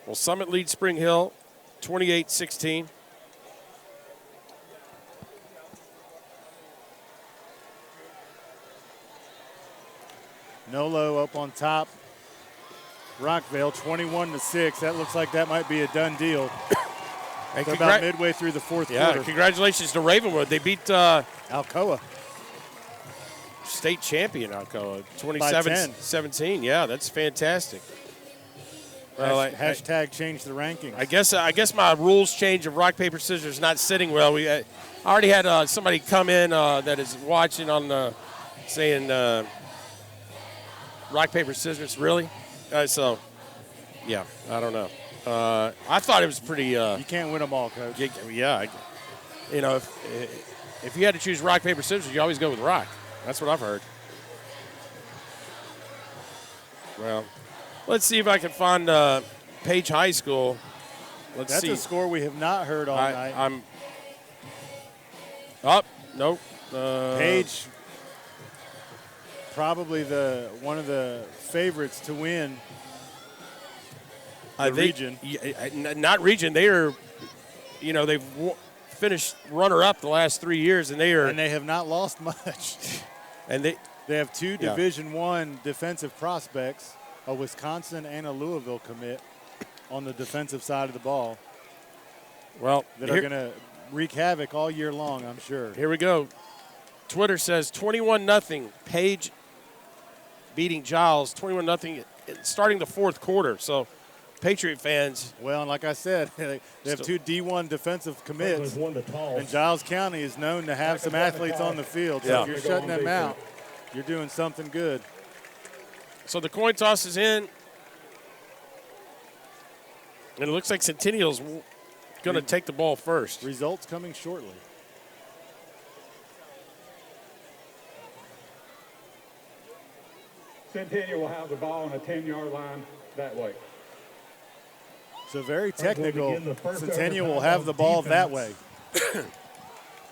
Well, Summit leads Spring Hill 28-16. Nolo up on top. Rockvale 21-6. That looks like that might be a done deal. And They're about midway through the fourth quarter. Congratulations to Ravenwood. They beat Alcoa. State champion Alcoa 27-17. Yeah, that's fantastic. Well, hashtag change the rankings. I guess my rules change of rock, paper, scissors not sitting well. I already had somebody come in that is watching on saying rock, paper, scissors. Really? So, yeah, I don't know. I thought it was pretty. You can't win them all, Coach. Yeah. You know, if you had to choose rock, paper, scissors, you always go with rock. That's what I've heard. Well. Let's see if I can find Page High School. That's a score we have not heard all night. I'm up. Nope. Page, probably one of the favorites to win the region. Not region. They are, you know, they've finished runner-up the last 3 years, and they have not lost much. And they have two Division I defensive prospects. A Wisconsin and a Louisville commit on the defensive side of the ball. Well, that are going to wreak havoc all year long, I'm sure. Here we go. Twitter says 21-0. Page beating Giles 21-0 starting the fourth quarter. So, Patriot fans. Well, and like I said, they have two D1 defensive commits. And Giles County is known to have some athletes on the field. So if you're shutting them out, you're doing something good. So the coin toss is in. And it looks like Centennial's going to take the ball first. Results coming shortly. Centennial will have the ball on the 10-yard line that way. So very technical. Centennial will have the ball that way.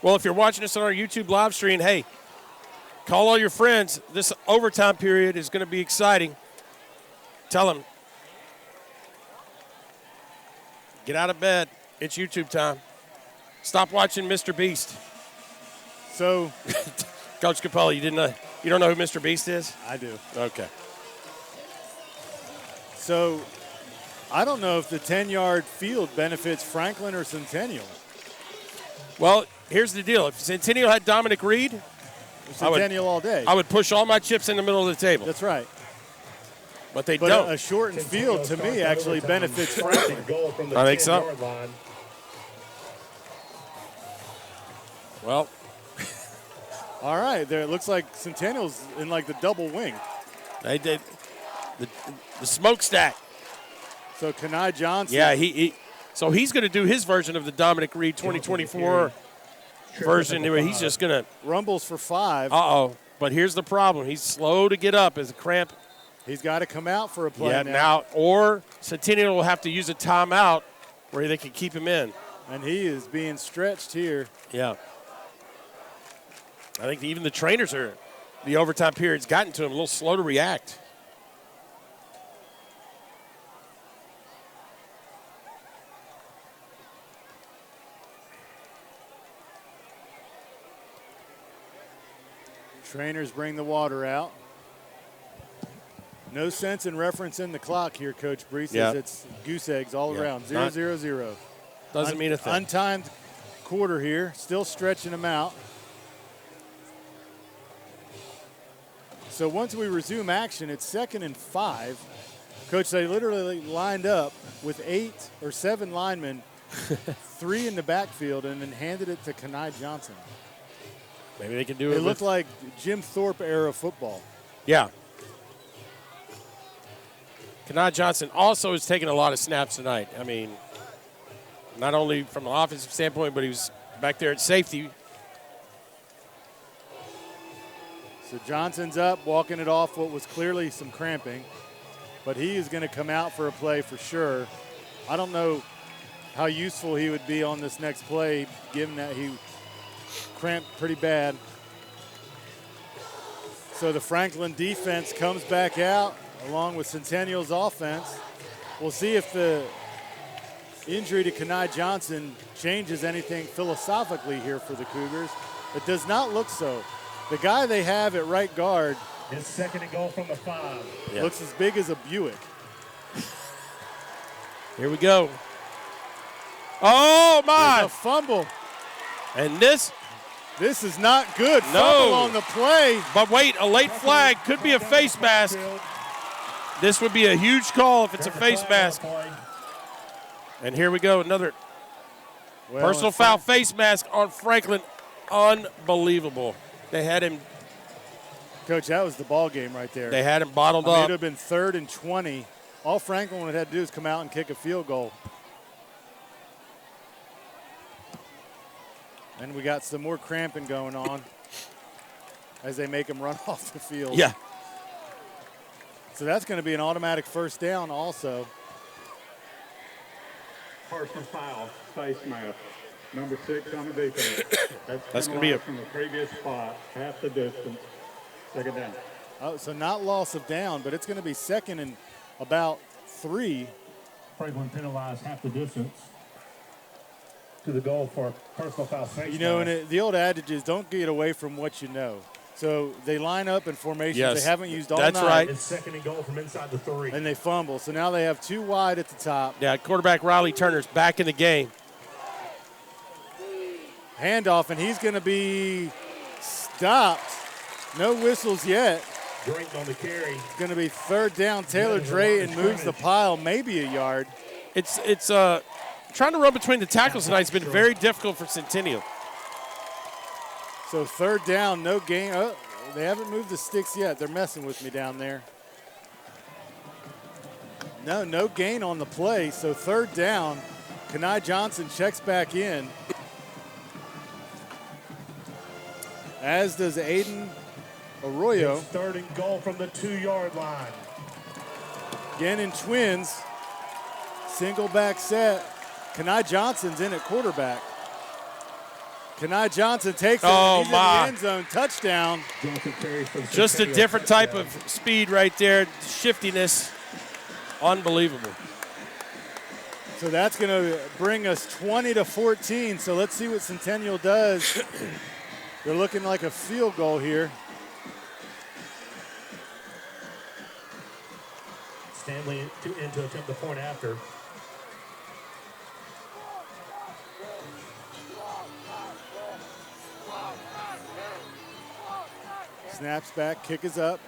Well, if you're watching us on our YouTube live stream, hey, call all your friends. This overtime period is going to be exciting. Tell them. Get out of bed. It's YouTube time. Stop watching Mr. Beast. So, Coach Capella, you don't know who Mr. Beast is? I do. Okay. So, I don't know if the 10-yard field benefits Franklin or Centennial. Well, here's the deal. If Centennial had Dominic Reed, Centennial all day. I would push all my chips in the middle of the table. That's right. But they don't. A shortened field, to me, actually benefits Franklin. I think so. Well. All right. There, it looks like Centennial's in like the double wing. They did. The smokestack. So Kenai Johnson. Yeah, so he's going to do his version of the Dominic Reed 2024 version. He's just going to. Rumbles for 5. Uh-oh. But here's the problem. He's slow to get up as a cramp. He's got to come out for a play now. Or Centennial will have to use a timeout where they can keep him in. And he is being stretched here. Yeah. I think even the trainers the overtime period's gotten to him a little slow to react. Trainers bring the water out. No sense in referencing the clock here, Coach Breece. Yeah. It's goose eggs all around. 0-0-0. Doesn't mean a thing. Untimed quarter here. Still stretching them out. So once we resume action, it's 2nd and 5. Coach, they literally lined up with 8 or 7 linemen, 3 in the backfield, and then handed it to Kenai Johnson. Maybe they can do it. It looked like Jim Thorpe era football. Yeah. Kenai Johnson also has taken a lot of snaps tonight. I mean, not only from an offensive standpoint, but he was back there at safety. So Johnson's up, walking it off what was clearly some cramping. But he is going to come out for a play for sure. I don't know how useful he would be on this next play, given that he cramped pretty bad. So the Franklin defense comes back out along with Centennial's offense. We'll see if the injury to Kenai Johnson changes anything philosophically here for the Cougars. It does not look so. The guy they have at right guard It's 2nd and goal from the 5. Yeah. looks as big as a Buick. Here we go. Oh, There's my. a fumble. And this, This is not good. No. Fumble on the play. but wait, a late flag could be a face mask. This would be a huge call if it's a face mask. And here we go, another Well, personal foul face mask on Franklin. Unbelievable. They had him. Coach, that was the ball game right there. They had him bottled I mean, it up. would have been 3rd and 20. All Franklin would have had to do is come out and kick a field goal. And we got some more cramping going on as they make him run off the field. Yeah. So that's going to be an automatic first down also. Personal foul, face mask, number 6 on the defense. That's gonna be a- from the previous spot, half the distance. 2nd down. Oh, so not loss of down, but it's going to be 2nd and about 3. Franklin penalized half the distance to the goal for personal foul face. You know, and the old adage is don't get away from what you know. So they line up in formations Yes, they haven't used all that's night. right. It's 2nd and goal from inside the 3. And they fumble. So now they have 2 wide at the top. Yeah, quarterback Riley Turner's back in the game. Handoff, and he's going to be stopped. No whistles yet. Drake on the carry. It's going to be 3rd down. Taylor Drayton moves the pile maybe a yard. It's trying to run between the tackles tonight has been very difficult for Centennial. So 3rd down, no gain. Oh, they haven't moved the sticks yet. They're messing with me down there. No gain on the play. So 3rd down. Kenai Johnson checks back in. As does Aiden Arroyo. It's 3rd and goal from the 2-yard line. Again in twins. Single back set. Kenai Johnson's in at quarterback. Kenai Johnson takes it. Oh, He's my. in the end zone. Touchdown. Johnson carries for the Just a Centennial different type touchdown. of speed right there, shiftiness. Unbelievable. So that's going to bring us 20-14. So let's see what Centennial does. They're looking like a field goal here. Stanley in to attempt the point after. Snaps back, kick is up.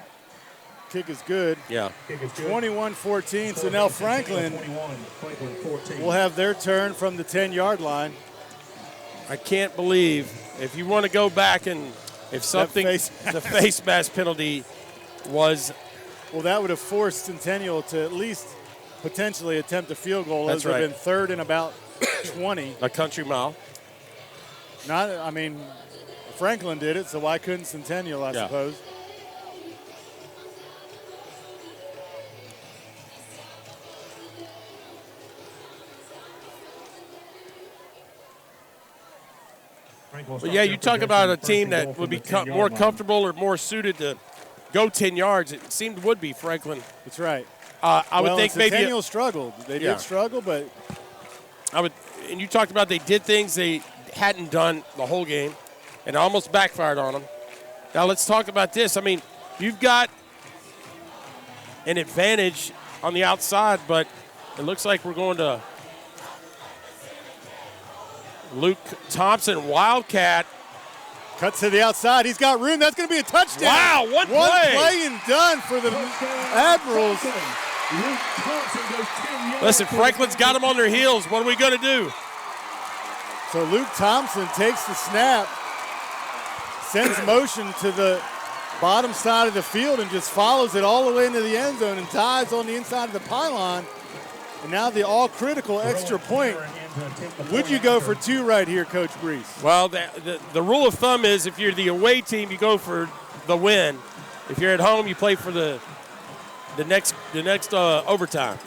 Kick is good. Yeah. Kick is good. 21-14. So now Franklin 21, Franklin 14. will have their turn from the 10-yard line. I can't believe if you want to go back and if something, face the face mask penalty was. Well, that would have forced Centennial to at least potentially attempt a field goal. That's It would have right. been 3rd and about 20. A country mile. Franklin did it, so why couldn't Centennial, I Yeah. suppose? But yeah, you talk about a team that would be more comfortable or more suited to go 10 yards. It seemed would be Franklin. That's right. I would think maybe Centennial struggled. They Yeah. did struggle, but and you talked about they did things they hadn't done the whole game, and it almost backfired on them. Now let's talk about this. I mean, you've got an advantage on the outside, but it looks like we're going to Luke Thompson, Wildcat. Cuts to the outside. He's got room. That's going to be a touchdown. Wow, one One play. play and done for the Admirals. Listen, Franklin's got them on their heels. What are we going to do? So Luke Thompson takes the snap, sends motion to the bottom side of the field and just follows it all the way into the end zone and ties on the inside of the pylon. And now the all-critical extra point. Would you go for 2 right here, Coach Breece? Well, the rule of thumb is if you're the away team, you go for the win. If you're at home, you play for the next overtime.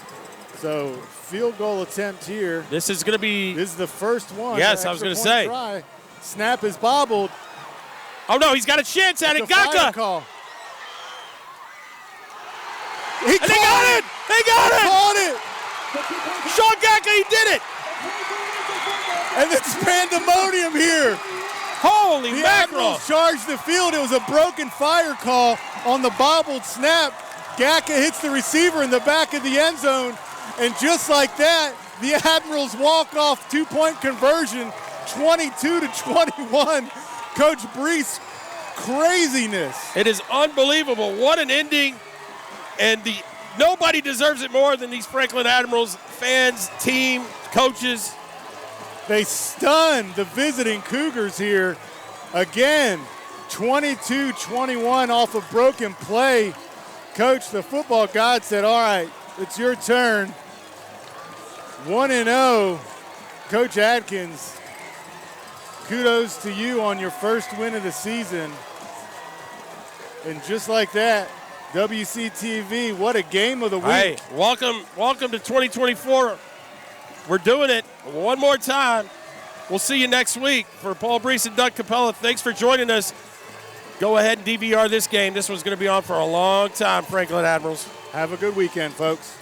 So field goal attempt here. This is going to be. This is the first one. Yes, I was going to say. Try. Snap is bobbled. Oh no, he's got a chance at it. Gaka. He got it. They got it. Caught it. Sean Gaka, he did it. And it's pandemonium here. Holy the mackerel. Admirals charged the field. It was a broken fire call on the bobbled snap. Gaka hits the receiver in the back of the end zone. And just like that, the Admirals walk off 2-point conversion, 22-21. Coach Breece, craziness. It is unbelievable. What an ending. And nobody deserves it more than these Franklin Admirals fans, team, coaches. They stunned the visiting Cougars here. Again, 22-21 off a broken play. Coach, the football god said, all right, it's your turn. 1-0. Coach Adkins, kudos to you on your first win of the season. And just like that, WCTV, what a game of the week. Hey, welcome to 2024. We're doing it one more time. We'll see you next week. For Paul Breece and Doug Capella, thanks for joining us. Go ahead and DVR this game. This one's going to be on for a long time, Franklin Admirals. Have a good weekend, folks.